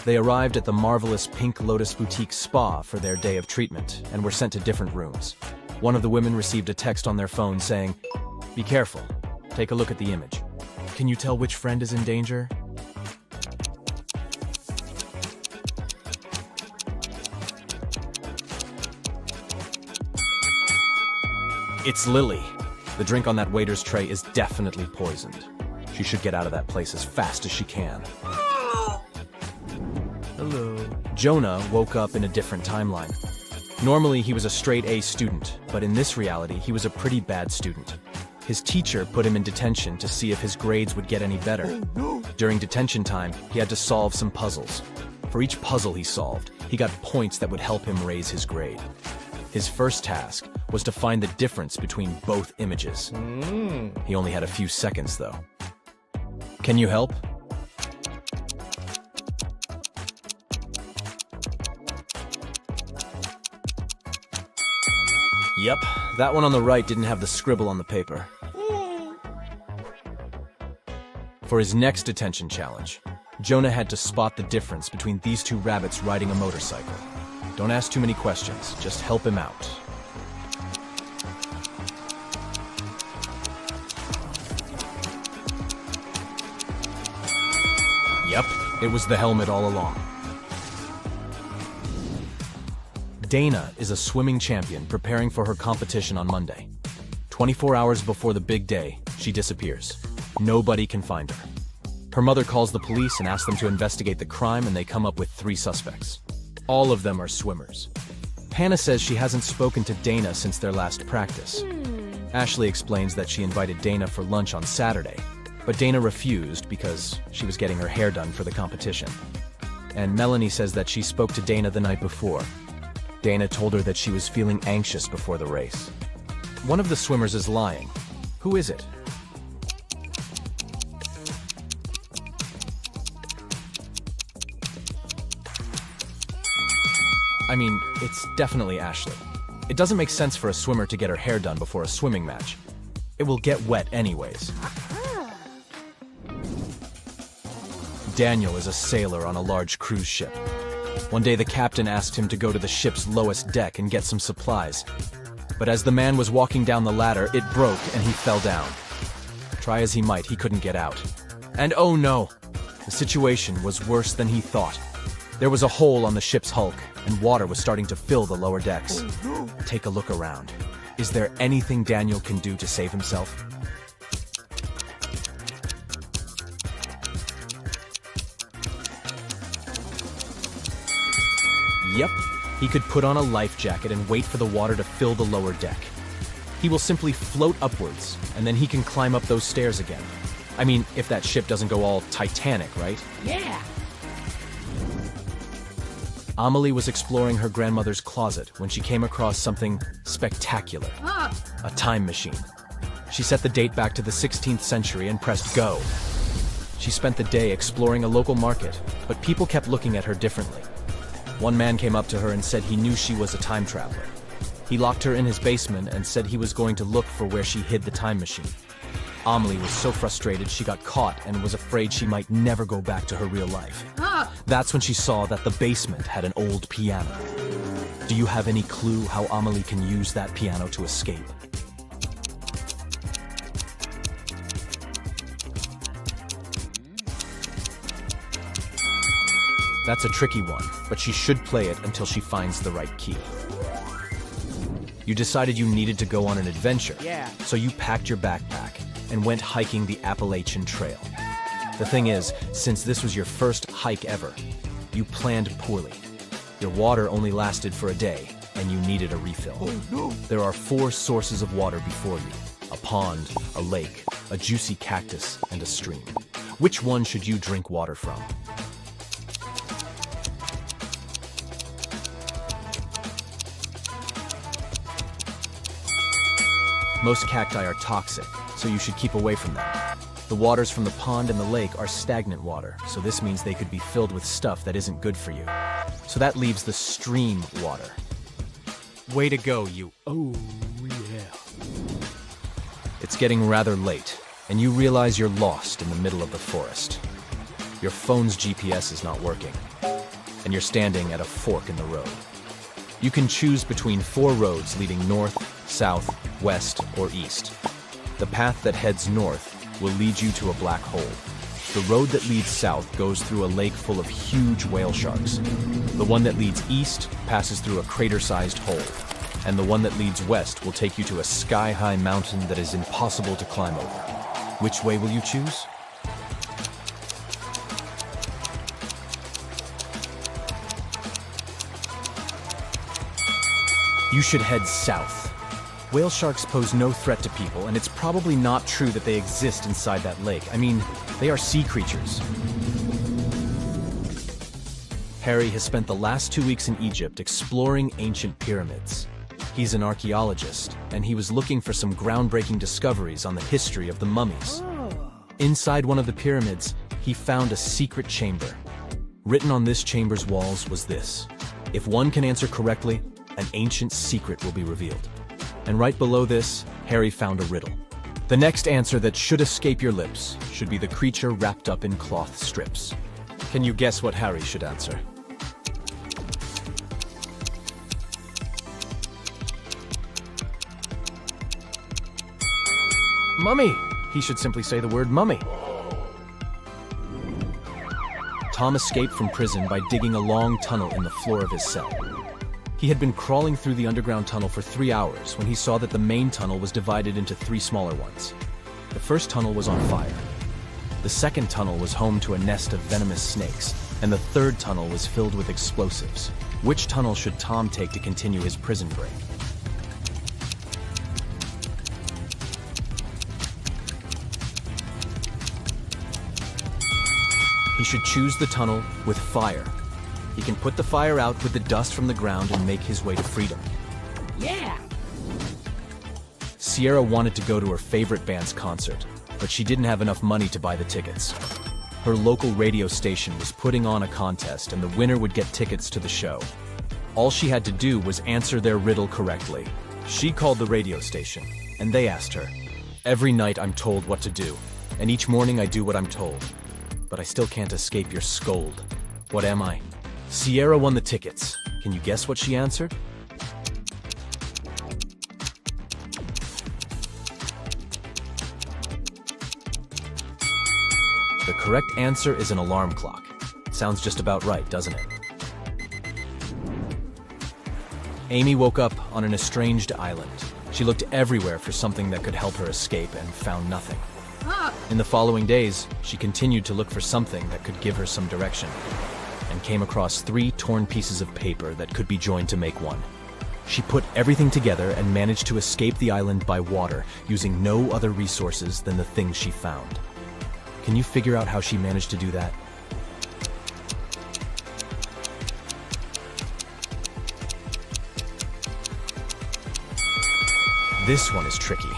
They arrived at the marvelous Pink Lotus Boutique Spa for their day of treatment and were sent to different rooms. One of the women received a text on their phone saying, "Be careful. Take a look at the image. Can you tell which friend is in danger?" It's Lily. The drink on that waiter's tray is definitely poisoned. She should get out of that place as fast as she can. Hello. Jonah woke up in a different timeline. Normally, he was a straight A student, but in this reality, he was a pretty bad student. His teacher put him in detention to see if his grades would get any better. During detention time, he had to solve some puzzles. For each puzzle he solved, he got points that would help him raise his grade. His first task was to find the difference between both images. He only had a few seconds, though. Can you help? Yep, that one on the right didn't have the scribble on the paper. For his next detention challenge, Jonah had to spot the difference between these 2 rabbits riding a motorcycle. Don't ask too many questions, just help him out. Yep, it was the helmet all along. Dana is a swimming champion preparing for her competition on Monday. 24 hours before the big day, she disappears. Nobody can find her. Her mother calls the police and asks them to investigate the crime, and they come up with 3 suspects. All of them are swimmers. Hannah says she hasn't spoken to Dana since their last practice. Ashley explains that she invited Dana for lunch on Saturday, but Dana refused because she was getting her hair done for the competition. And Melanie says that she spoke to Dana the night before. Dana told her that she was feeling anxious before the race. One of the swimmers is lying. Who is it? I mean, it's definitely Ashley. It doesn't make sense for a swimmer to get her hair done before a swimming match. It will get wet anyways. Daniel is a sailor on a large cruise ship. One day the captain asked him to go to the ship's lowest deck and get some supplies. But as the man was walking down the ladder, it broke and he fell down. Try as he might, he couldn't get out. And oh no! The situation was worse than he thought. There was a hole on the ship's hulk, and water was starting to fill the lower decks. Take a look around. Is there anything Daniel can do to save himself? Yep, he could put on a life jacket and wait for the water to fill the lower deck. He will simply float upwards, and then he can climb up those stairs again. I mean, if that ship doesn't go all Titanic, right? Yeah. Amelie was exploring her grandmother's closet when she came across something spectacular. A time machine. She set the date back to the 16th century and pressed go. She spent the day exploring a local market, but people kept looking at her differently. One man came up to her and said he knew she was a time traveler. He locked her in his basement and said he was going to look for where she hid the time machine. Amelie was so frustrated she got caught and was afraid she might never go back to her real life. That's when she saw that the basement had an old piano. Do you have any clue how Amelie can use that piano to escape? That's a tricky one, but she should play it until she finds the right key. You decided you needed to go on an adventure, so you packed your backpack and went hiking the Appalachian Trail. The thing is, since this was your first hike ever, you planned poorly. Your water only lasted for a day, and you needed a refill. There are 4 sources of water before you: a pond, a lake, a juicy cactus, and a stream. Which one should you drink water from? Most cacti are toxic, so you should keep away from them. The waters from the pond and the lake are stagnant water, so this means they could be filled with stuff that isn't good for you. So that leaves the stream water. Way to go, you. Oh, yeah. It's getting rather late, and you realize you're lost in the middle of the forest. Your phone's GPS is not working, and you're standing at a fork in the road. You can choose between 4 roads leading north, south, west, or east. The path that heads north will lead you to a black hole. The road that leads south goes through a lake full of huge whale sharks. The one that leads east passes through a crater-sized hole. And the one that leads west will take you to a sky-high mountain that is impossible to climb over. Which way will you choose? You should head south. Whale sharks pose no threat to people, and it's probably not true that they exist inside that lake. I mean, they are sea creatures. Harry has spent the last 2 weeks in Egypt exploring ancient pyramids. He's an archaeologist, and he was looking for some groundbreaking discoveries on the history of the mummies. Inside one of the pyramids, he found a secret chamber. Written on this chamber's walls was this: if one can answer correctly, an ancient secret will be revealed. And right below this, Harry found a riddle. The next answer that should escape your lips should be the creature wrapped up in cloth strips. Can you guess what Harry should answer? Mummy! He should simply say the word mummy. Tom escaped from prison by digging a long tunnel in the floor of his cell. He had been crawling through the underground tunnel for 3 hours when he saw that the main tunnel was divided into 3 smaller ones. The first tunnel was on fire. The second tunnel was home to a nest of venomous snakes, and the third tunnel was filled with explosives. Which tunnel should Tom take to continue his prison break? He should choose the tunnel with fire. He can put the fire out with the dust from the ground and make his way to freedom. Yeah! Sierra wanted to go to her favorite band's concert, but she didn't have enough money to buy the tickets. Her local radio station was putting on a contest and the winner would get tickets to the show. All she had to do was answer their riddle correctly. She called the radio station, and they asked her, "Every night I'm told what to do, and each morning I do what I'm told. But I still can't escape your scold. What am I?" Sierra won the tickets. Can you guess what she answered? The correct answer is an alarm clock. Sounds just about right, doesn't it? Amy woke up on an estranged island. She looked everywhere for something that could help her escape and found nothing. In the following days, she continued to look for something that could give her some direction, and came across 3 torn pieces of paper that could be joined to make one. She put everything together and managed to escape the island by water, using no other resources than the things she found. Can you figure out how she managed to do that? This one is tricky.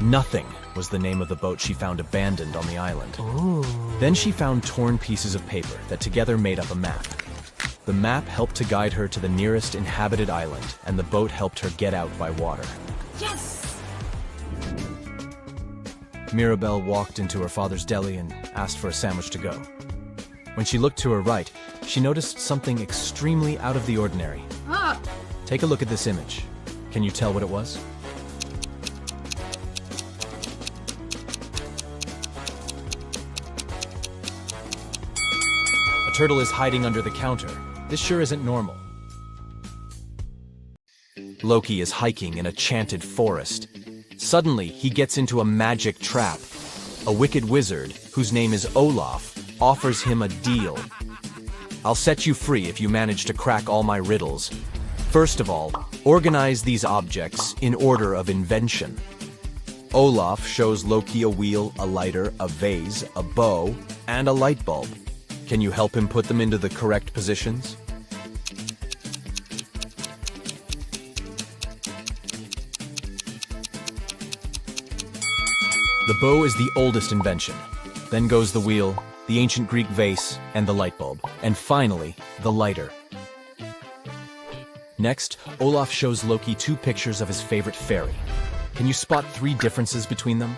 Nothing was the name of the boat she found abandoned on the island. Then she found torn pieces of paper that together made up a map. The map helped to guide her to the nearest inhabited island, and the boat helped her get out by water. Yes! Mirabelle walked into her father's deli and asked for a sandwich to go. When she looked to her right, she noticed something extremely out of the ordinary. Take a look at this image. Can you tell what it was? A turtle is hiding under the counter. This sure isn't normal. Loki is hiking in a chanted forest. Suddenly, he gets into a magic trap. A wicked wizard, whose name is Olaf, offers him a deal. "I'll set you free if you manage to crack all my riddles. First of all, organize these objects in order of invention." Olaf shows Loki a wheel, a lighter, a vase, a bow, and a light bulb. Can you help him put them into the correct positions? The bow is the oldest invention. Then goes the wheel, the ancient Greek vase, and the light bulb. And finally, the lighter. Next, Olaf shows Loki 2 pictures of his favorite fairy. Can you spot 3 differences between them?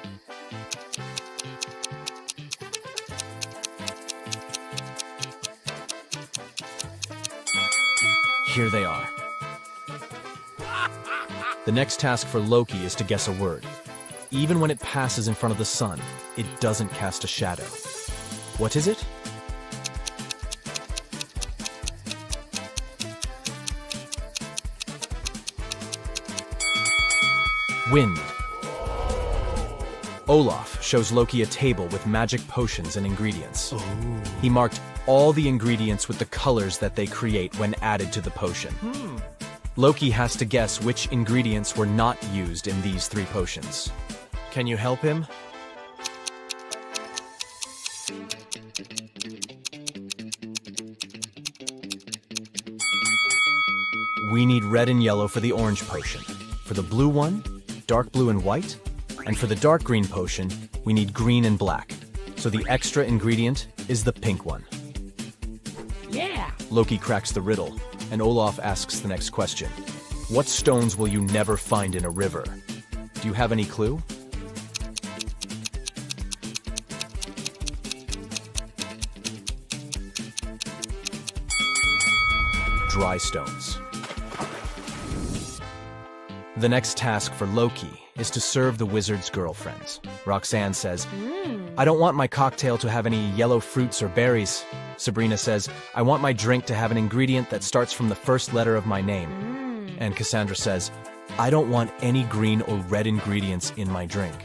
Here they are. The next task for Loki is to guess a word. Even when it passes in front of the sun, it doesn't cast a shadow. What is it? Wind. Olaf shows Loki a table with magic potions and ingredients. He marked all the ingredients with the colors that they create when added to the potion. Loki has to guess which ingredients were not used in these 3 potions. Can you help him? We need red and yellow for the orange potion. For the blue one, dark blue and white. And for the dark green potion, we need green and black. So the extra ingredient is the pink one. Yeah! Loki cracks the riddle, and Olaf asks the next question. What stones will you never find in a river? Do you have any clue? Dry stones. The next task for Loki is to serve the wizard's girlfriends. Roxanne says, "I don't want my cocktail to have any yellow fruits or berries." Sabrina says, "I want my drink to have an ingredient that starts from the first letter of my name." And Cassandra says, "I don't want any green or red ingredients in my drink."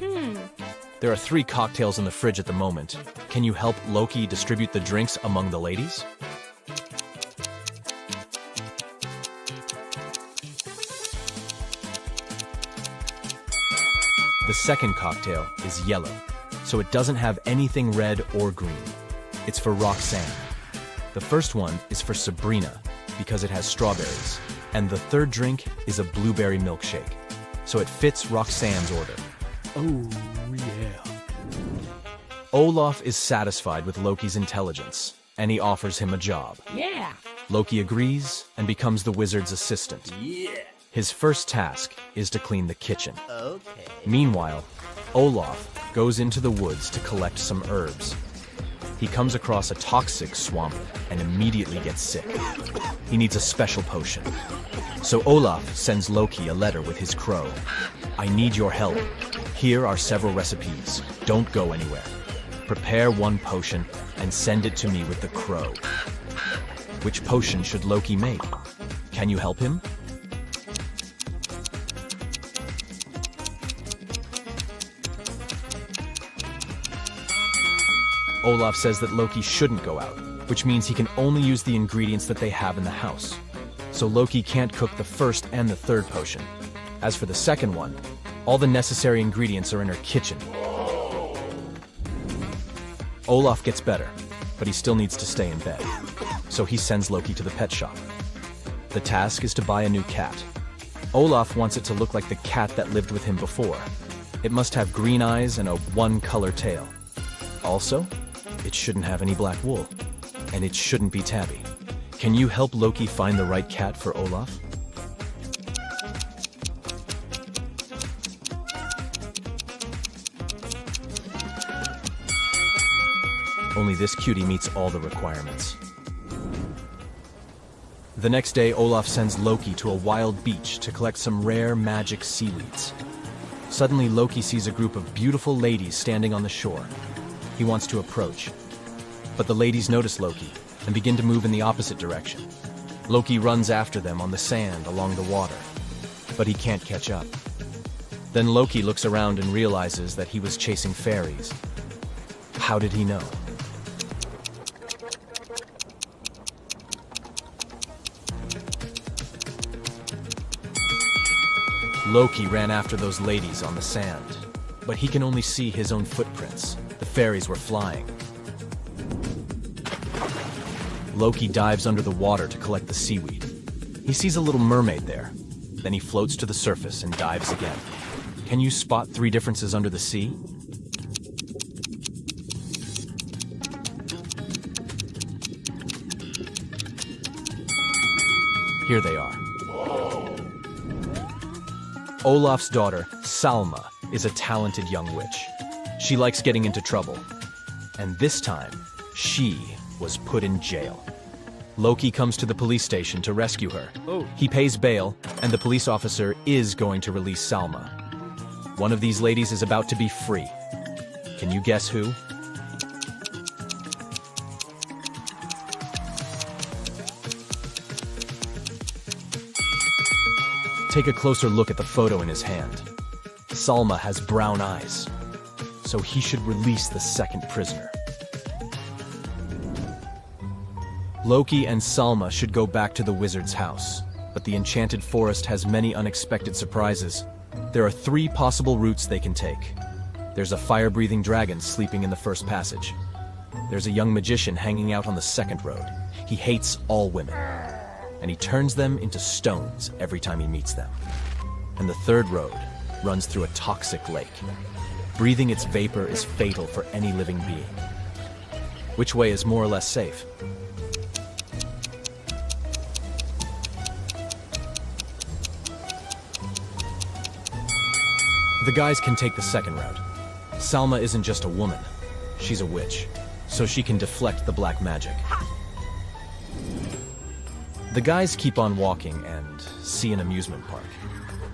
There are 3 cocktails in the fridge at the moment. Can you help Loki distribute the drinks among the ladies? The second cocktail is yellow, so it doesn't have anything red or green. It's for Roxanne. The first one is for Sabrina, because it has strawberries. And the third drink is a blueberry milkshake, so it fits Roxanne's order. Oh, yeah. Olaf is satisfied with Loki's intelligence, and he offers him a job. Yeah. Loki agrees and becomes the wizard's assistant. Yeah. His first task is to clean the kitchen. Okay. Meanwhile, Olaf goes into the woods to collect some herbs. He comes across a toxic swamp and immediately gets sick. He needs a special potion. So Olaf sends Loki a letter with his crow. I need your help. Here are several recipes. Don't go anywhere. Prepare one potion and send it to me with the crow. Which potion should Loki make? Can you help him? Olaf says that Loki shouldn't go out, which means he can only use the ingredients that they have in the house. So Loki can't cook the first and the third potion. As for the second one, all the necessary ingredients are in her kitchen. Olaf gets better, but he still needs to stay in bed. So he sends Loki to the pet shop. The task is to buy a new cat. Olaf wants it to look like the cat that lived with him before. It must have green eyes and a one-color tail. Also, it shouldn't have any black wool. And it shouldn't be tabby. Can you help Loki find the right cat for Olaf? Only this cutie meets all the requirements. The next day, Olaf sends Loki to a wild beach to collect some rare magic seaweeds. Suddenly, Loki sees a group of beautiful ladies standing on the shore. He wants to approach, but the ladies notice Loki and begin to move in the opposite direction. Loki runs after them on the sand along the water, but he can't catch up. Then Loki looks around and realizes that he was chasing fairies. How did he know? Loki ran after those ladies on the sand, but he can only see his own footprints. The fairies were flying. Loki dives under the water to collect the seaweed. He sees a little mermaid there. Then he floats to the surface and dives again. Can you spot 3 differences under the sea? Here they are. Olaf's daughter, Salma, is a talented young witch. She likes getting into trouble. And this time, she was put in jail. Loki comes to the police station to rescue her. He pays bail, and the police officer is going to release Salma. One of these ladies is about to be free. Can you guess who? Take a closer look at the photo in his hand. Salma has brown eyes, so he should release the second prisoner. Loki and Salma should go back to the wizard's house, but the enchanted forest has many unexpected surprises. There are 3 possible routes they can take. There's a fire-breathing dragon sleeping in the first passage. There's a young magician hanging out on the second road. He hates all women, and he turns them into stones every time he meets them. And the third road runs through a toxic lake. Breathing its vapor is fatal for any living being. Which way is more or less safe? The guys can take the second route. Salma isn't just a woman, she's a witch, so she can deflect the black magic. The guys keep on walking and see an amusement park.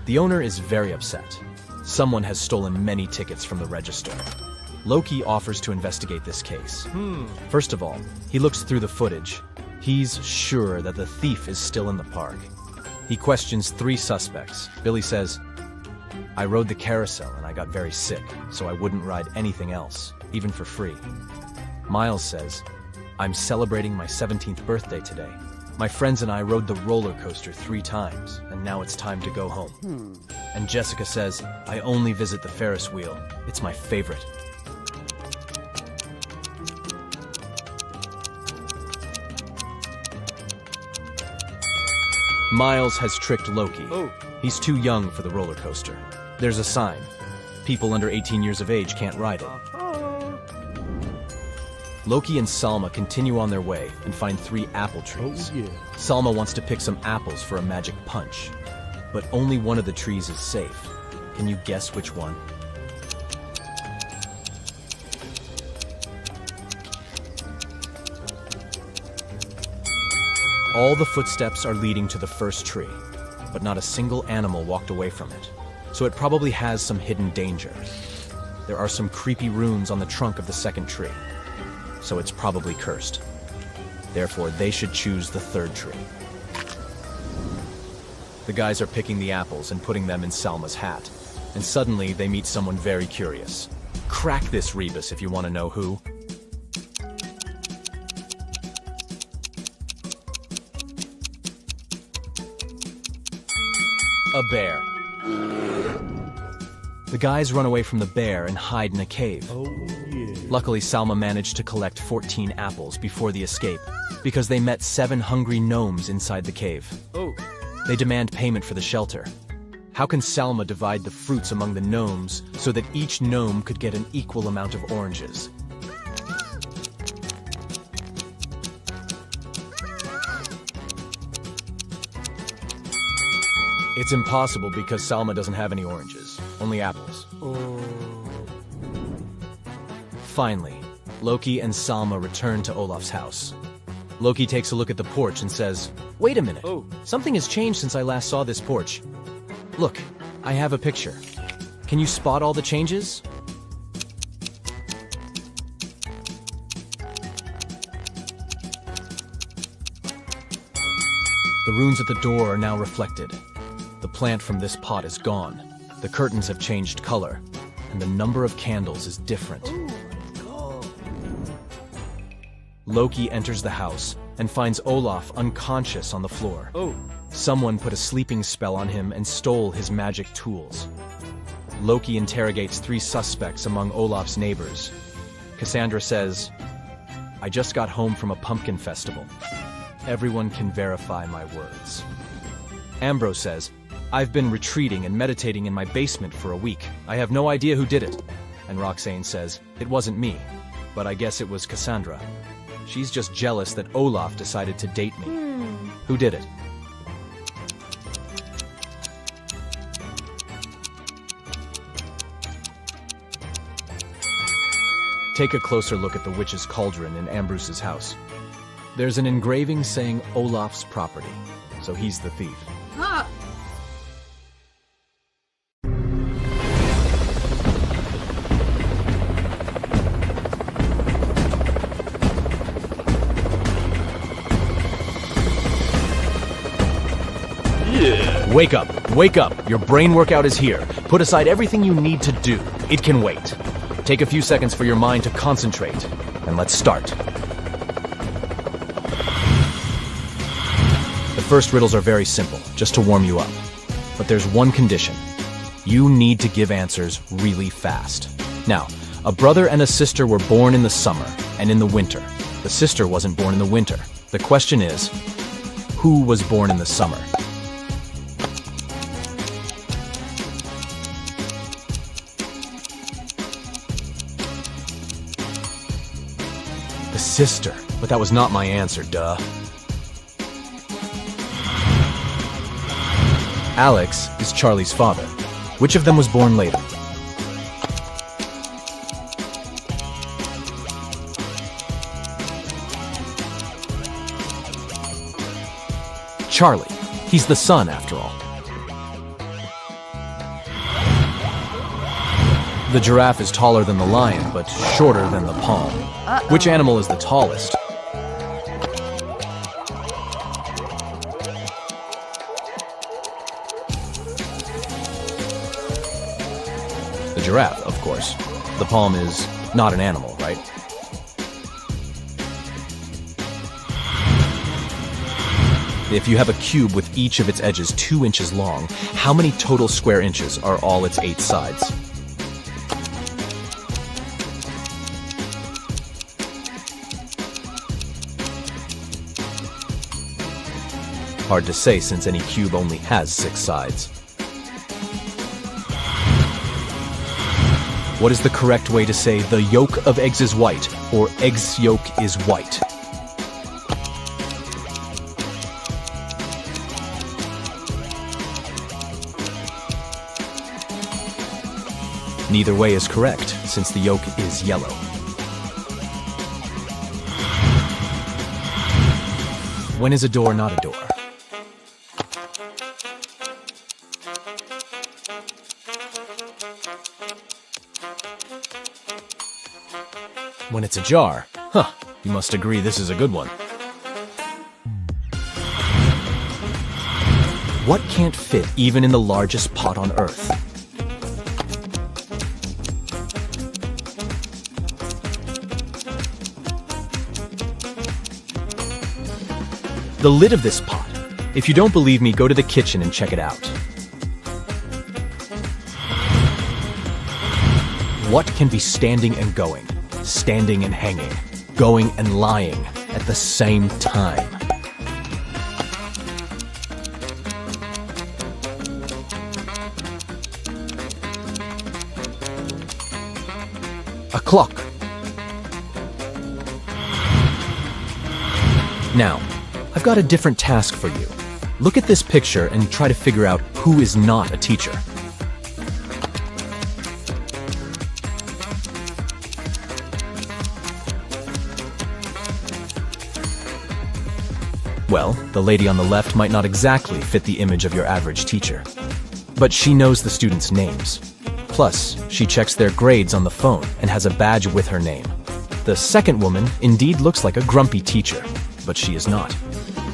The owner is very upset. Someone has stolen many tickets from the register. Loki offers to investigate this case. First of all, he looks through the footage. He's sure that the thief is still in the park. He questions 3 suspects. Billy says, I rode the carousel and I got very sick, so I wouldn't ride anything else, even for free. Miles says, I'm celebrating my 17th birthday today. My friends and I rode the roller coaster 3 times, and now it's time to go home. And Jessica says, I only visit the Ferris wheel. It's my favorite. Miles has tricked Loki. He's too young for the roller coaster. There's a sign. People under 18 years of age can't ride it. Loki and Salma continue on their way and find 3 apple trees. Salma wants to pick some apples for a magic punch, but only one of the trees is safe. Can you guess which one? All the footsteps are leading to the first tree, but not a single animal walked away from it, so it probably has some hidden danger. There are some creepy runes on the trunk of the second tree, so it's probably cursed. Therefore, they should choose the third tree. The guys are picking the apples and putting them in Salma's hat, and suddenly they meet someone very curious. Crack this rebus if you want to know who. A bear. The guys run away from the bear and hide in a cave. Luckily, Salma managed to collect 14 apples before the escape, because they met 7 hungry gnomes inside the cave. They demand payment for the shelter. How can Salma divide the fruits among the gnomes so that each gnome could get an equal amount of oranges? It's impossible because Salma doesn't have any oranges, only apples. Finally, Loki and Salma return to Olaf's house. Loki takes a look at the porch and says, wait a minute, something has changed since I last saw this porch. Look, I have a picture. Can you spot all the changes? The runes at the door are now reflected. The plant from this pot is gone. The curtains have changed color, and the number of candles is different. Loki enters the house and finds Olaf unconscious on the floor. Someone put a sleeping spell on him and stole his magic tools. Loki interrogates 3 suspects among Olaf's neighbors. Cassandra says, I just got home from a pumpkin festival. Everyone can verify my words. Ambrose says, I've been retreating and meditating in my basement for a week. I have no idea who did it. And Roxane says, it wasn't me, but I guess it was Cassandra. She's just jealous that Olaf decided to date me. Who did it? Take a closer look at the witch's cauldron in Ambrose's house. There's an engraving saying Olaf's property, so he's the thief. Wake up! Wake up! Your brain workout is here. Put aside everything you need to do. It can wait. Take a few seconds for your mind to concentrate, and let's start. The first riddles are very simple, just to warm you up. But there's one condition. You need to give answers really fast. Now, a brother and a sister were born in the summer and in the winter. The sister wasn't born in the winter. The question is, who was born in the summer? The sister. But that was not my answer, duh. Alex is Charlie's father. Which of them was born later? Charlie. He's the son, after all. The giraffe is taller than the lion, but shorter than the palm. Which animal is the tallest? giraffe, of course. The palm is not an animal, right? If you have a cube with each of its edges 2 inches long, how many total square inches are all its 8 sides? Hard to say since any cube only has 6 sides. What is the correct way to say the yolk of eggs is white or eggs yolk is white? Neither way is correct since the yolk is yellow. When is a door not a door? When it's a jar. Huh, you must agree this is a good one. What can't fit even in the largest pot on Earth? The lid of this pot. If you don't believe me, go to the kitchen and check it out. What can be standing and going, standing and hanging, going and lying at the same time? A clock. Now, I've got a different task for you. Look at this picture and try to figure out who is not a teacher. Well, the lady on the left might not exactly fit the image of your average teacher. But she knows the students' names. Plus, she checks their grades on the phone and has a badge with her name. The second woman indeed looks like a grumpy teacher, but she is not.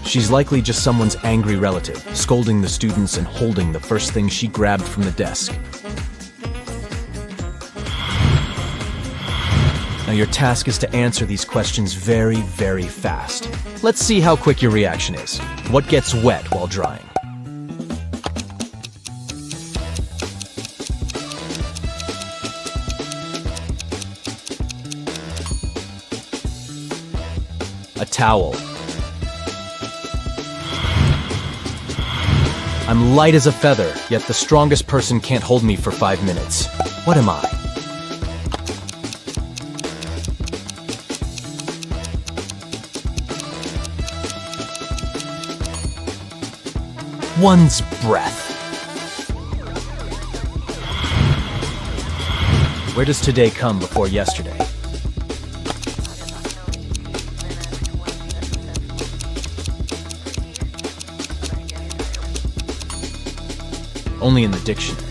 She's likely just someone's angry relative, scolding the students and holding the first thing she grabbed from the desk. Now your task is to answer these questions very, very fast. Let's see how quick your reaction is. What gets wet while drying? A towel. I'm light as a feather, yet the strongest person can't hold me for 5 minutes. What am I? One's breath. Where does today come before yesterday? Only in the dictionary.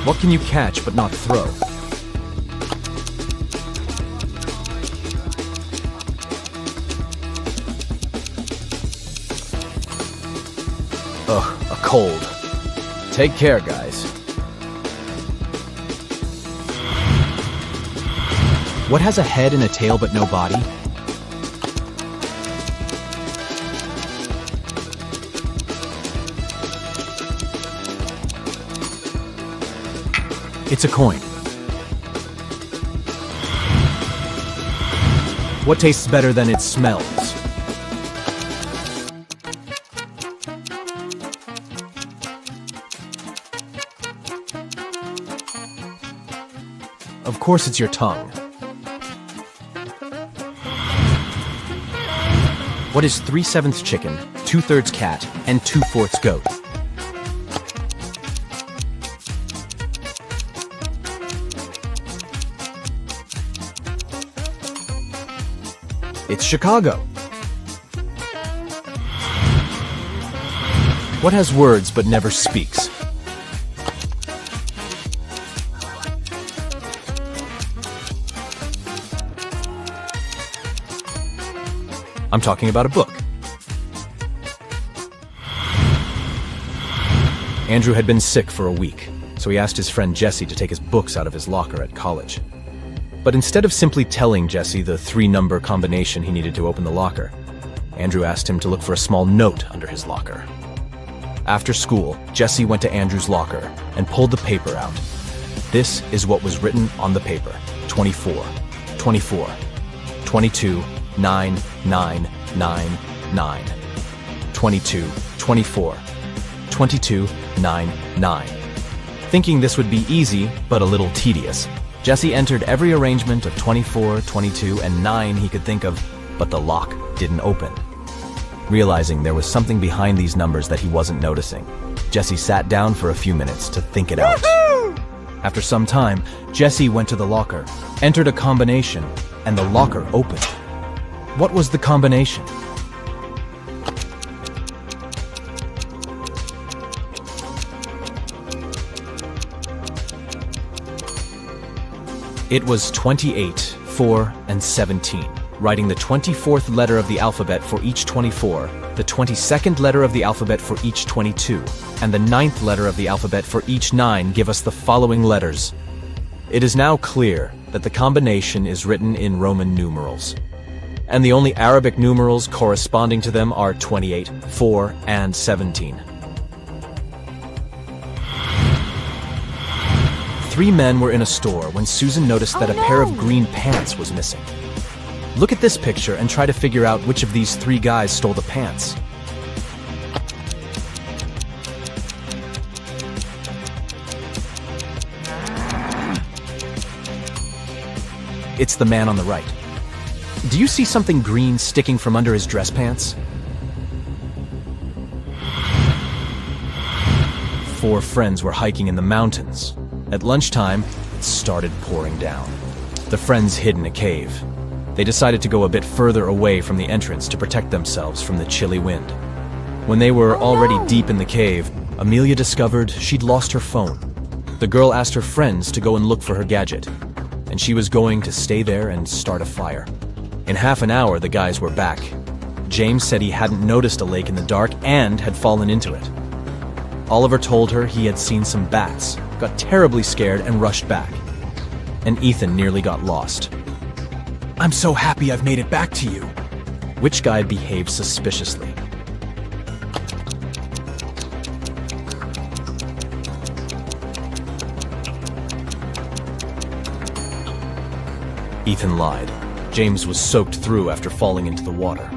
What can you catch but not throw? Ugh, a cold. Take care, guys. What has a head and a tail but no body? It's a coin. What tastes better than it smells? Of course it's your tongue. What is 3/7 chicken, 2/3 cat, and 2/4 goat? It's Chicago. What has words but never speaks? I'm talking about a book. Andrew had been sick for a week, so he asked his friend Jesse to take his books out of his locker at college. But instead of simply telling Jesse the 3-number combination he needed to open the locker, Andrew asked him to look for a small note under his locker. After school, Jesse went to Andrew's locker and pulled the paper out. This is what was written on the paper: 24, 24, 22, 9, 9, 9, 9, 22, 24, 22, 9, 9. Thinking this would be easy, but a little tedious, Jesse entered every arrangement of 24, 22, and 9 he could think of, but the lock didn't open. Realizing there was something behind these numbers that he wasn't noticing, Jesse sat down for a few minutes to think it out. After some time, Jesse went to the locker, entered a combination, and the locker opened. What was the combination? It was 28, 4, and 17, writing the 24th letter of the alphabet for each 24, the 22nd letter of the alphabet for each 22, and the 9th letter of the alphabet for each 9 give us the following letters. It is now clear that the combination is written in Roman numerals, and the only Arabic numerals corresponding to them are 28, 4, and 17. 3 men were in a store when Susan noticed that a pair of green pants was missing. Look at this picture and try to figure out which of these 3 guys stole the pants. It's the man on the right. Do you see something green sticking from under his dress pants? 4 friends were hiking in the mountains. At lunchtime, it started pouring down. The friends hid in a cave. They decided to go a bit further away from the entrance to protect themselves from the chilly wind. When they were already deep in the cave, Amelia discovered she'd lost her phone. The girl asked her friends to go and look for her gadget, and she was going to stay there and start a fire. In half an hour, the guys were back. James said he hadn't noticed a lake in the dark and had fallen into it. Oliver told her he had seen some bats, got terribly scared and rushed back. And Ethan nearly got lost. "I'm so happy I've made it back to you." Which guy behaved suspiciously? Ethan lied. James was soaked through after falling into the water.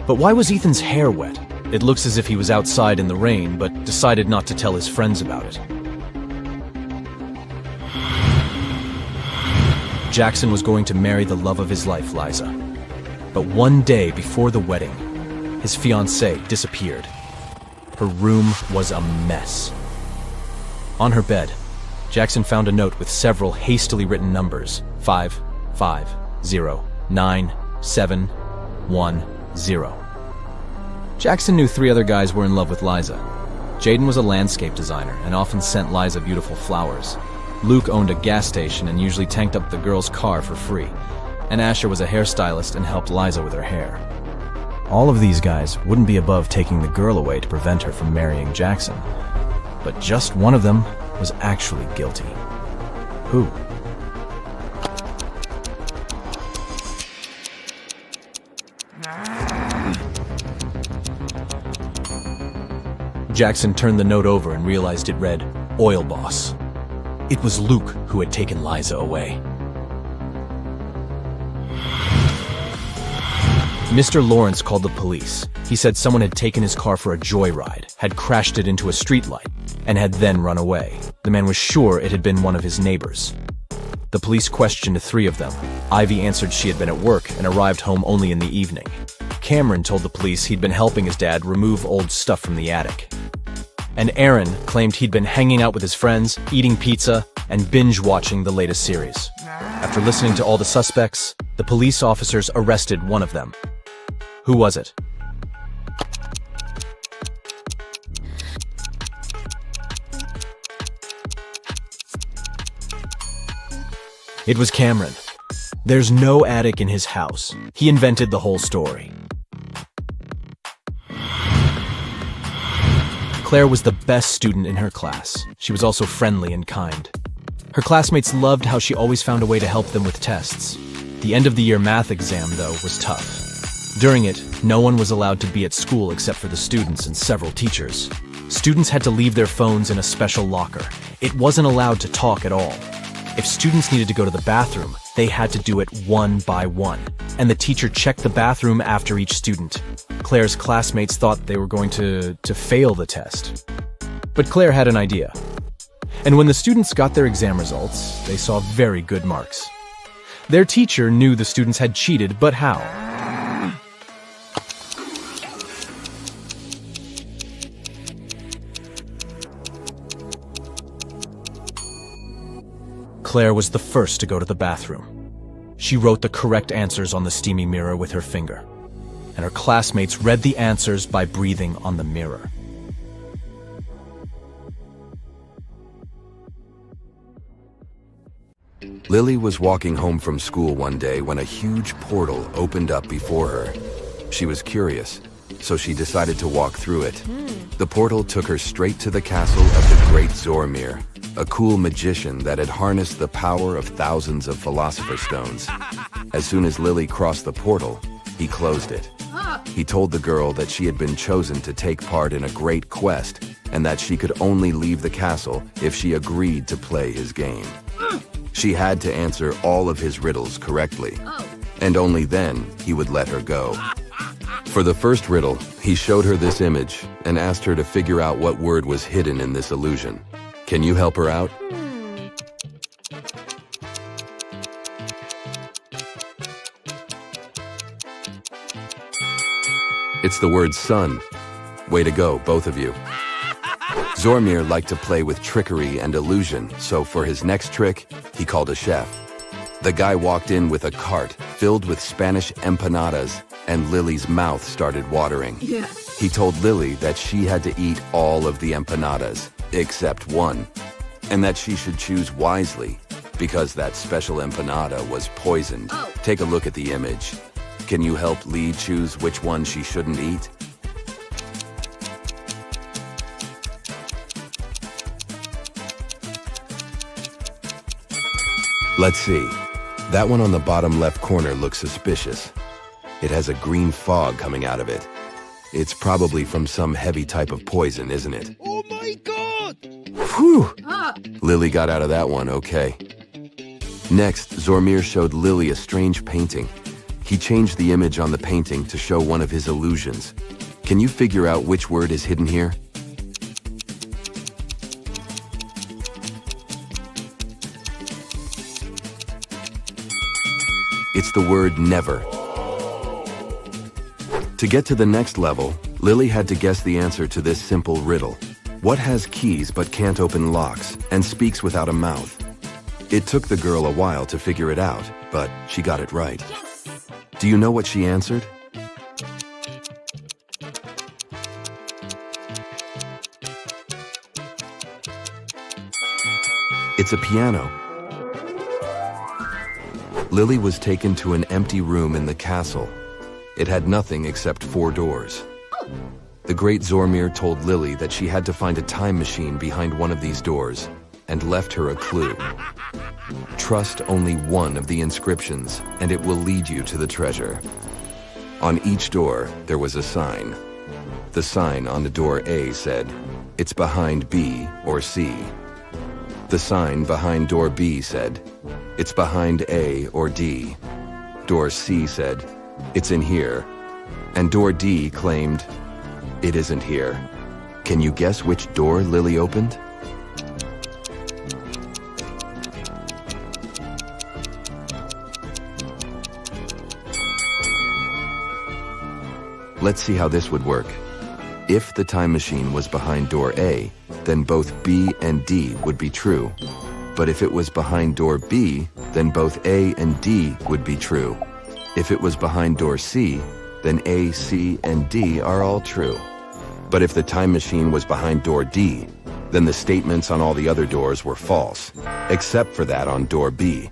But why was Ethan's hair wet? It looks as if he was outside in the rain, but decided not to tell his friends about it. Jackson was going to marry the love of his life, Liza. But one day before the wedding, his fiancée disappeared. Her room was a mess. On her bed, Jackson found a note with several hastily written numbers: 5, 5, 0, 9, 7, 1, 0. Jackson knew 3 other guys were in love with Liza. Jaden was a landscape designer and often sent Liza beautiful flowers. Luke owned a gas station and usually tanked up the girl's car for free. And Asher was a hairstylist and helped Liza with her hair. All of these guys wouldn't be above taking the girl away to prevent her from marrying Jackson. But just one of them was actually guilty. Who? Jackson turned the note over and realized it read, "Oil Boss." It was Luke who had taken Liza away. Mr. Lawrence called the police. He said someone had taken his car for a joyride, had crashed it into a streetlight, and had then run away. The man was sure it had been one of his neighbors. The police questioned 3 of them. Ivy answered she had been at work and arrived home only in the evening. Cameron told the police he'd been helping his dad remove old stuff from the attic. And Aaron claimed he'd been hanging out with his friends, eating pizza, and binge-watching the latest series. After listening to all the suspects, the police officers arrested one of them. Who was it? It was Cameron. There's no attic in his house. He invented the whole story. Claire was the best student in her class. She was also friendly and kind. Her classmates loved how she always found a way to help them with tests. The end-of-the-year math exam, though, was tough. During it, no one was allowed to be at school except for the students and several teachers. Students had to leave their phones in a special locker. It wasn't allowed to talk at all. If students needed to go to the bathroom, they had to do it one by one, and the teacher checked the bathroom after each student. Claire's classmates thought they were going to fail the test. But Claire had an idea. And when the students got their exam results, they saw very good marks. Their teacher knew the students had cheated, but how? Claire was the first to go to the bathroom. She wrote the correct answers on the steamy mirror with her finger, and her classmates read the answers by breathing on the mirror. Lily was walking home from school one day when a huge portal opened up before her. She was curious, so she decided to walk through it. The portal took her straight to the castle of the great Zormir, a cool magician that had harnessed the power of thousands of Philosopher's Stones. As soon as Lily crossed the portal, he closed it. He told the girl that she had been chosen to take part in a great quest and that she could only leave the castle if she agreed to play his game. She had to answer all of his riddles correctly, and only then he would let her go. For the first riddle, he showed her this image and asked her to figure out what word was hidden in this illusion. Can you help her out? It's the word sun. Way to go, both of you. Zormir liked to play with trickery and illusion, so for his next trick, he called a chef. The guy walked in with a cart filled with Spanish empanadas, and Lily's mouth started watering. He told Lily that she had to eat all of the empanadas, except one, and that she should choose wisely, because that special empanada was poisoned. Take a look at the image. Can you help Lee choose which one she shouldn't eat? Let's see. That one on the bottom left corner looks suspicious. It has a green fog coming out of it. It's probably from some heavy type of poison, isn't it? Oh my God! Whew! Lily got out of that one okay. Next, Zormir showed Lily a strange painting. He changed the image on the painting to show one of his illusions. Can you figure out which word is hidden here? It's the word never. To get to the next level, Lily had to guess the answer to this simple riddle. What has keys but can't open locks and speaks without a mouth? It took the girl a while to figure it out, but she got it right. Do you know what she answered? It's a piano. Lily was taken to an empty room in the castle. It had nothing except 4 doors. The great Zormir told Lily that she had to find a time machine behind one of these doors and left her a clue. Trust only one of the inscriptions and it will lead you to the treasure. On each door, there was a sign. The sign on the door A said, "It's behind B or C." The sign behind door B said, "It's behind A or D." Door C said, "It's in here." And door D claimed, "It isn't here." Can you guess which door Lily opened? Let's see how this would work. If the time machine was behind door A, then both B and D would be true. But if it was behind door B, then both A and D would be true. If it was behind door C, then A, C, and D are all true. But if the time machine was behind door D, then the statements on all the other doors were false, except for that on door B.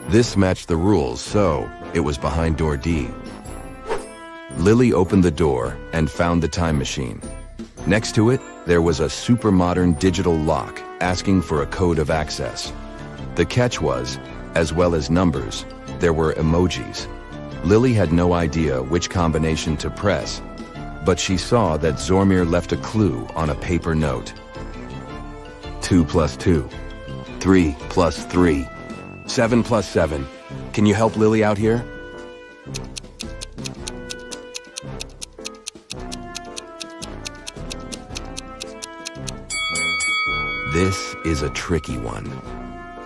This matched the rules, so it was behind door D. Lily opened the door and found the time machine. Next to it, there was a super modern digital lock asking for a code of access. The catch was, as well as numbers, there were emojis. Lily had no idea which combination to press, but she saw that Zormir left a clue on a paper note. 2 plus 2. 3 plus 3. 7 plus 7. Can you help Lily out here? This is a tricky one.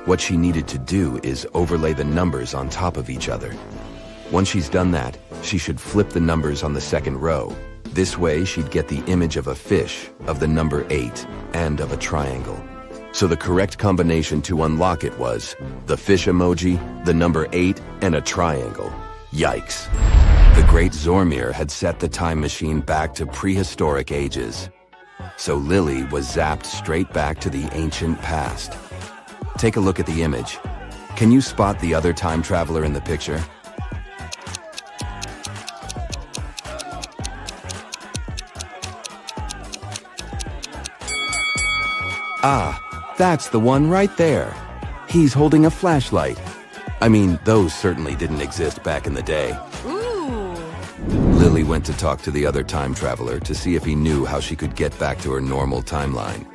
What she needed to do is overlay the numbers on top of each other. Once she's done that, she should flip the numbers on the second row. This way, she'd get the image of a fish, of the number 8, and of a triangle. So the correct combination to unlock it was the fish emoji, the number 8, and a triangle. Yikes. The great Zormir had set the time machine back to prehistoric ages. So Lily was zapped straight back to the ancient past. Take a look at the image. Can you spot the other time traveler in the picture? Ah, that's the one right there. He's holding a flashlight. I mean, those certainly didn't exist back in the day. Lily went to talk to the other time traveler to see if he knew how she could get back to her normal timeline.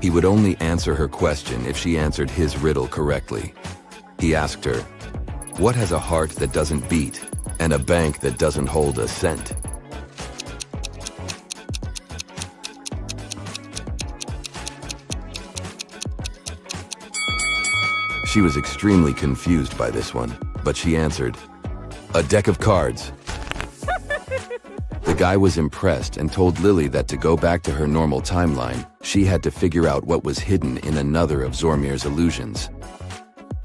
He would only answer her question if she answered his riddle correctly. He asked her, "What has a heart that doesn't beat and a bank that doesn't hold a cent?" She was extremely confused by this one, but she answered, "A deck of cards." The guy was impressed and told Lily that to go back to her normal timeline, she had to figure out what was hidden in another of Zormir's illusions.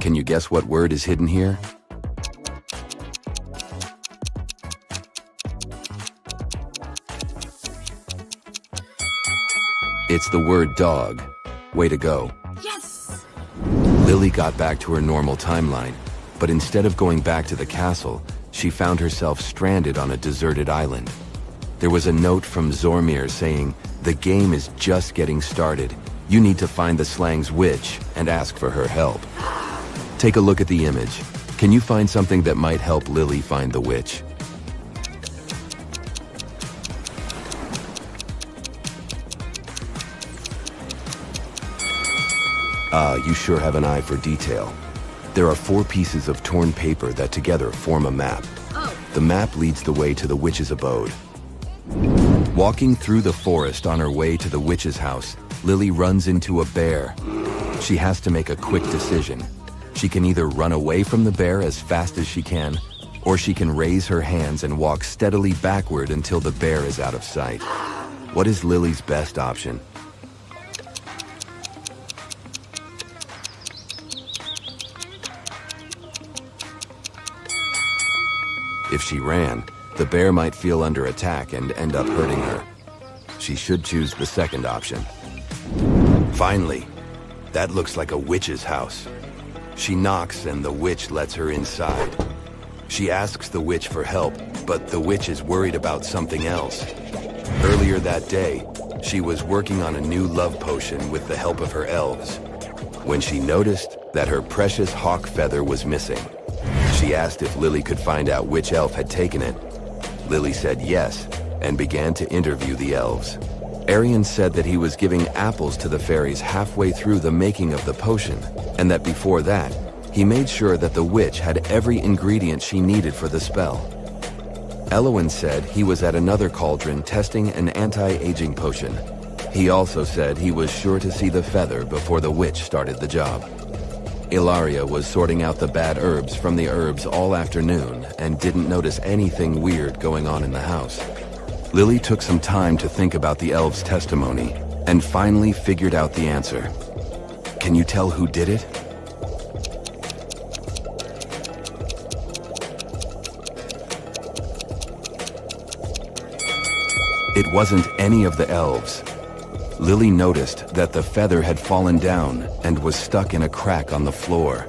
Can you guess what word is hidden here? It's the word dog. Way to go. Yes! Lily got back to her normal timeline, but instead of going back to the castle, she found herself stranded on a deserted island. There was a note from Zormir saying, "The game is just getting started. You need to find the slang's witch and ask for her help." Take a look at the image. Can you find something that might help Lily find the witch? Ah, you sure have an eye for detail. There are 4 pieces of torn paper that together form a map. The map leads the way to the witch's abode. Walking through the forest on her way to the witch's house, Lily runs into a bear. She has to make a quick decision. She can either run away from the bear as fast as she can, or she can raise her hands and walk steadily backward until the bear is out of sight. What is Lily's best option? If she ran, the bear might feel under attack and end up hurting her. She should choose the second option. Finally, that looks like a witch's house. She knocks and the witch lets her inside. She asks the witch for help, but the witch is worried about something else. Earlier that day, she was working on a new love potion with the help of her elves, when she noticed that her precious hawk feather was missing. She asked if Lily could find out which elf had taken it. Lily said yes, and began to interview the elves. Arian said that he was giving apples to the fairies halfway through the making of the potion, and that before that, he made sure that the witch had every ingredient she needed for the spell. Elowen said he was at another cauldron testing an anti-aging potion. He also said he was sure to see the feather before the witch started the job. Ilaria was sorting out the bad herbs from the herbs all afternoon and didn't notice anything weird going on in the house. Lily took some time to think about the elves' testimony and finally figured out the answer. Can you tell who did it? It wasn't any of the elves. Lily noticed that the feather had fallen down and was stuck in a crack on the floor.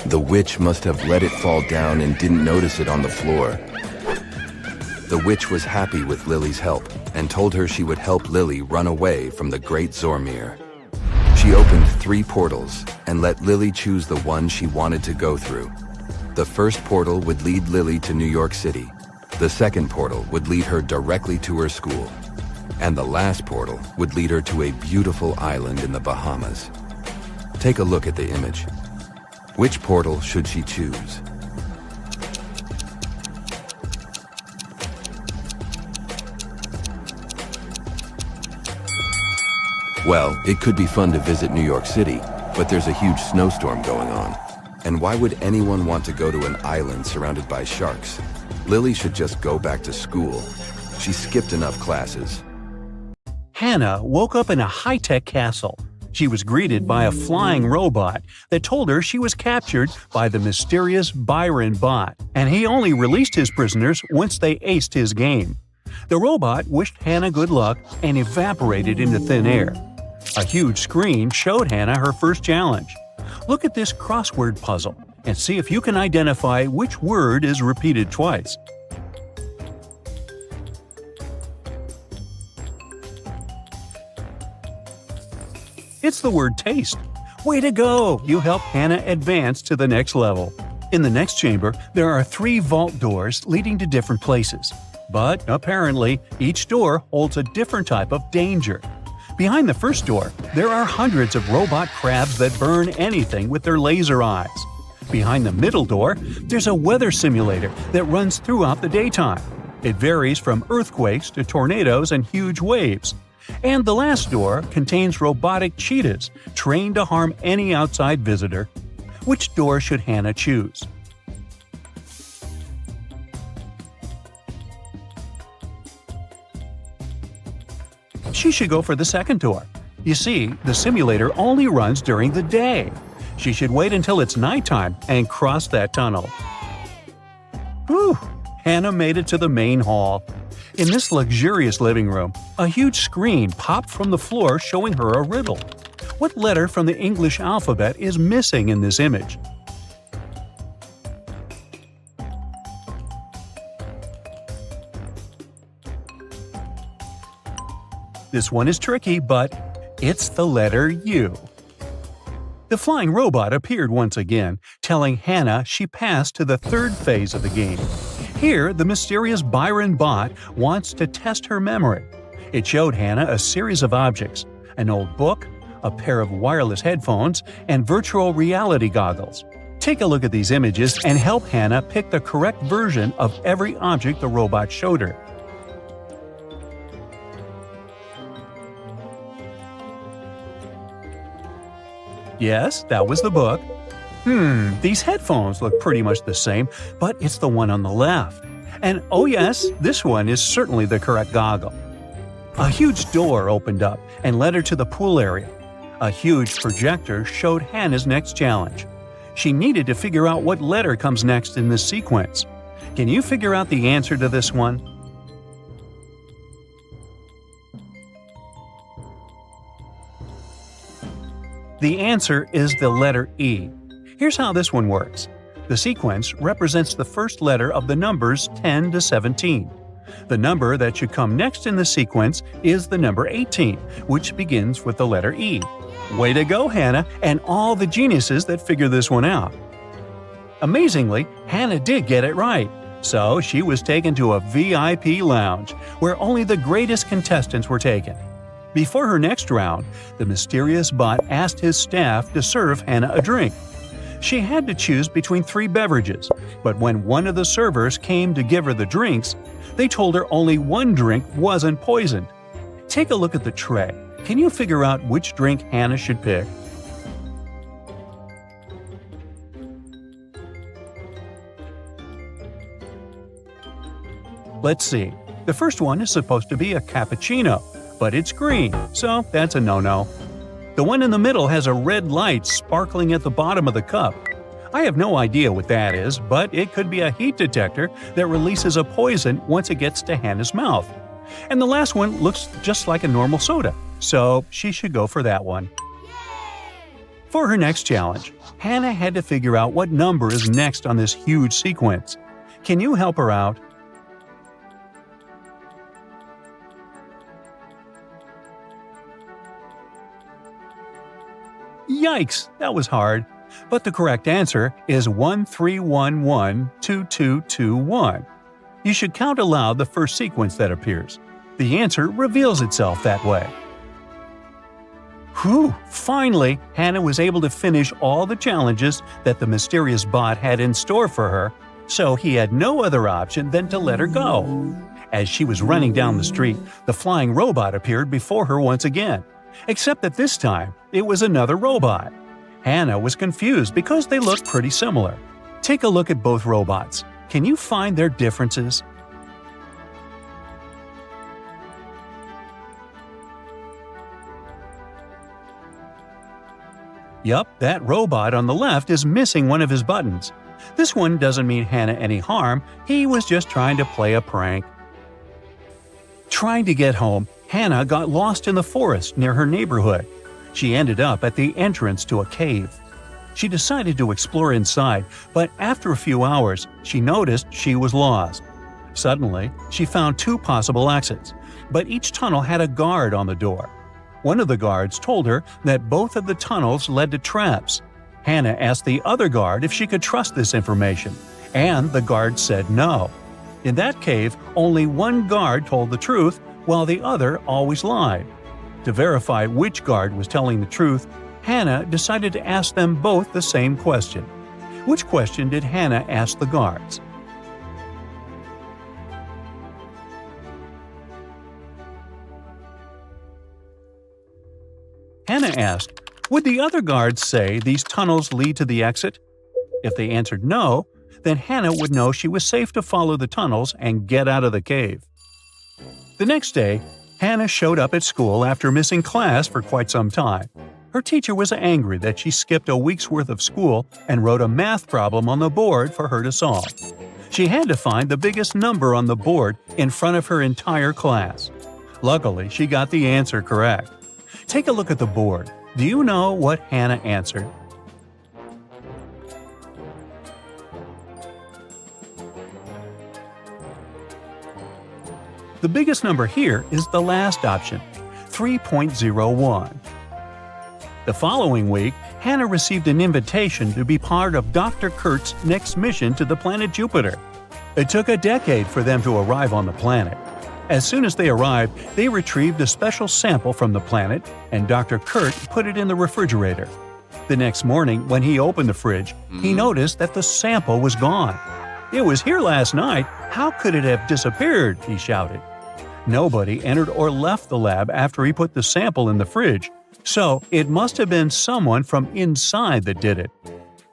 The witch must have let it fall down and didn't notice it on the floor. The witch was happy with Lily's help and told her she would help Lily run away from the Great Zormir. She opened 3 portals and let Lily choose the one she wanted to go through. The first portal would lead Lily to New York City. The second portal would lead her directly to her school. And the last portal would lead her to a beautiful island in the Bahamas. Take a look at the image. Which portal should she choose? Well, it could be fun to visit New York City, but there's a huge snowstorm going on. And why would anyone want to go to an island surrounded by sharks? Lily should just go back to school. She skipped enough classes. Hannah woke up in a high-tech castle. She was greeted by a flying robot that told her she was captured by the mysterious Byron bot, and he only released his prisoners once they aced his game. The robot wished Hannah good luck and evaporated into thin air. A huge screen showed Hannah her first challenge. Look at this crossword puzzle and see if you can identify which word is repeated twice. It's the word taste. Way to go! You helped Hannah advance to the next level. In the next chamber, there are 3 vault doors leading to different places. But apparently, each door holds a different type of danger. Behind the first door, there are hundreds of robot crabs that burn anything with their laser eyes. Behind the middle door, there's a weather simulator that runs throughout the daytime. It varies from earthquakes to tornadoes and huge waves. And the last door contains robotic cheetahs trained to harm any outside visitor. Which door should Hannah choose? She should go for the second door. You see, the simulator only runs during the day. She should wait until it's nighttime and cross that tunnel. Whew! Hannah made it to the main hall. In this luxurious living room, a huge screen popped from the floor showing her a riddle. What letter from the English alphabet is missing in this image? This one is tricky, but it's the letter U. The flying robot appeared once again, telling Hannah she passed to the third phase of the game. Here, the mysterious Byron bot wants to test her memory. It showed Hannah a series of objects: an old book, a pair of wireless headphones, and virtual reality goggles. Take a look at these images and help Hannah pick the correct version of every object the robot showed her. Yes, that was the book. These headphones look pretty much the same, but it's the one on the left. And oh yes, this one is certainly the correct goggle. A huge door opened up and led her to the pool area. A huge projector showed Hannah's next challenge. She needed to figure out what letter comes next in this sequence. Can you figure out the answer to this one? The answer is the letter E. Here's how this one works. The sequence represents the first letter of the numbers 10 to 17. The number that should come next in the sequence is the number 18, which begins with the letter E. Way to go, Hannah, and all the geniuses that figured this one out. Amazingly, Hannah did get it right. So she was taken to a VIP lounge, where only the greatest contestants were taken. Before her next round, the mysterious bot asked his staff to serve Hannah a drink. She had to choose between 3 beverages, but when one of the servers came to give her the drinks, they told her only one drink wasn't poisoned. Take a look at the tray. Can you figure out which drink Hannah should pick? Let's see. The first one is supposed to be a cappuccino, but it's green, so that's a no-no. The one in the middle has a red light sparkling at the bottom of the cup. I have no idea what that is, but it could be a heat detector that releases a poison once it gets to Hannah's mouth. And the last one looks just like a normal soda, so she should go for that one. For her next challenge, Hannah had to figure out what number is next on this huge sequence. Can you help her out? Yikes, that was hard. But the correct answer is 13112221. You should count aloud the first sequence that appears. The answer reveals itself that way. Whew! Finally, Hannah was able to finish all the challenges that the mysterious bot had in store for her, so he had no other option than to let her go. As she was running down the street, the flying robot appeared before her once again, except that this time it was another robot. Hannah was confused because they looked pretty similar. Take a look at both robots. Can you find their differences? Yup, that robot on the left is missing one of his buttons. This one doesn't mean Hannah any harm, he was just trying to play a prank. Trying to get home, Hannah got lost in the forest near her neighborhood. She ended up at the entrance to a cave. She decided to explore inside, but after a few hours, she noticed she was lost. Suddenly, she found two possible exits, but each tunnel had a guard on the door. One of the guards told her that both of the tunnels led to traps. Hannah asked the other guard if she could trust this information, and the guard said no. In that cave, only one guard told the truth, while the other always lied. To verify which guard was telling the truth, Hannah decided to ask them both the same question. Which question did Hannah ask the guards? Hannah asked, would the other guards say these tunnels lead to the exit? If they answered no, then Hannah would know she was safe to follow the tunnels and get out of the cave. The next day, Hannah showed up at school after missing class for quite some time. Her teacher was angry that she skipped a week's worth of school and wrote a math problem on the board for her to solve. She had to find the biggest number on the board in front of her entire class. Luckily, she got the answer correct. Take a look at the board. Do you know what Hannah answered? The biggest number here is the last option, 3.01. The following week, Hannah received an invitation to be part of Dr. Kurt's next mission to the planet Jupiter. It took a decade for them to arrive on the planet. As soon as they arrived, they retrieved a special sample from the planet, and Dr. Kurt put it in the refrigerator. The next morning, when he opened the fridge, he noticed that the sample was gone. "It was here last night. How could it have disappeared?" he shouted. Nobody entered or left the lab after he put the sample in the fridge, so it must have been someone from inside that did it.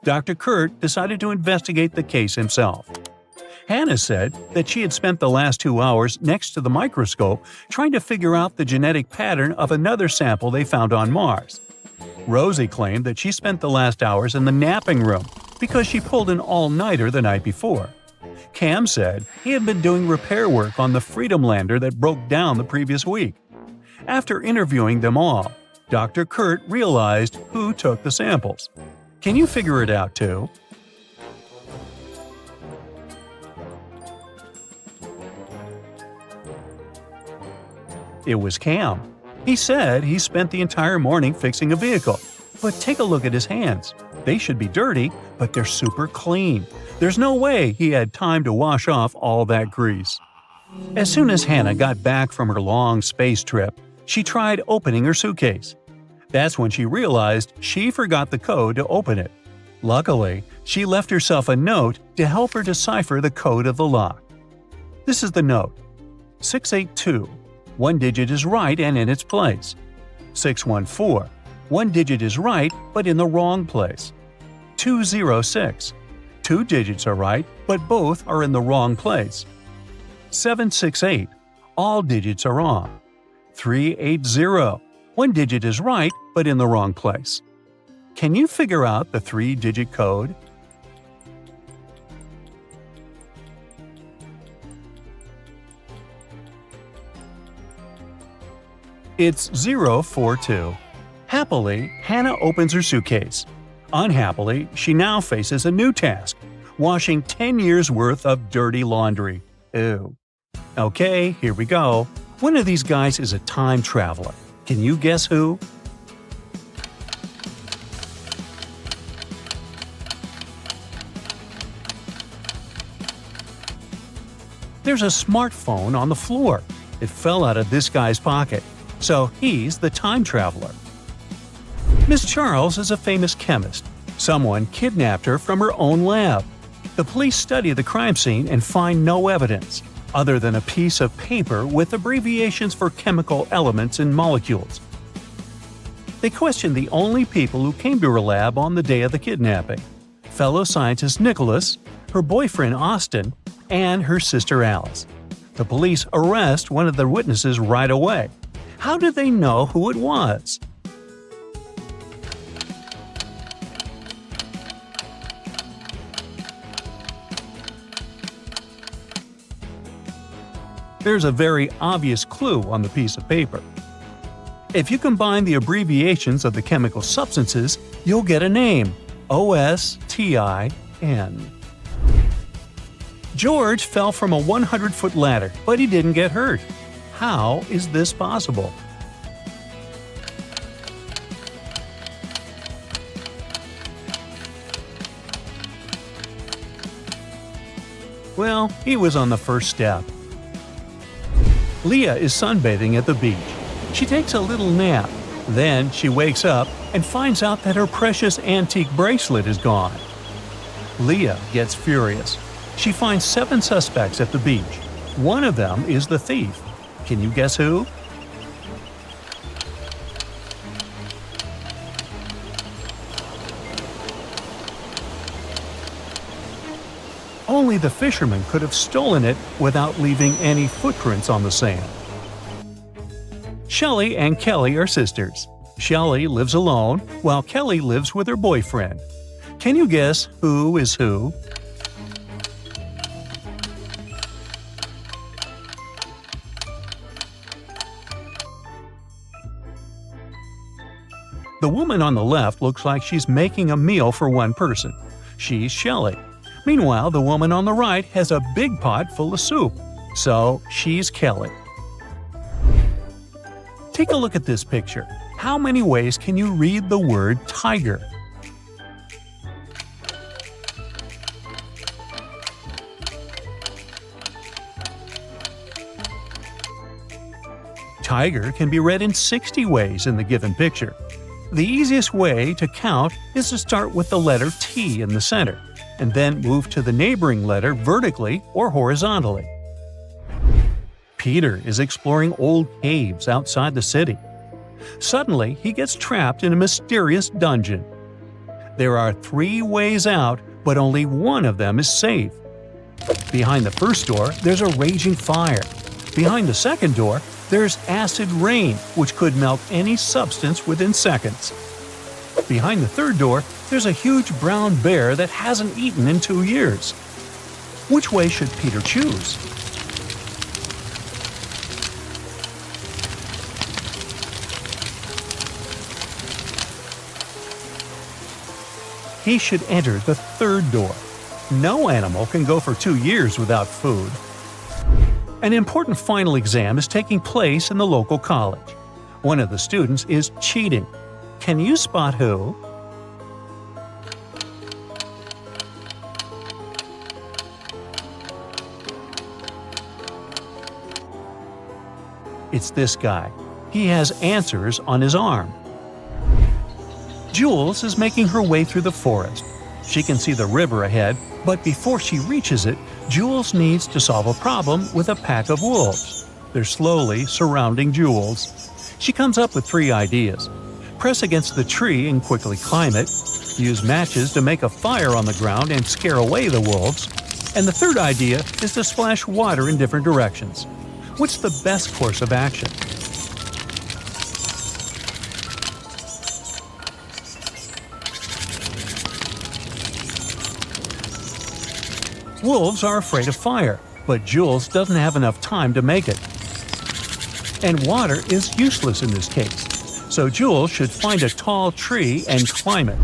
Dr. Kurt decided to investigate the case himself. Hannah said that she had spent the last 2 hours next to the microscope trying to figure out the genetic pattern of another sample they found on Mars. Rosie claimed that she spent the last hours in the napping room because she pulled an all-nighter the night before. Cam said he had been doing repair work on the Freedom Lander that broke down the previous week. After interviewing them all, Dr. Kurt realized who took the samples. Can you figure it out too? It was Cam. He said he spent the entire morning fixing a vehicle. But take a look at his hands. They should be dirty, but they're super clean. There's no way he had time to wash off all that grease. As soon as Hannah got back from her long space trip, she tried opening her suitcase. That's when she realized she forgot the code to open it. Luckily, she left herself a note to help her decipher the code of the lock. This is the note. 682. One digit is right and in its place. 614. One digit is right but in the wrong place. 206. Two digits are right but both are in the wrong place. 768. All digits are wrong. 380. One digit is right but in the wrong place. Can you figure out the 3-digit code? It's 042. Happily, Hannah opens her suitcase. Unhappily, she now faces a new task, washing 10 years' worth of dirty laundry. Ew. Okay, here we go. One of these guys is a time traveler. Can you guess who? There's a smartphone on the floor. It fell out of this guy's pocket, so he's the time traveler. Miss Charles is a famous chemist. Someone kidnapped her from her own lab. The police study the crime scene and find no evidence, other than a piece of paper with abbreviations for chemical elements and molecules. They question the only people who came to her lab on the day of the kidnapping: fellow scientist Nicholas, her boyfriend Austin, and her sister Alice. The police arrest one of the witnesses right away. How did they know who it was? There's a very obvious clue on the piece of paper. If you combine the abbreviations of the chemical substances, you'll get a name: OSTIN. George fell from a 100-foot ladder, but he didn't get hurt. How is this possible? Well, he was on the first step. Leah is sunbathing at the beach. She takes a little nap. Then she wakes up and finds out that her precious antique bracelet is gone. Leah gets furious. She finds 7 suspects at the beach. One of them is the thief. Can you guess who? Only the fisherman could have stolen it without leaving any footprints on the sand. Shelley and Kelly are sisters. Shelley lives alone, while Kelly lives with her boyfriend. Can you guess who is who? The woman on the left looks like she's making a meal for one person. She's Shelley. Meanwhile, the woman on the right has a big pot full of soup. So, she's Kelly. Take a look at this picture. How many ways can you read the word tiger? Tiger can be read in 60 ways in the given picture. The easiest way to count is to start with the letter T in the center, and then move to the neighboring letter vertically or horizontally. Peter is exploring old caves outside the city. Suddenly, he gets trapped in a mysterious dungeon. There are 3 ways out, but only one of them is safe. Behind the first door, there's a raging fire. Behind the second door, there's acid rain, which could melt any substance within seconds. Behind the third door, there's a huge brown bear that hasn't eaten in 2 years. Which way should Peter choose? He should enter the third door. No animal can go for 2 years without food. An important final exam is taking place in the local college. One of the students is cheating. Can you spot who? It's this guy. He has answers on his arm. Jules is making her way through the forest. She can see the river ahead, but before she reaches it, Jules needs to solve a problem with a pack of wolves. They're slowly surrounding Jules. She comes up with 3 ideas. Press against the tree and quickly climb it. Use matches to make a fire on the ground and scare away the wolves. And the third idea is to splash water in different directions. What's the best course of action? Wolves are afraid of fire, but Jules doesn't have enough time to make it. And water is useless in this case, so Jules should find a tall tree and climb it.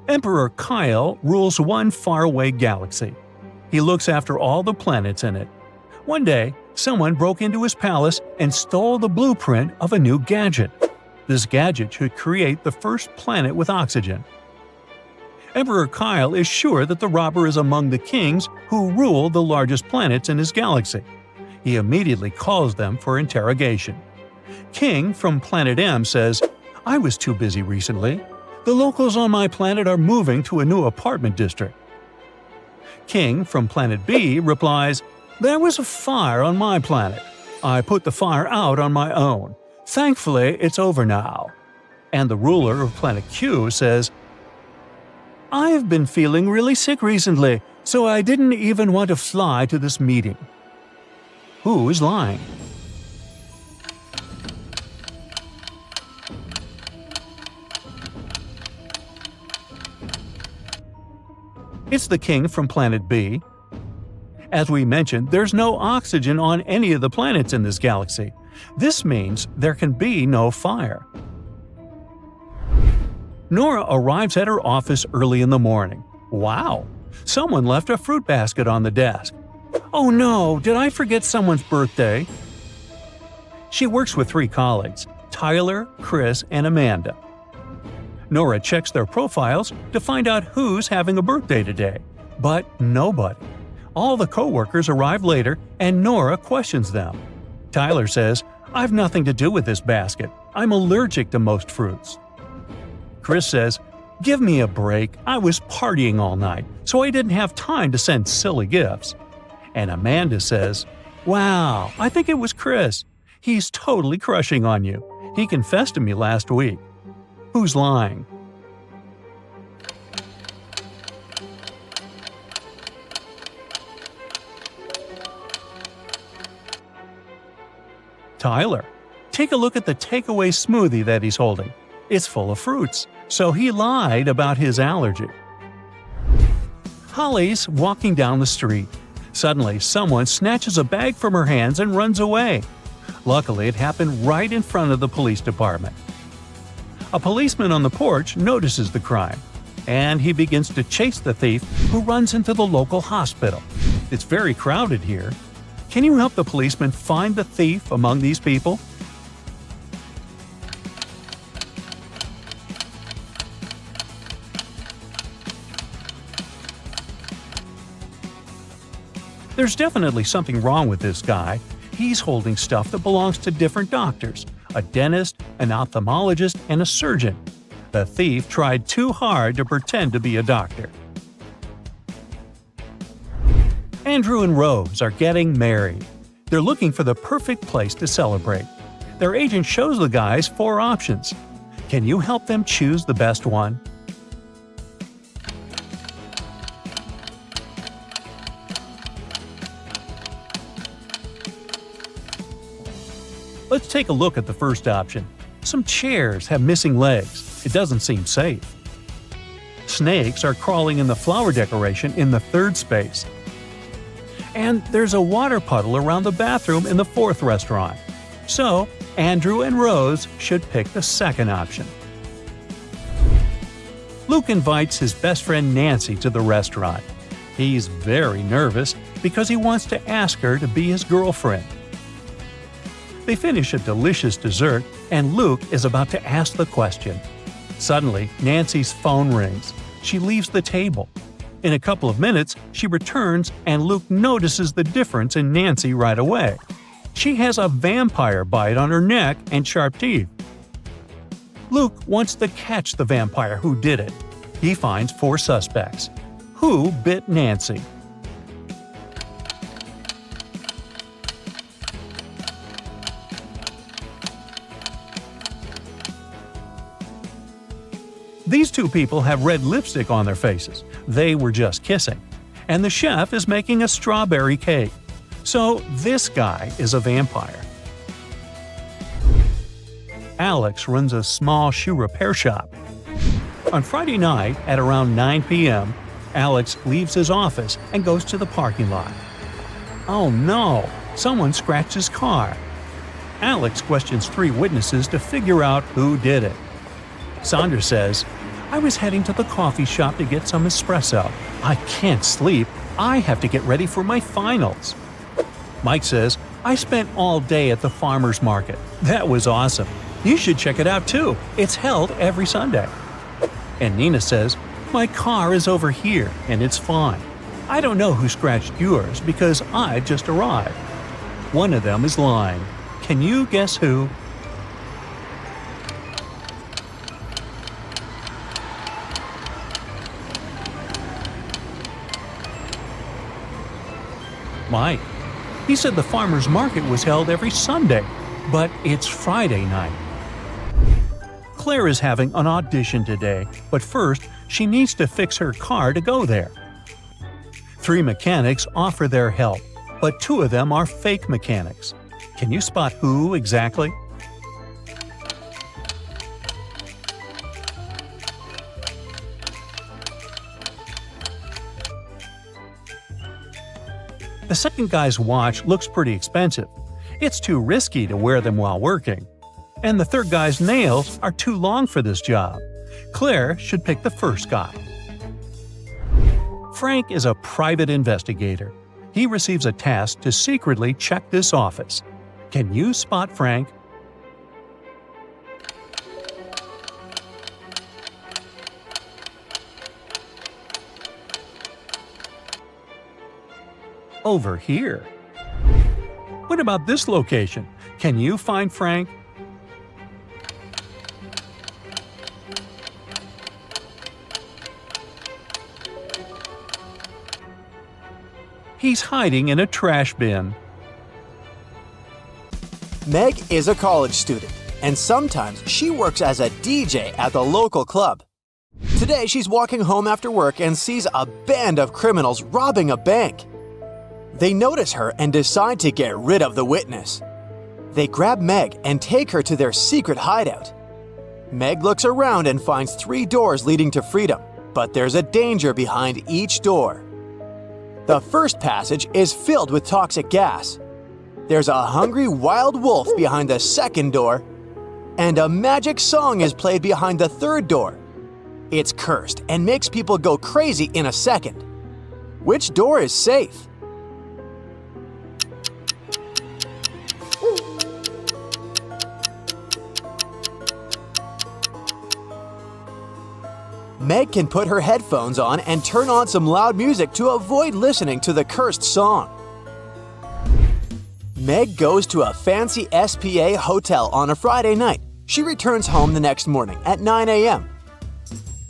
Emperor Kyle rules one faraway galaxy. He looks after all the planets in it. One day, someone broke into his palace and stole the blueprint of a new gadget. This gadget should create the first planet with oxygen. Emperor Kyle is sure that the robber is among the kings who rule the largest planets in his galaxy. He immediately calls them for interrogation. King from Planet M says, "I was too busy recently. The locals on my planet are moving to a new apartment district." King from Planet B replies, "There was a fire on my planet. I put the fire out on my own. Thankfully, it's over now." And the ruler of Planet Q says, "I've been feeling really sick recently, so I didn't even want to fly to this meeting." Who is lying? It's the king from Planet B. As we mentioned, there's no oxygen on any of the planets in this galaxy. This means there can be no fire. Nora arrives at her office early in the morning. Wow! Someone left a fruit basket on the desk. Oh no, did I forget someone's birthday? She works with 3 colleagues, Tyler, Chris, and Amanda. Nora checks their profiles to find out who's having a birthday today, but nobody. All the co-workers arrive later and Nora questions them. Tyler says, "I've nothing to do with this basket. I'm allergic to most fruits." Chris says, "Give me a break. I was partying all night, so I didn't have time to send silly gifts." And Amanda says, "Wow, I think it was Chris. He's totally crushing on you. He confessed to me last week." Who's lying? Tyler. Take a look at the takeaway smoothie that he's holding. It's full of fruits, so he lied about his allergy. Holly's walking down the street. Suddenly, someone snatches a bag from her hands and runs away. Luckily, it happened right in front of the police department. A policeman on the porch notices the crime, and he begins to chase the thief, who runs into the local hospital. It's very crowded here. Can you help the policeman find the thief among these people? There's definitely something wrong with this guy. He's holding stuff that belongs to different doctors, a dentist, an ophthalmologist, and a surgeon. The thief tried too hard to pretend to be a doctor. Andrew and Rose are getting married. They're looking for the perfect place to celebrate. Their agent shows the guys 4 options. Can you help them choose the best one? Let's take a look at the first option. Some chairs have missing legs. It doesn't seem safe. Snakes are crawling in the flower decoration in the 3rd space. And there's a water puddle around the bathroom in the 4th restaurant. So, Andrew and Rose should pick the second option. Luke invites his best friend Nancy to the restaurant. He's very nervous because he wants to ask her to be his girlfriend. They finish a delicious dessert, and Luke is about to ask the question. Suddenly, Nancy's phone rings. She leaves the table. In a couple of minutes, she returns, and Luke notices the difference in Nancy right away. She has a vampire bite on her neck and sharp teeth. Luke wants to catch the vampire who did it. He finds 4 suspects. Who bit Nancy? These 2 people have red lipstick on their faces. They were just kissing. And the chef is making a strawberry cake. So this guy is a vampire. Alex runs a small shoe repair shop. On Friday night at around 9 p.m., Alex leaves his office and goes to the parking lot. Oh no! Someone scratched his car. Alex questions 3 witnesses to figure out who did it. Sandra says, "I was heading to the coffee shop to get some espresso. I can't sleep. I have to get ready for my finals." Mike says, "I spent all day at the farmer's market. That was awesome. You should check it out too. It's held every Sunday." And Nina says, "My car is over here and it's fine. I don't know who scratched yours because I just arrived." One of them is lying. Can you guess who? Mike. He said the farmer's market was held every Sunday, but it's Friday night. Claire is having an audition today, but first she needs to fix her car to go there. 3 mechanics offer their help, but 2 of them are fake mechanics. Can you spot who exactly? The second guy's watch looks pretty expensive. It's too risky to wear them while working. And the third guy's nails are too long for this job. Claire should pick the first guy. Frank is a private investigator. He receives a task to secretly check this office. Can you spot Frank? Over here. What about this location? Can you find Frank? He's hiding in a trash bin. Meg is a college student, and sometimes she works as a DJ at the local club. Today she's walking home after work and sees a band of criminals robbing a bank. They notice her and decide to get rid of the witness. They grab Meg and take her to their secret hideout. Meg looks around and finds 3 doors leading to freedom, but there's a danger behind each door. The first passage is filled with toxic gas. There's a hungry wild wolf behind the second door, and a magic song is played behind the third door. It's cursed and makes people go crazy in a second. Which door is safe? Meg can put her headphones on and turn on some loud music to avoid listening to the cursed song. Meg goes to a fancy SPA hotel on a Friday night. She returns home the next morning at 9 a.m.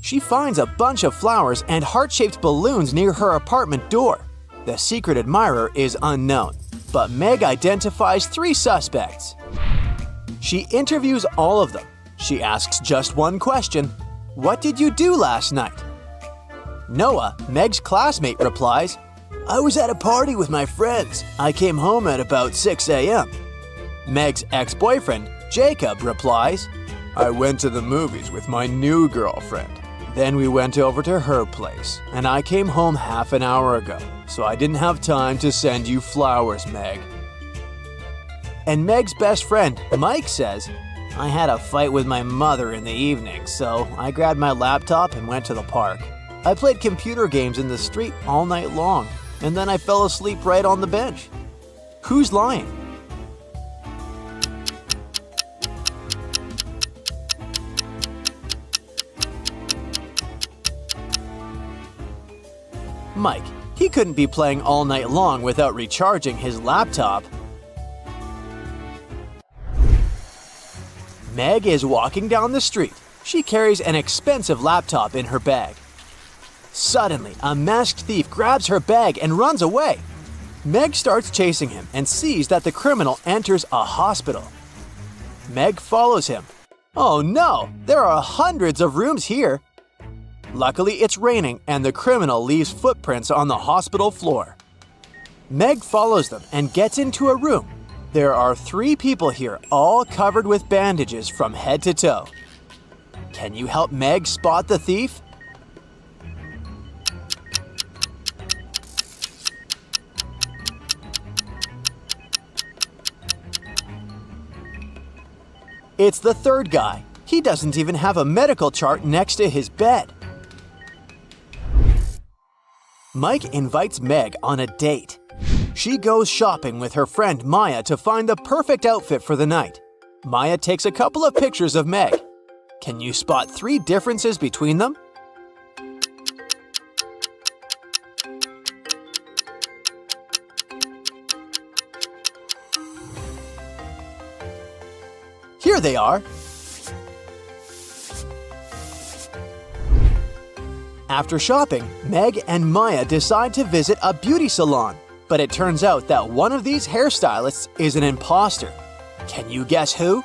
She finds a bunch of flowers and heart-shaped balloons near her apartment door. The secret admirer is unknown, but Meg identifies 3 suspects. She interviews all of them. She asks just one question: "What did you do last night?" Noah, Meg's classmate, replies, "I was at a party with my friends. I came home at about 6 a.m. Meg's ex-boyfriend, Jacob, replies, "I went to the movies with my new girlfriend. Then we went over to her place, and I came home half an hour ago, so I didn't have time to send you flowers, Meg." And Meg's best friend, Mike, says, "I had a fight with my mother in the evening, so I grabbed my laptop and went to the park. I played computer games in the street all night long, and then I fell asleep right on the bench." Who's lying? Mike. He couldn't be playing all night long without recharging his laptop. Meg is walking down the street. She carries an expensive laptop in her bag. Suddenly, a masked thief grabs her bag and runs away. Meg starts chasing him and sees that the criminal enters a hospital. Meg follows him. Oh no, there are hundreds of rooms here. Luckily, it's raining and the criminal leaves footprints on the hospital floor. Meg follows them and gets into a room. There are 3 people here, all covered with bandages from head to toe. Can you help Meg spot the thief? It's the third guy. He doesn't even have a medical chart next to his bed. Mike invites Meg on a date. She goes shopping with her friend Maya to find the perfect outfit for the night. Maya takes a couple of pictures of Meg. Can you spot 3 differences between them? Here they are. After shopping, Meg and Maya decide to visit a beauty salon, but it turns out that one of these hairstylists is an imposter. Can you guess who?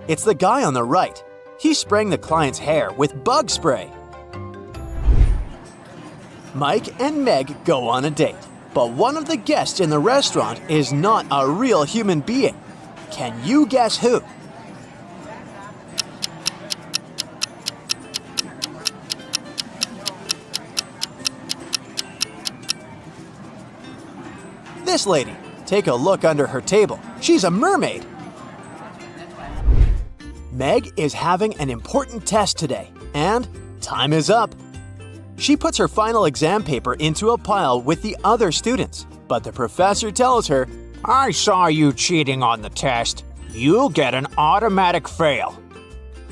It's the guy on the right. He's spraying the client's hair with bug spray. Mike and Meg go on a date, but one of the guests in the restaurant is not a real human being. Can you guess who? This lady. Take a look under her table. She's a mermaid. Meg is having an important test today, and time is up. She puts her final exam paper into a pile with the other students, but the professor tells her, I saw you cheating on the test. You'll get an automatic fail.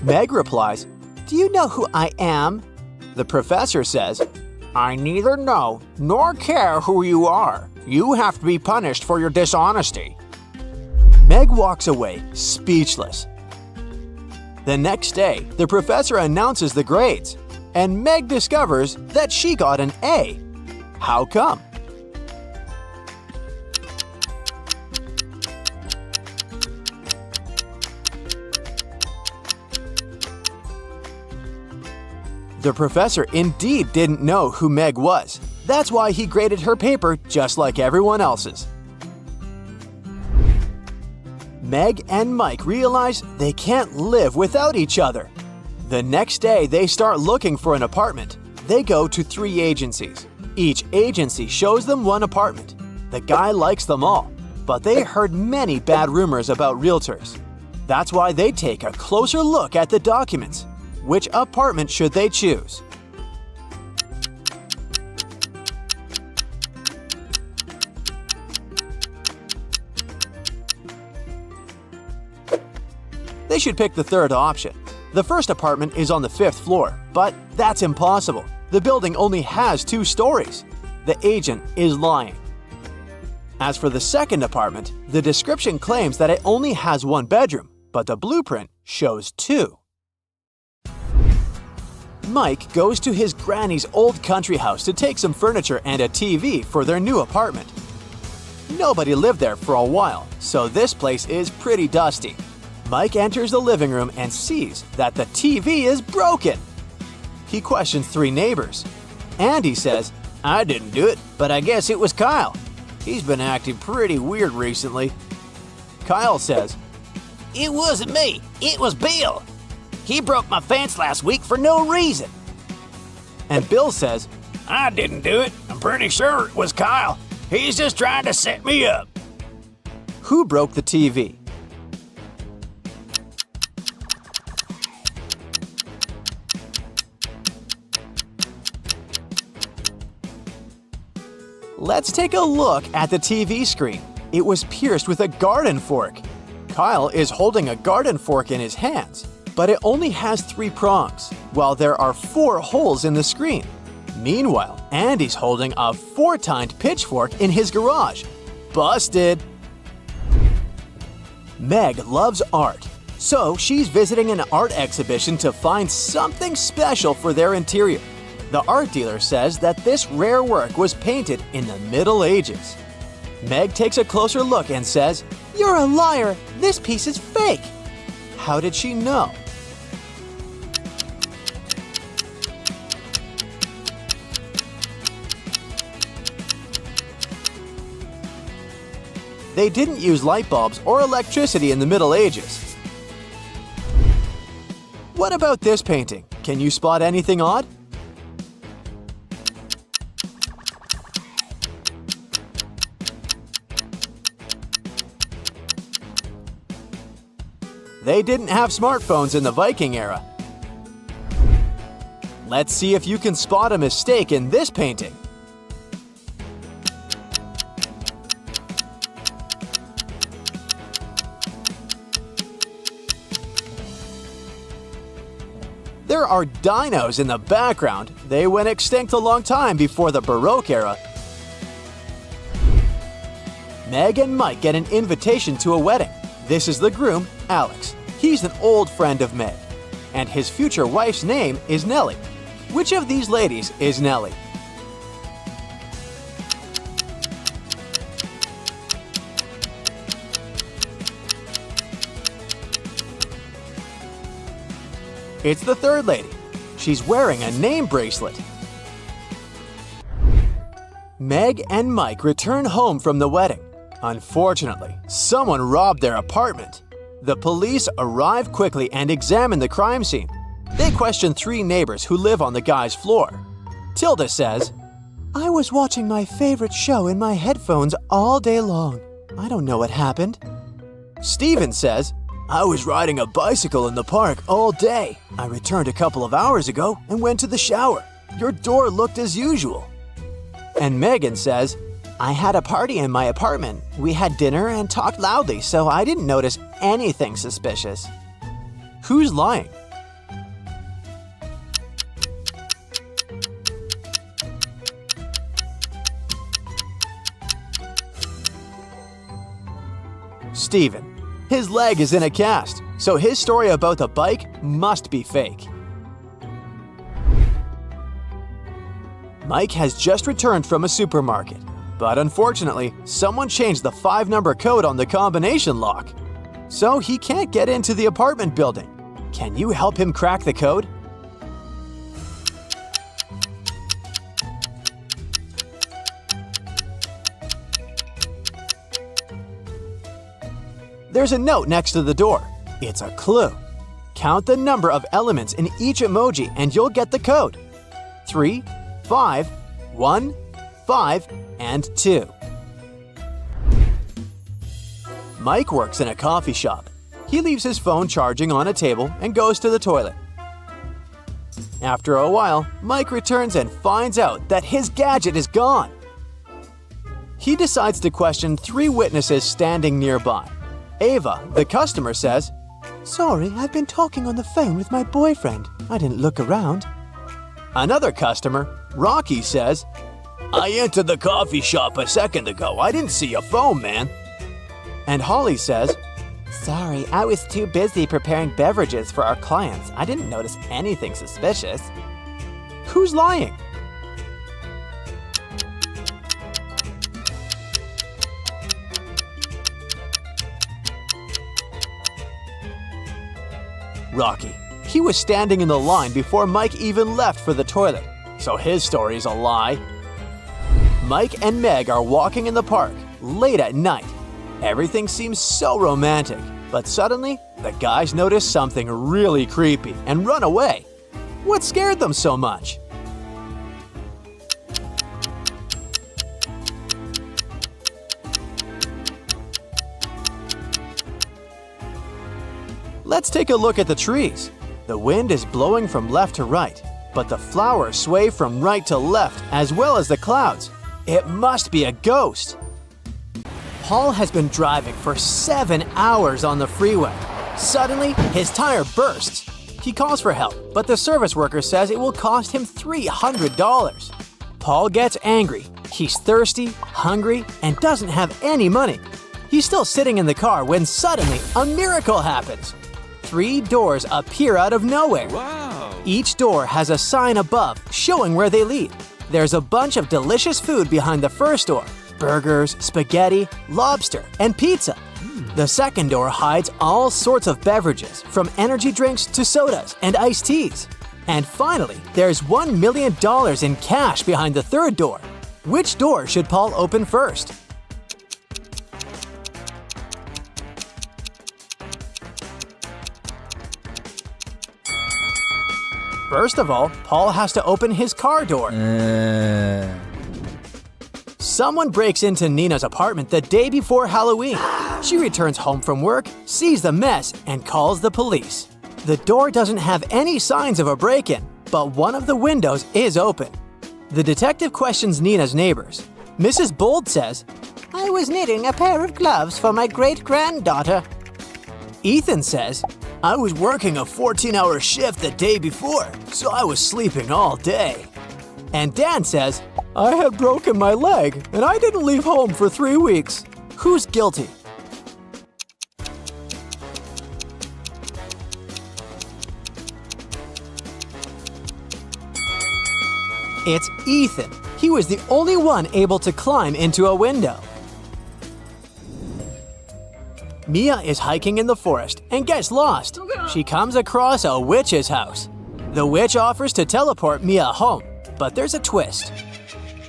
Meg replies, Do you know who I am? The professor says, I neither know nor care who you are. You have to be punished for your dishonesty. Meg walks away, speechless. The next day, the professor announces the grades, and Meg discovers that she got an A. How come? The professor indeed didn't know who Meg was. That's why he graded her paper just like everyone else's. Meg and Mike realize they can't live without each other. The next day, they start looking for an apartment. They go to 3 agencies. Each agency shows them one apartment. The guy likes them all, but they heard many bad rumors about realtors. That's why they take a closer look at the documents. Which apartment should they choose? They should pick the third option. The first apartment is on the 5th floor, but that's impossible. The building only has 2 stories. The agent is lying. As for the second apartment, the description claims that it only has 1 bedroom, but the blueprint shows 2. Mike goes to his granny's old country house to take some furniture and a TV for their new apartment. Nobody lived there for a while, so this place is pretty dusty. Mike enters the living room and sees that the TV is broken. He questions 3 neighbors. Andy says, I didn't do it, but I guess it was Kyle. He's been acting pretty weird recently. Kyle says, It wasn't me, it was Bill. He broke my fence last week for no reason. And Bill says, I didn't do it. I'm pretty sure it was Kyle. He's just trying to set me up. Who broke the TV? Let's take a look at the TV screen. It was pierced with a garden fork. Kyle is holding a garden fork in his hands, but it only has 3 prongs, while there are 4 holes in the screen. Meanwhile, Andy's holding a 4-tined pitchfork in his garage. Busted! Meg loves art, so she's visiting an art exhibition to find something special for their interior. The art dealer says that this rare work was painted in the Middle Ages. Meg takes a closer look and says, You're a liar! This piece is fake! How did she know? They didn't use light bulbs or electricity in the Middle Ages. What about this painting? Can you spot anything odd? They didn't have smartphones in the Viking era. Let's see if you can spot a mistake in this painting. There are dinos in the background. They went extinct a long time before the Baroque era. Meg and Mike get an invitation to a wedding. This is the groom, Alex. He's an old friend of Meg. And his future wife's name is Nellie. Which of these ladies is Nellie? It's the third lady. She's wearing a name bracelet. Meg and Mike return home from the wedding. Unfortunately, someone robbed their apartment. The police arrive quickly and examine the crime scene. They question 3 neighbors who live on the guy's floor. Tilda says, "I was watching my favorite show in my headphones all day long. I don't know what happened." Steven says, "I was riding a bicycle in the park all day. I returned a couple of hours ago and went to the shower. Your door looked as usual." And Megan says, "I had a party in my apartment. We had dinner and talked loudly, so I didn't notice anything suspicious." Who's lying? Steven. His leg is in a cast, so his story about the bike must be fake. Mike has just returned from a supermarket, but unfortunately, someone changed the 5-number code on the combination lock. So he can't get into the apartment building. Can you help him crack the code? There's a note next to the door. It's a clue. Count the number of elements in each emoji and you'll get the code. 3, 5, 1, 5, and 2. Mike works in a coffee shop. He leaves his phone charging on a table and goes to the toilet. After a while, Mike returns and finds out that his gadget is gone. He decides to question 3 witnesses standing nearby. Ava, the customer, says, "Sorry, I've been talking on the phone with my boyfriend. I didn't look around." Another customer, Rocky, says, "I entered the coffee shop a second ago. I didn't see your phone, man." And Holly says, "Sorry, I was too busy preparing beverages for our clients. I didn't notice anything suspicious." Who's lying? Rocky. He was standing in the line before Mike even left for the toilet, so his story's a lie. Mike and Meg are walking in the park late at night. Everything seems so romantic, but suddenly the guys notice something really creepy and run away. What scared them so much? Let's take a look at the trees. The wind is blowing from left to right, but the flowers sway from right to left as well as the clouds. It must be a ghost. Paul has been driving for 7 hours on the freeway. Suddenly, his tire bursts. He calls for help, but the service worker says it will cost him $300. Paul gets angry. He's thirsty, hungry, and doesn't have any money. He's still sitting in the car when suddenly a miracle happens. 3 doors appear out of nowhere. Wow! Each door has a sign above showing where they lead. There's a bunch of delicious food behind the first door. Burgers, spaghetti, lobster, and pizza. The second door hides all sorts of beverages, from energy drinks to sodas and iced teas. And finally, there's $1 million in cash behind the third door. Which door should Paul open first? First of all, Paul has to open his car door. Someone breaks into Nina's apartment the day before Halloween. She returns home from work, sees the mess, and calls the police. The door doesn't have any signs of a break-in, but one of the windows is open. The detective questions Nina's neighbors. Mrs. Bold says, I was knitting a pair of gloves for my great-granddaughter. Ethan says, I was working a 14-hour shift the day before, so I was sleeping all day. And Dan says, I had broken my leg and I didn't leave home for 3 weeks. Who's guilty? It's Ethan. He was the only one able to climb into a window. Mia is hiking in the forest and gets lost. She comes across a witch's house. The witch offers to teleport Mia home, but there's a twist.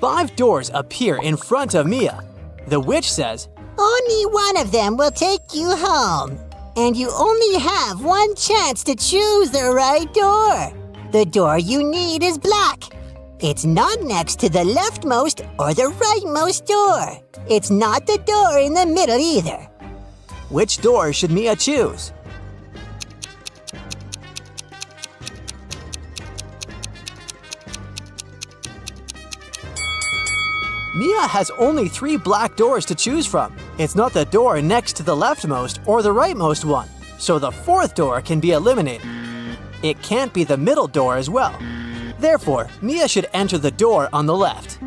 5 doors appear in front of Mia. The witch says, Only one of them will take you home. And you only have one chance to choose the right door. The door you need is black. It's not next to the leftmost or the rightmost door. It's not the door in the middle either. which door should Mia choose? Mia has only 3 black doors to choose from. It's not the door next to the leftmost or the rightmost one, so the 4th door can be eliminated. It can't be the middle door as well. Therefore, Mia should enter the door on the left.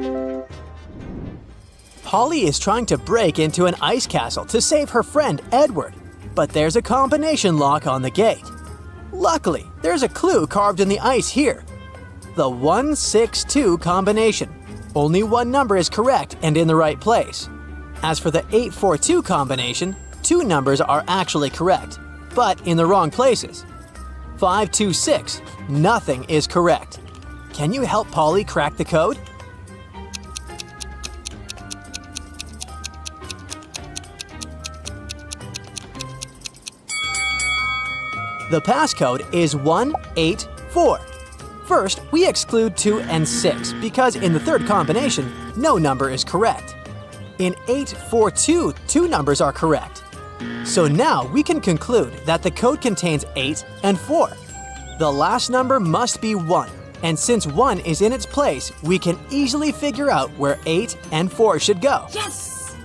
Polly is trying to break into an ice castle to save her friend Edward, but there's a combination lock on the gate. Luckily, there's a clue carved in the ice here. The 162 combination. Only one number is correct and in the right place. As for the 842 combination, 2 numbers are actually correct, but in the wrong places. 526, nothing is correct. Can you help Polly crack the code? The passcode is 184. First, we exclude 2 and 6 because in the 3rd combination, no number is correct. In 842, 2 numbers are correct. So now we can conclude that the code contains 8 and 4. The last number must be 1, and since 1 is in its place, we can easily figure out where 8 and 4 should go. Yes!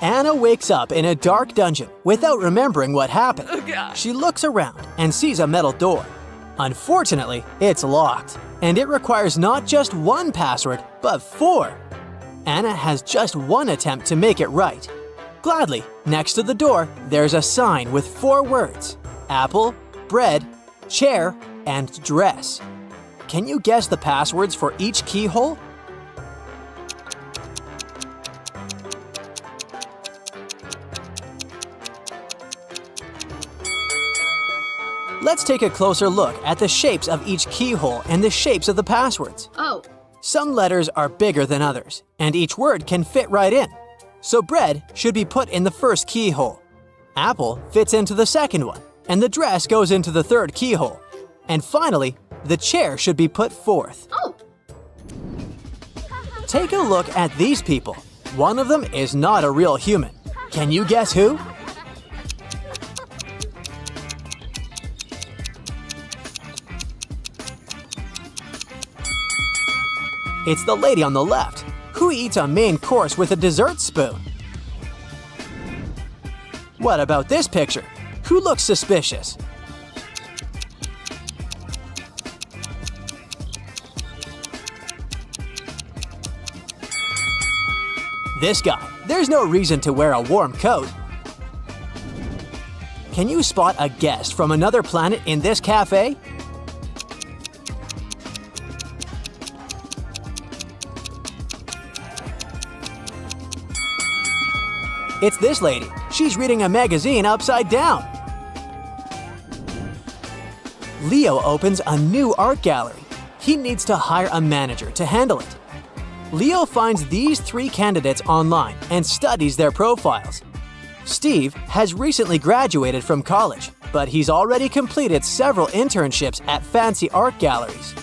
Anna wakes up in a dark dungeon without remembering what happened. She looks around and sees a metal door. Unfortunately, it's locked, and it requires not just 1 password, but 4. Anna has just 1 attempt to make it right. Gladly, next to the door, there's a sign with 4 words: apple, bread, chair, and dress. Can you guess the passwords for each keyhole? Let's take a closer look at the shapes of each keyhole and the shapes of the passwords. Oh. Some letters are bigger than others, and each word can fit right in. So bread should be put in the first keyhole. Apple fits into the second one, and the dress goes into the third keyhole. And finally, the chair should be put fourth. Oh. Take a look at these people. One of them is not a real human. Can you guess who? It's the lady on the left, who eats a main course with a dessert spoon. What about this picture? Who looks suspicious? This guy. There's no reason to wear a warm coat. Can you spot a guest from another planet in this cafe? It's this lady. She's reading a magazine upside down. Leo opens a new art gallery. He needs to hire a manager to handle it. Leo finds these 3 candidates online and studies their profiles. Steve has recently graduated from college, but he's already completed several internships at fancy art galleries.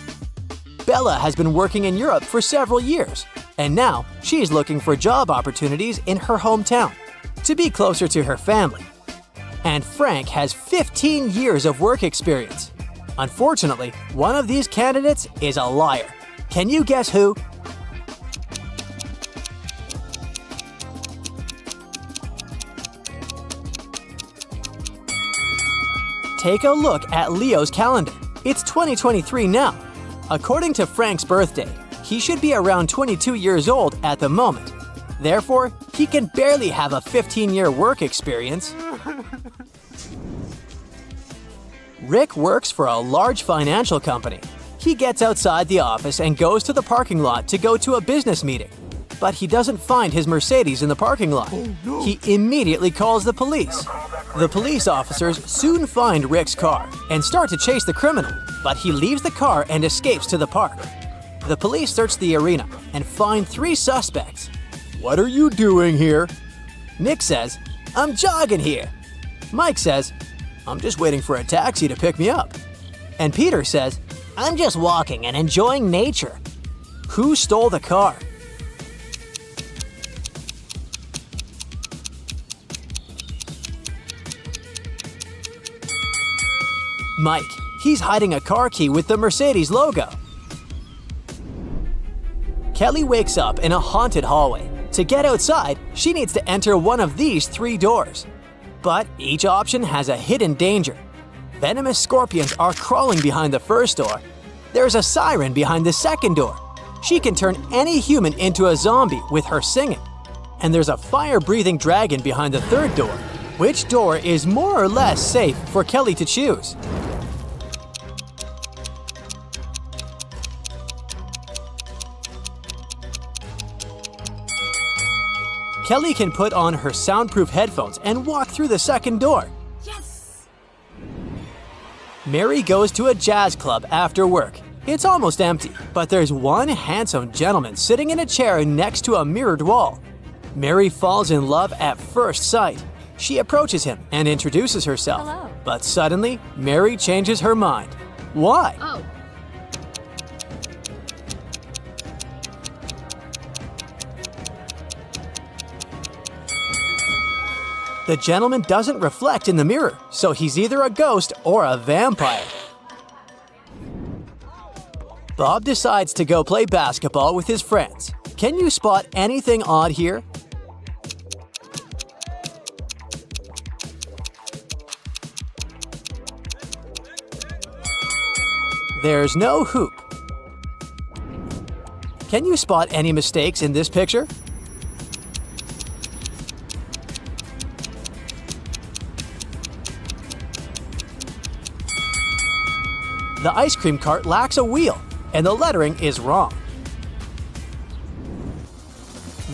Bella has been working in Europe for several years, and now she's looking for job opportunities in her hometown to be closer to her family. And Frank has 15 years of work experience. Unfortunately, one of these candidates is a liar. Can you guess who? Take a look at Leo's calendar. It's 2023 now. According to Frank's birthday, he should be around 22 years old at the moment. Therefore, he can barely have a 15-year work experience. Rick works for a large financial company. He gets outside the office and goes to the parking lot to go to a business meeting. But he doesn't find his Mercedes in the parking lot. He immediately calls the police. The police officers soon find Rick's car and start to chase the criminal, but he leaves the car and escapes to the park. The police search the arena and find 3 suspects. "What are you doing here?" Nick says, "I'm jogging here." Mike says, "I'm just waiting for a taxi to pick me up." And Peter says, "I'm just walking and enjoying nature." Who stole the car? Mike. He's hiding a car key with the Mercedes logo. Kelly wakes up in a haunted hallway. To get outside, she needs to enter one of these 3 doors. But each option has a hidden danger. Venomous scorpions are crawling behind the first door. There's a siren behind the second door. She can turn any human into a zombie with her singing. And there's a fire-breathing dragon behind the third door. Which door is more or less safe for Kelly to choose? Kelly can put on her soundproof headphones and walk through the second door. Yes! Mary goes to a jazz club after work. It's almost empty, but there's one handsome gentleman sitting in a chair next to a mirrored wall. Mary falls in love at first sight. She approaches him and introduces herself. Hello. But suddenly, Mary changes her mind. Why? Oh. The gentleman doesn't reflect in the mirror, so he's either a ghost or a vampire. Bob decides to go play basketball with his friends. Can you spot anything odd here? There's no hoop. Can you spot any mistakes in this picture? The ice cream cart lacks a wheel, and the lettering is wrong.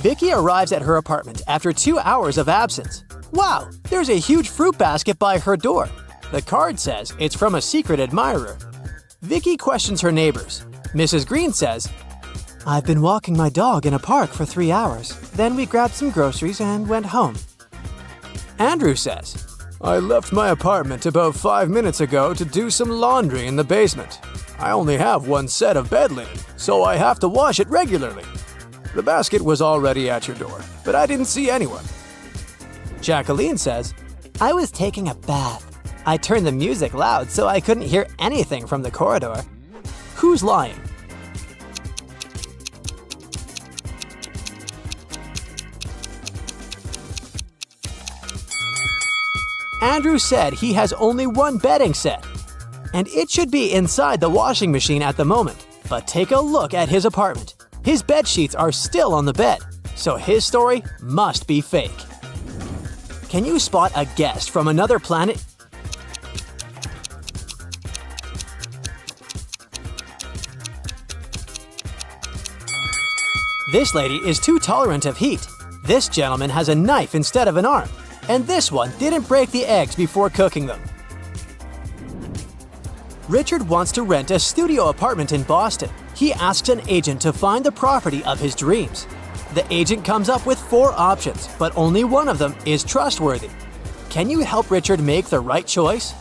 Vicky arrives at her apartment after 2 hours of absence. Wow, there's a huge fruit basket by her door. The card says it's from a secret admirer. Vicky questions her neighbors. Mrs. Green says, "I've been walking my dog in a park for 3 hours. Then we grabbed some groceries and went home." Andrew says, "I left my apartment about 5 minutes ago to do some laundry in the basement. I only have 1 set of bed linen, so I have to wash it regularly. The basket was already at your door, but I didn't see anyone." Jacqueline says, "I was taking a bath. I turned the music loud so I couldn't hear anything from the corridor." Who's lying? Andrew said he has only 1 bedding set, and it should be inside the washing machine at the moment. But take a look at his apartment. His bed sheets are still on the bed, so his story must be fake. Can you spot a guest from another planet? This lady is too tolerant of heat. This gentleman has a knife instead of an arm. And this one didn't break the eggs before cooking them. Richard wants to rent a studio apartment in Boston. He asks an agent to find the property of his dreams. The agent comes up with 4 options, but only one of them is trustworthy. Can you help Richard make the right choice?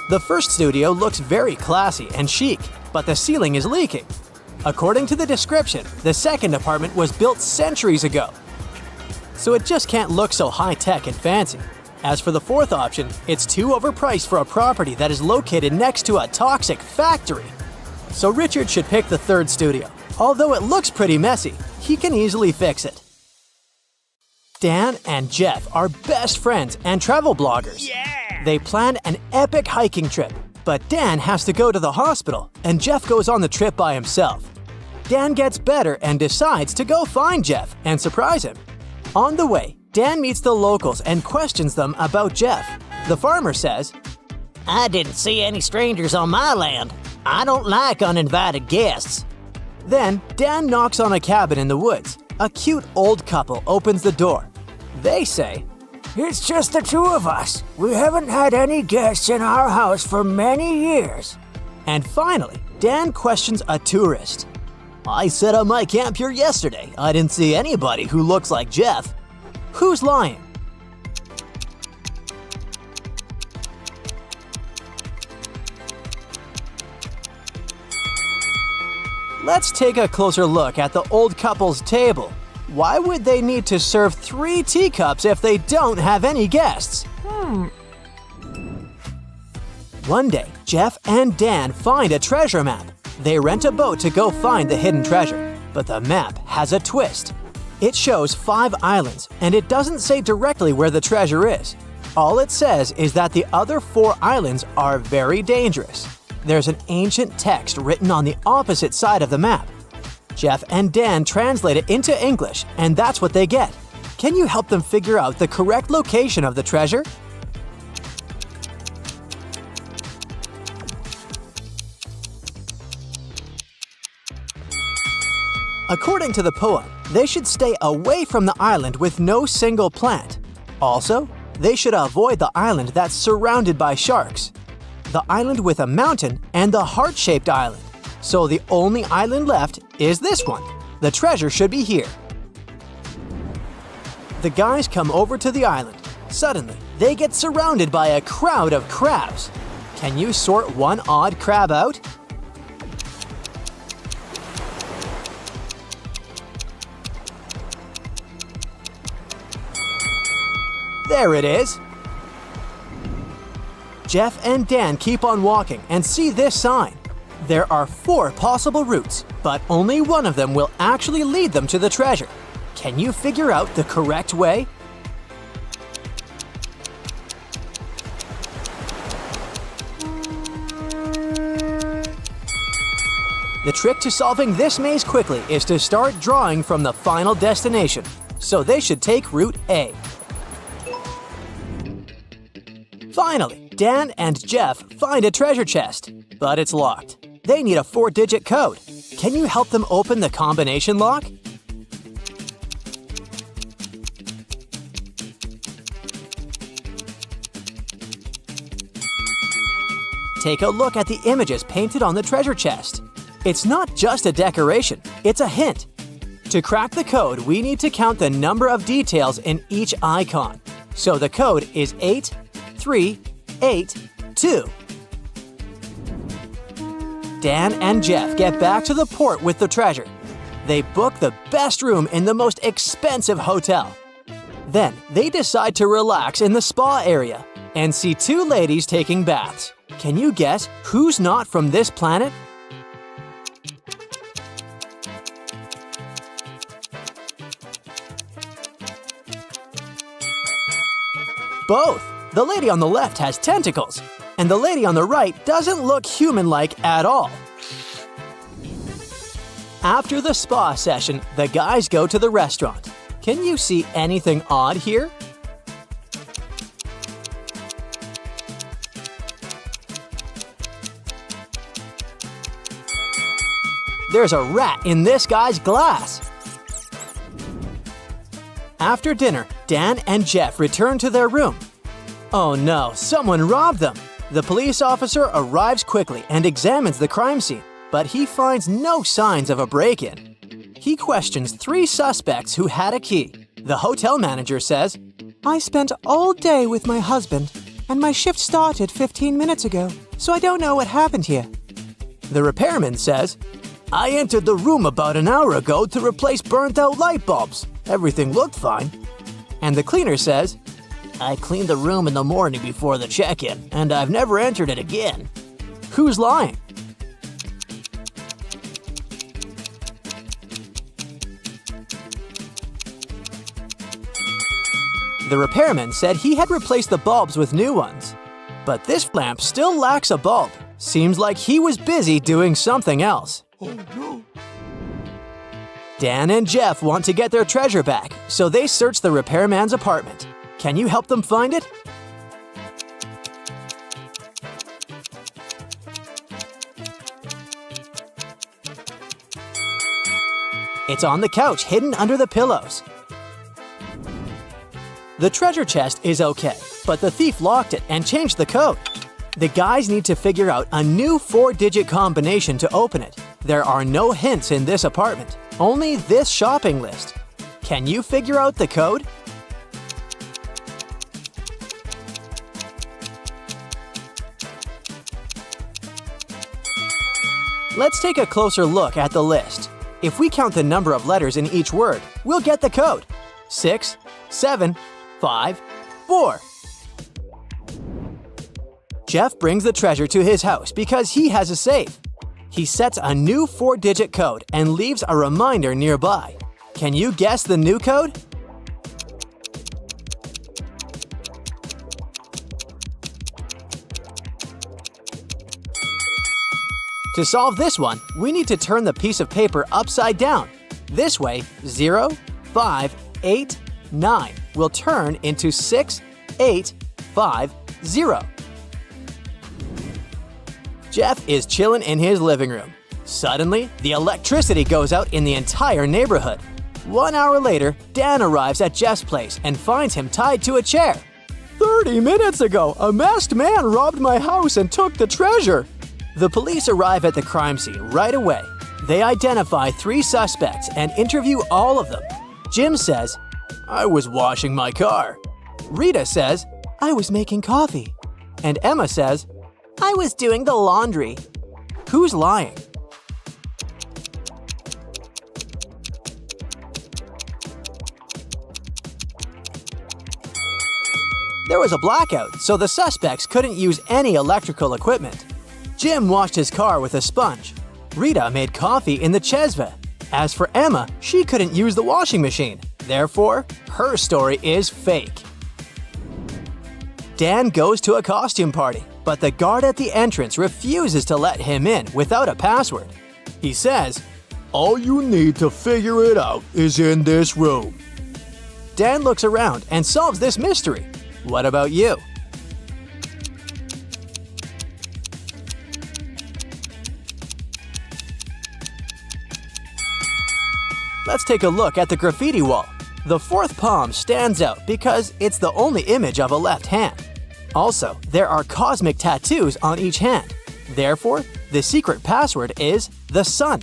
The first studio looks very classy and chic, but the ceiling is leaking. According to the description, the second apartment was built centuries ago, so it just can't look so high-tech and fancy. As for the fourth option, it's too overpriced for a property that is located next to a toxic factory. So Richard should pick the third studio. Although it looks pretty messy, he can easily fix it. Dan and Jeff are best friends and travel bloggers. They plan an epic hiking trip, but Dan has to go to the hospital and Jeff goes on the trip by himself. Dan gets better and decides to go find Jeff and surprise him. On the way, Dan meets the locals and questions them about Jeff. The farmer says, I didn't see any strangers on my land. I don't like uninvited guests. Then Dan knocks on a cabin in the woods. A cute old couple opens the door. They say, It's just the two of us. We haven't had any guests in our house for many years. And finally, Dan questions a tourist. I set up my camp here yesterday. I didn't see anybody who looks like Jeff. Who's lying? Let's take a closer look at the old couple's table. Why would they need to serve 3 teacups if they don't have any guests? One day, Jeff and Dan find a treasure map. They rent a boat to go find the hidden treasure, but the map has a twist. It shows 5 islands, and it doesn't say directly where the treasure is. All it says is that the other 4 islands are very dangerous. There's an ancient text written on the opposite side of the map. Jeff and Dan translate it into English, and that's what they get. Can you help them figure out the correct location of the treasure? According to the poem, they should stay away from the island with no single plant. Also, they should avoid the island that's surrounded by sharks, the island with a mountain, and the heart-shaped island. So the only island left is this one. The treasure should be here. The guys come over to the island. Suddenly, they get surrounded by a crowd of crabs. Can you sort one odd crab out? There it is! Jeff and Dan keep on walking and see this sign. There are 4 possible routes, but only one of them will actually lead them to the treasure. Can you figure out the correct way? The trick to solving this maze quickly is to start drawing from the final destination. So they should take route A. Finally, Dan and Jeff find a treasure chest, but it's locked. They need a 4-digit code. Can you help them open the combination lock? Take a look at the images painted on the treasure chest. It's not just a decoration, it's a hint. To crack the code, we need to count the number of details in each icon. So the code is 8382. Dan and Jeff get back to the port with the treasure. They book the best room in the most expensive hotel. Then they decide to relax in the spa area and see 2 ladies taking baths. Can you guess who's not from this planet? Both! The lady on the left has tentacles, and the lady on the right doesn't look human-like at all. After the spa session, the guys go to the restaurant. Can you see anything odd here? There's a rat in this guy's glass. After dinner, Dan and Jeff return to their room. Oh no, someone robbed them! The police officer arrives quickly and examines the crime scene, but he finds no signs of a break-in. He questions 3 suspects who had a key. The hotel manager says, I spent all day with my husband, and my shift started 15 minutes ago, so I don't know what happened here. The repairman says, I entered the room about an hour ago to replace burnt-out light bulbs. Everything looked fine. And the cleaner says, I cleaned the room in the morning before the check-in, and I've never entered it again. Who's lying? The repairman said he had replaced the bulbs with new ones. But this lamp still lacks a bulb. Seems like he was busy doing something else. Oh no. Dan and Jeff want to get their treasure back, so they search the repairman's apartment. Can you help them find it? It's on the couch, hidden under the pillows. The treasure chest is okay, but the thief locked it and changed the code. The guys need to figure out a new 4-digit combination to open it. There are no hints in this apartment, only this shopping list. Can you figure out the code? Let's take a closer look at the list. If we count the number of letters in each word, we'll get the code. 6, 7, 5, 4. Jeff brings the treasure to his house because he has a safe. He sets a new 4-digit code and leaves a reminder nearby. Can you guess the new code? To solve this one, we need to turn the piece of paper upside down. This way, 0, 5, 8, 9 will turn into 6, 8, 5, 0. Jeff is chilling in his living room. Suddenly, the electricity goes out in the entire neighborhood. 1 hour later, Dan arrives at Jeff's place and finds him tied to a chair. 30 minutes ago, a masked man robbed my house and took the treasure. The police arrive at the crime scene right away. They identify 3 suspects and interview all of them. Jim says, "I was washing my car." Rita says, "I was making coffee." And Emma says, "I was doing the laundry." Who's lying? There was a blackout, so the suspects couldn't use any electrical equipment. Jim washed his car with a sponge. Rita made coffee in the Chesva. As for Emma, she couldn't use the washing machine. Therefore, her story is fake. Dan goes to a costume party, but the guard at the entrance refuses to let him in without a password. He says, "All you need to figure it out is in this room." Dan looks around and solves this mystery. What about you? Let's take a look at the graffiti wall. The 4th palm stands out because it's the only image of a left hand. Also, there are cosmic tattoos on each hand. Therefore, the secret password is the sun.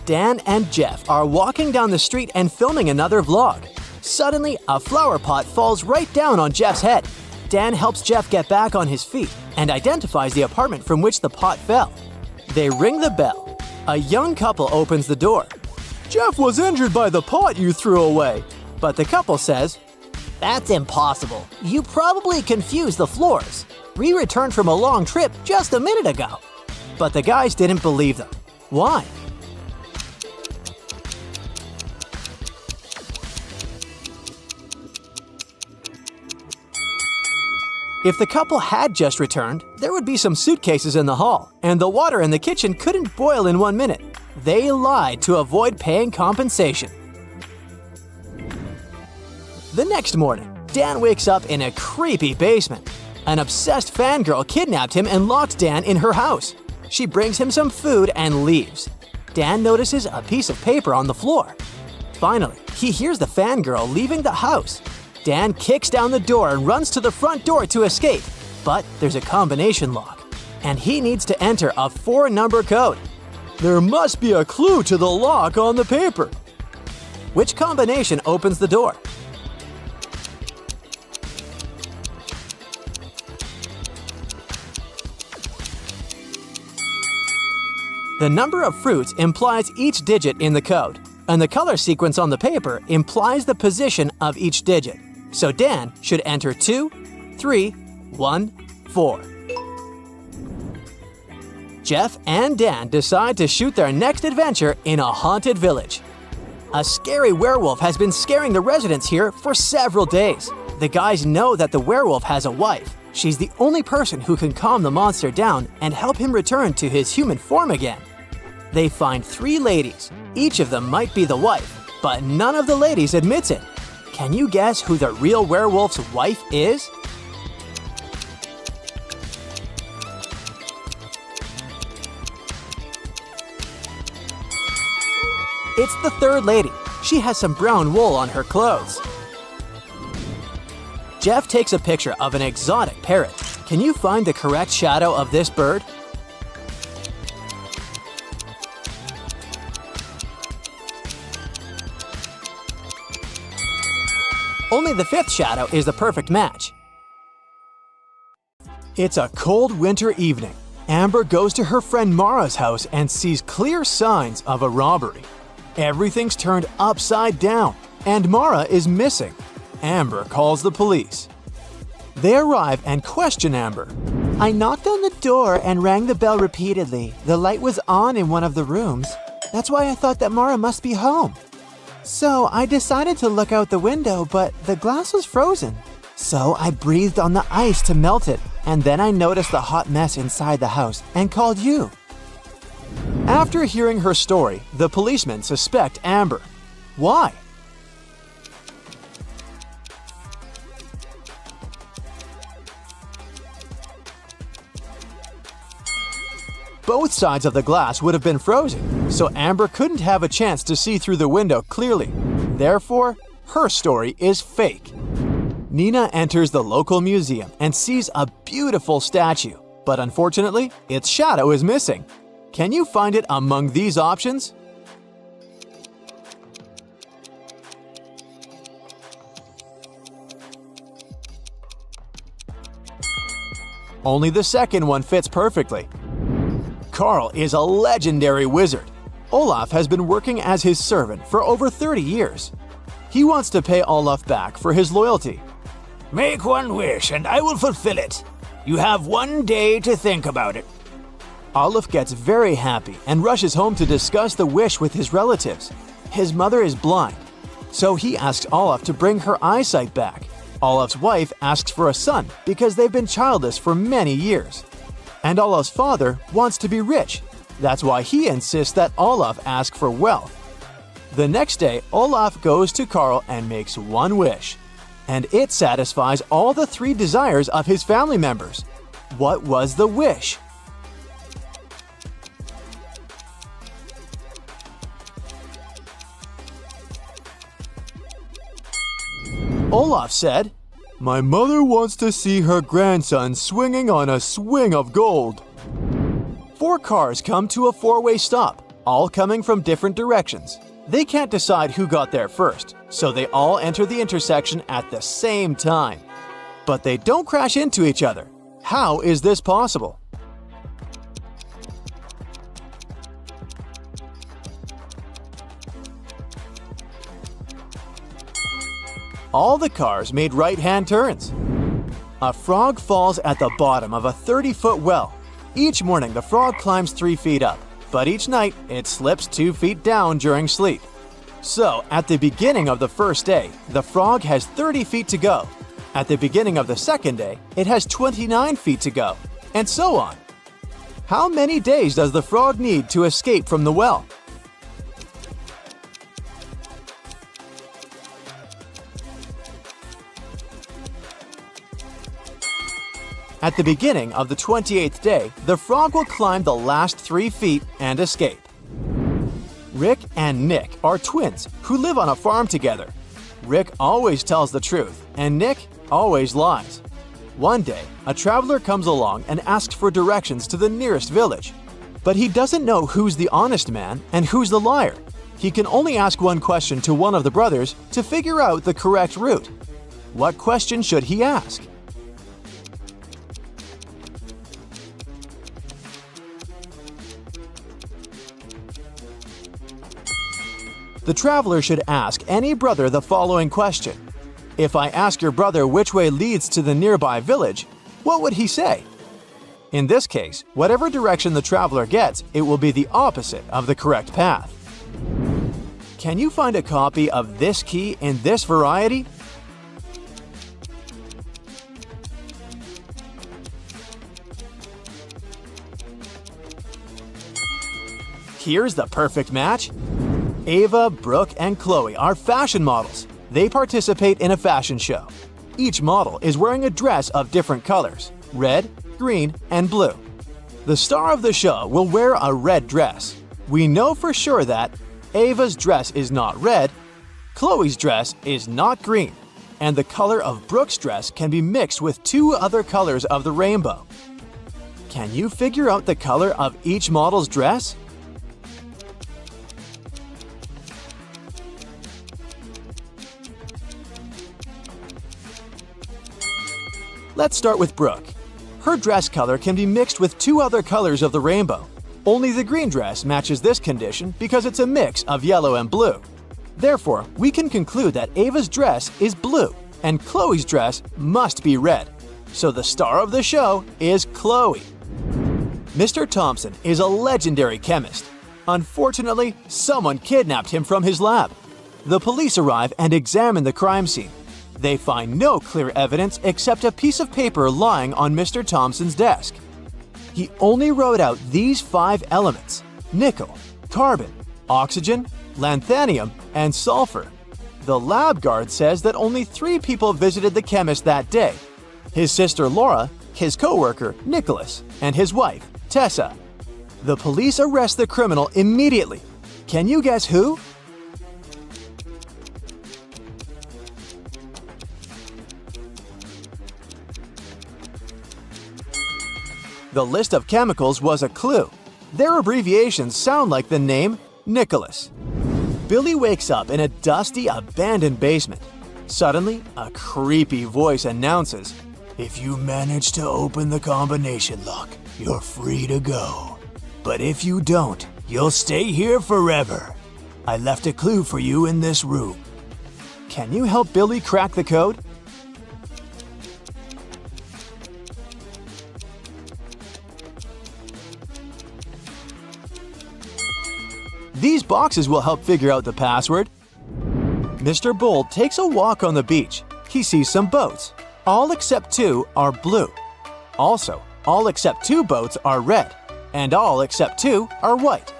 Dan and Jeff are walking down the street and filming another vlog. Suddenly, a flower pot falls right down on Jeff's head. Dan helps Jeff get back on his feet and identifies the apartment from which the pot fell. They ring the bell. A young couple opens the door. "Jeff was injured by the pot you threw away." But the couple says, "That's impossible. You probably confused the floors. We returned from a long trip just a minute ago." But the guys didn't believe them. Why? If the couple had just returned, there would be some suitcases in the hall, and the water in the kitchen couldn't boil in 1 minute. They lied to avoid paying compensation. The next morning, Dan wakes up in a creepy basement. An obsessed fangirl kidnapped him and locked Dan in her house. She brings him some food and leaves. Dan notices a piece of paper on the floor. Finally, he hears the fangirl leaving the house. Dan kicks down the door and runs to the front door to escape, but there's a combination lock, and he needs to enter a 4-number code. There must be a clue to the lock on the paper. Which combination opens the door? The number of fruits implies each digit in the code, and the color sequence on the paper implies the position of each digit. So Dan should enter 2, 3, 1, 4. Jeff and Dan decide to shoot their next adventure in a haunted village. A scary werewolf has been scaring the residents here for several days. The guys know that the werewolf has a wife. She's the only person who can calm the monster down and help him return to his human form again. They find 3 ladies. Each of them might be the wife, but none of the ladies admits it. Can you guess who the real werewolf's wife is? It's the 3rd lady. She has some brown wool on her clothes. Jeff takes a picture of an exotic parrot. Can you find the correct shadow of this bird? Only the 5th shadow is the perfect match. It's a cold winter evening. Amber goes to her friend Mara's house and sees clear signs of a robbery. Everything's turned upside down, and Mara is missing. Amber calls the police. They arrive and question Amber. I knocked on the door and rang the bell repeatedly. The light was on in one of the rooms. That's why I thought that Mara must be home. So I decided to look out the window, but the glass was frozen. So I breathed on the ice to melt it, and then I noticed the hot mess inside the house and called you. After hearing her story, the policemen suspect Amber. Why? Both sides of the glass would have been frozen, so Amber couldn't have a chance to see through the window clearly. Therefore, her story is fake. Nina enters the local museum and sees a beautiful statue, but unfortunately, its shadow is missing. Can you find it among these options? Only the second one fits perfectly. Carl is a legendary wizard. Olaf has been working as his servant for over 30 years. He wants to pay Olaf back for his loyalty. Make one wish and I will fulfill it. You have 1 day to think about it. Olaf gets very happy and rushes home to discuss the wish with his relatives. His mother is blind, so he asks Olaf to bring her eyesight back. Olaf's wife asks for a son because they've been childless for many years. And Olaf's father wants to be rich. That's why he insists that Olaf ask for wealth. The next day, Olaf goes to Carl and makes one wish. And it satisfies all the 3 desires of his family members. What was the wish? Olaf said, "My mother wants to see her grandson swinging on a swing of gold." 4 cars come to a 4-way stop, all coming from different directions. They can't decide who got there first, so they all enter the intersection at the same time. But they don't crash into each other. How is this possible? All the cars made right-hand turns. A frog falls at the bottom of a 30-foot well. Each morning, the frog climbs 3 feet up, but each night, it slips 2 feet down during sleep. So, at the beginning of the first day, the frog has 30 feet to go. At the beginning of the second day, it has 29 feet to go, and so on. How many days does the frog need to escape from the well? At the beginning of the 28th day, the frog will climb the last 3 feet and escape. Rick and Nick are twins who live on a farm together. Rick always tells the truth, and Nick always lies. One day, a traveler comes along and asks for directions to the nearest village. But he doesn't know who's the honest man and who's the liar. He can only ask one question to one of the brothers to figure out the correct route. What question should he ask? The traveler should ask any brother the following question. If I ask your brother which way leads to the nearby village, what would he say? In this case, whatever direction the traveler gets, it will be the opposite of the correct path. Can you find a copy of this key in this variety? Here's the perfect match. Ava, Brooke, and Chloe are fashion models. They participate in a fashion show. Each model is wearing a dress of different colors: red, green, and blue. The star of the show will wear a red dress. We know for sure that Ava's dress is not red, Chloe's dress is not green, and the color of Brooke's dress can be mixed with two other colors of the rainbow. Can you figure out the color of each model's dress? Let's start with Brooke. Her dress color can be mixed with two other colors of the rainbow. Only the green dress matches this condition because it's a mix of yellow and blue. Therefore, we can conclude that Ava's dress is blue and Chloe's dress must be red. So the star of the show is Chloe. Mr. Thompson is a legendary chemist. Unfortunately, someone kidnapped him from his lab. The police arrive and examine the crime scene. They find no clear evidence except a piece of paper lying on Mr. Thompson's desk. He only wrote out these 5 elements: nickel, carbon, oxygen, lanthanum, and sulfur. The lab guard says that only 3 people visited the chemist that day: his sister Laura, his co-worker Nicholas, and his wife Tessa. The police arrest the criminal immediately. Can you guess who? The list of chemicals was a clue. Their abbreviations sound like the name Nicholas. Billy wakes up in a dusty, abandoned basement. Suddenly, a creepy voice announces, "If you manage to open the combination lock, you're free to go. But if you don't, you'll stay here forever. I left a clue for you in this room." Can you help Billy crack the code? These boxes will help figure out the password. Mr. Bold takes a walk on the beach. He sees some boats. All except 2 are blue. Also, all except 2 boats are red, and all except 2 are white.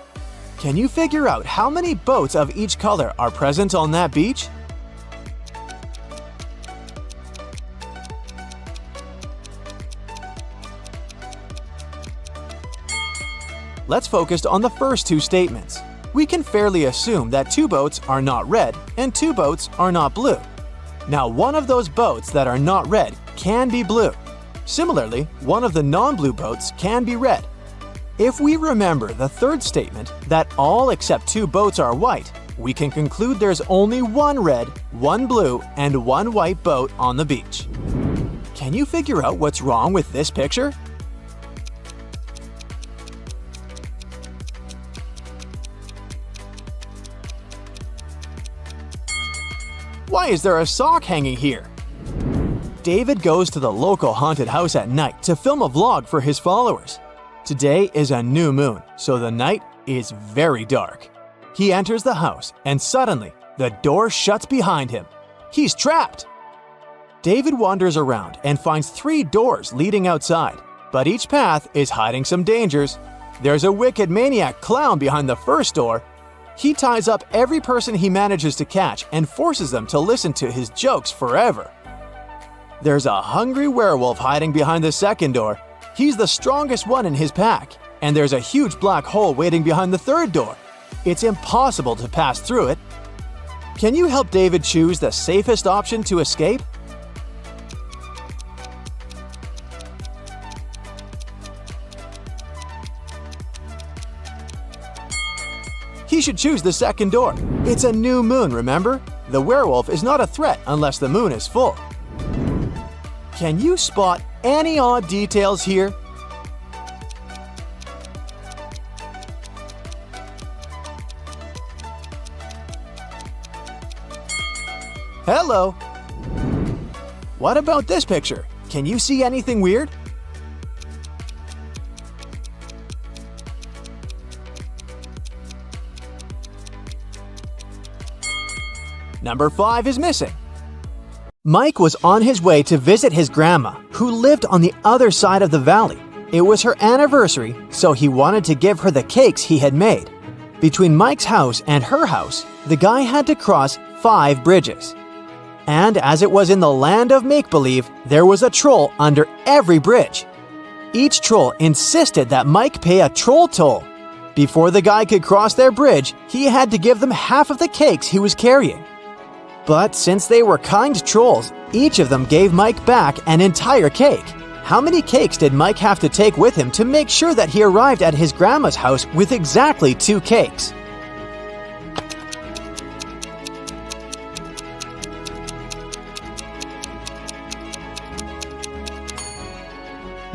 Can you figure out how many boats of each color are present on that beach? Let's focus on the first 2 statements. We can fairly assume that 2 boats are not red and 2 boats are not blue. Now, one of those boats that are not red can be blue. Similarly, one of the non-blue boats can be red. If we remember the third statement, that all except 2 boats are white, we can conclude there's only 1 red, 1 blue, and 1 white boat on the beach. Can you figure out what's wrong with this picture? Why is there a sock hanging here? David goes to the local haunted house at night to film a vlog for his followers. Today is a new moon, so the night is very dark. He enters the house and suddenly, the door shuts behind him. He's trapped! David wanders around and finds 3 doors leading outside, but each path is hiding some dangers. There's a wicked maniac clown behind the first door. He ties up every person he manages to catch and forces them to listen to his jokes forever. There's a hungry werewolf hiding behind the second door. He's the strongest one in his pack. And there's a huge black hole waiting behind the third door. It's impossible to pass through it. Can you help David choose the safest option to escape? He should choose the second door. It's a new moon, remember? The werewolf is not a threat unless the moon is full. Can you spot any odd details here? Hello! What about this picture? Can you see anything weird? Number 5 is missing. Mike was on his way to visit his grandma, who lived on the other side of the valley. It was her anniversary, so he wanted to give her the cakes he had made. Between Mike's house and her house, the guy had to cross 5 bridges. And as it was in the land of make-believe, there was a troll under every bridge. Each troll insisted that Mike pay a troll toll. Before the guy could cross their bridge, he had to give them half of the cakes he was carrying. But since they were kind trolls, each of them gave Mike back an entire cake. How many cakes did Mike have to take with him to make sure that he arrived at his grandma's house with exactly 2 cakes?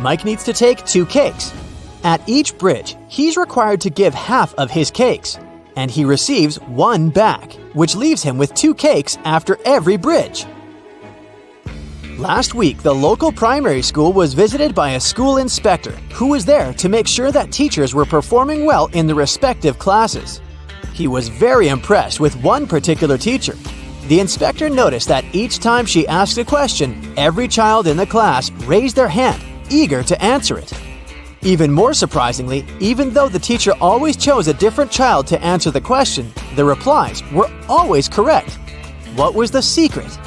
Mike needs to take 2 cakes. At each bridge, he's required to give half of his cakes, and he receives 1 back, which leaves him with 2 cakes after every bridge. Last week, the local primary school was visited by a school inspector who was there to make sure that teachers were performing well in the respective classes. He was very impressed with one particular teacher. The inspector noticed that each time she asked a question, every child in the class raised their hand, eager to answer it. Even more surprisingly, even though the teacher always chose a different child to answer the question, the replies were always correct. What was the secret?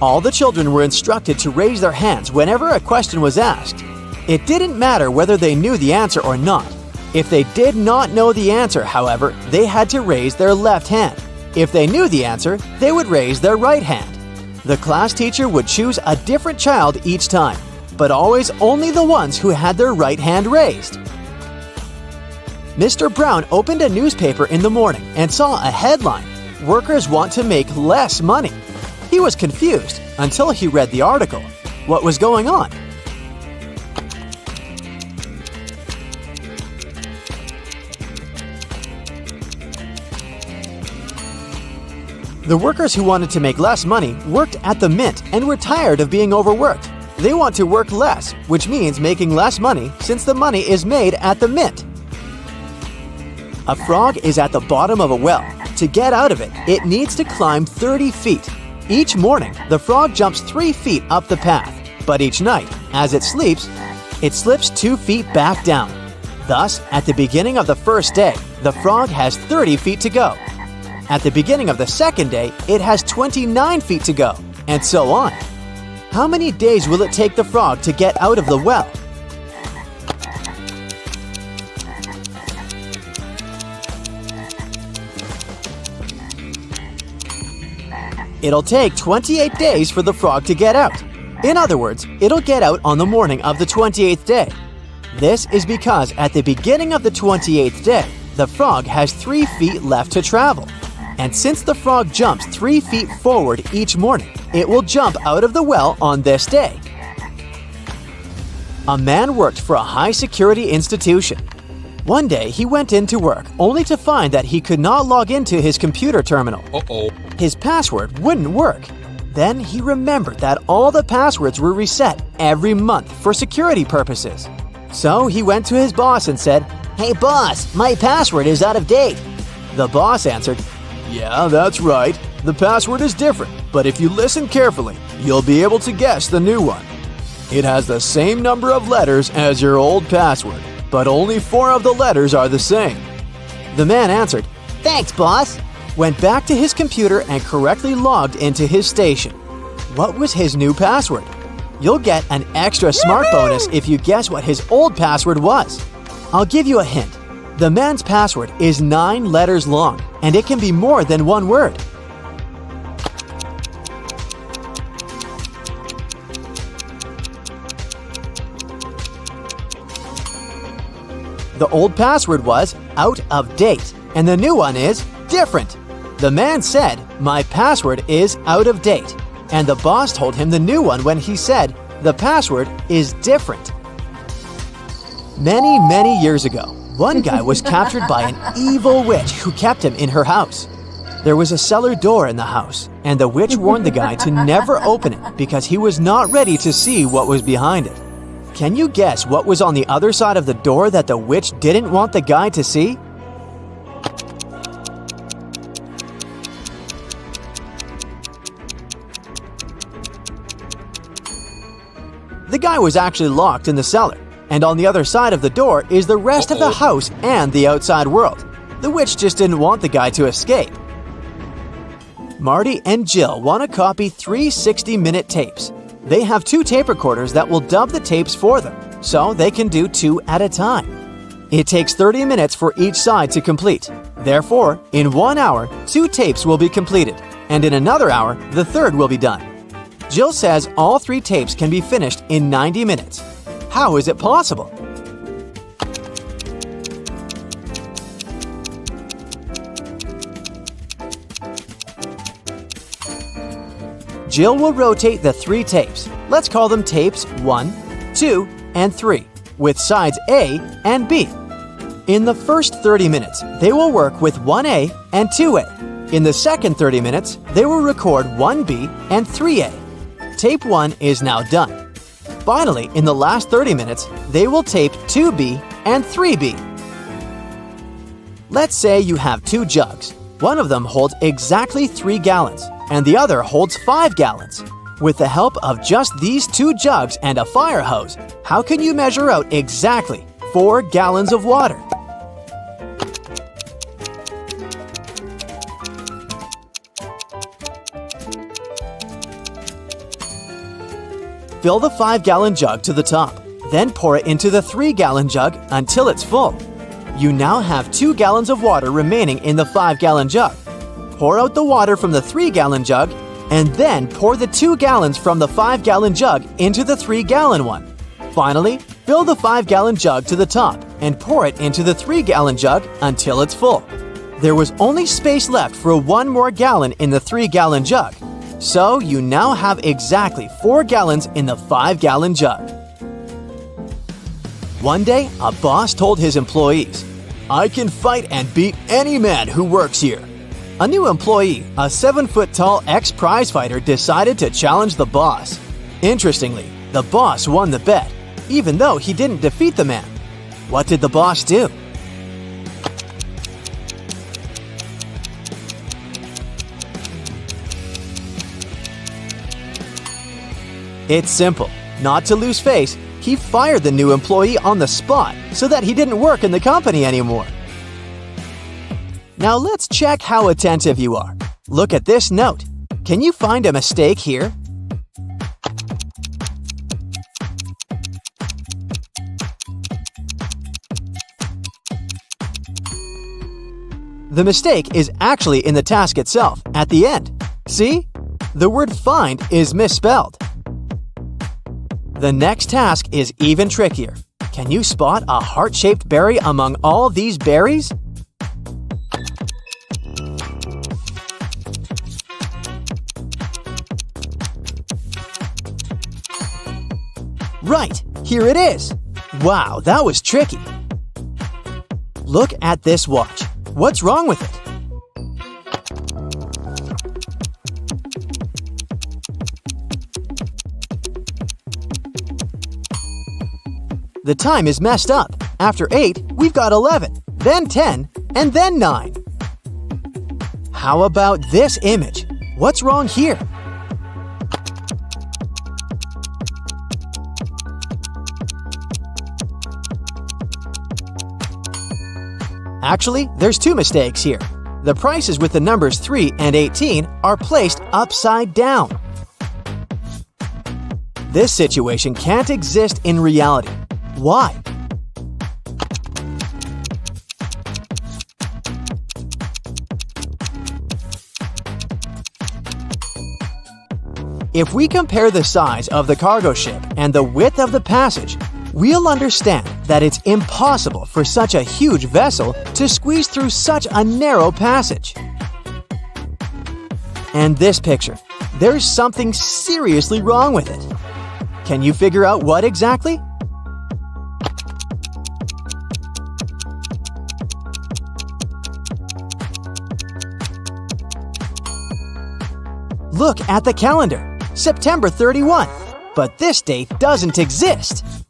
All the children were instructed to raise their hands whenever a question was asked. It didn't matter whether they knew the answer or not. If they did not know the answer, however, they had to raise their left hand. If they knew the answer, they would raise their right hand. The class teacher would choose a different child each time, but always only the ones who had their right hand raised. Mr. Brown opened a newspaper in the morning and saw a headline, "Workers want to make less money." He was confused until he read the article. What was going on? The workers who wanted to make less money worked at the mint and were tired of being overworked. They want to work less, which means making less money since the money is made at the mint. A frog is at the bottom of a well. To get out of it, it needs to climb 30 feet. Each morning, the frog jumps 3 feet up the path, but each night, as it sleeps, it slips 2 feet back down. Thus, at the beginning of the first day, the frog has 30 feet to go. At the beginning of the second day, it has 29 feet to go, and so on. How many days will it take the frog to get out of the well? It'll take 28 days for the frog to get out. In other words, it'll get out on the morning of the 28th day. This is because at the beginning of the 28th day, the frog has 3 feet left to travel. And since the frog jumps 3 feet forward each morning, it will jump out of the well on this day. A man worked for a high-security institution. One day, he went into work only to find that he could not log into his computer terminal. His password wouldn't work. Then he remembered that all the passwords were reset every month for security purposes. So he went to his boss and said, "Hey boss, my password is out of date." The boss answered, "Yeah, that's right. The password is different, but if you listen carefully, you'll be able to guess the new one. It has the same number of letters as your old password, but only 4 of the letters are the same." The man answered, "Thanks, boss," went back to his computer and correctly logged into his station. What was his new password? You'll get an extra smart bonus if you guess what his old password was. I'll give you a hint. The man's password is 9 letters long, and it can be more than 1 word. The old password was out of date, and the new one is different. The man said, "My password is out of date," and the boss told him the new one when he said, "The password is different." Many years ago, one guy was captured by an evil witch who kept him in her house. There was a cellar door in the house, and the witch warned the guy to never open it because he was not ready to see what was behind it. Can you guess what was on the other side of the door that the witch didn't want the guy to see? The guy was actually locked in the cellar, and on the other side of the door is the rest of the house and the outside world. The witch just didn't want the guy to escape. Marty and Jill want to copy 3 60-minute tapes. They have 2 tape recorders that will dub the tapes for them, so they can do 2 at a time. It takes 30 minutes for each side to complete. Therefore, in 1 hour, 2 tapes will be completed, and in another hour, the third will be done. Jill says all 3 tapes can be finished in 90 minutes. How is it possible? Jill will rotate the 3 tapes. Let's call them tapes 1, 2, and 3, with sides A and B. In the first 30 minutes, they will work with 1A and 2A. In the second 30 minutes, they will record 1B and 3A. Tape 1 is now done. Finally, in the last 30 minutes, they will tape 2B and 3B. Let's say you have 2 jugs. One of them holds exactly 3 gallons, and the other holds 5 gallons. With the help of just these 2 jugs and a fire hose, how can you measure out exactly 4 gallons of water? Fill the 5-gallon jug to the top, then pour it into the 3-gallon jug until it's full. You now have 2 gallons of water remaining in the 5-gallon jug. Pour out the water from the 3-gallon jug, and then pour the 2 gallons from the 5-gallon jug into the 3-gallon one. Finally, fill the 5-gallon jug to the top and pour it into the 3-gallon jug until it's full. There was only space left for 1 more gallon in the 3-gallon jug. So you now have exactly 4 gallons in the 5-gallon jug. One day, a boss told his employees, "I can fight and beat any man who works here." A new employee, a 7-foot-tall ex-prizefighter, decided to challenge the boss. Interestingly, the boss won the bet, even though he didn't defeat the man. What did the boss do? It's simple. Not to lose face, he fired the new employee on the spot so that he didn't work in the company anymore. Now let's check how attentive you are. Look at this note. Can you find a mistake here? The mistake is actually in the task itself, at the end. See? The word find is misspelled. The next task is even trickier. Can you spot a heart-shaped berry among all these berries? Right, here it is. Wow, that was tricky. Look at this watch. What's wrong with it? The time is messed up. After 8, we've got 11, then 10, and then 9. How about this image? What's wrong here? Actually, there's 2 mistakes here. The prices with the numbers 3 and 18 are placed upside down. This situation can't exist in reality. Why? If we compare the size of the cargo ship and the width of the passage, we'll understand that it's impossible for such a huge vessel to squeeze through such a narrow passage. And this picture, there's something seriously wrong with it. Can you figure out what exactly? Look at the calendar, September 31, but this date doesn't exist.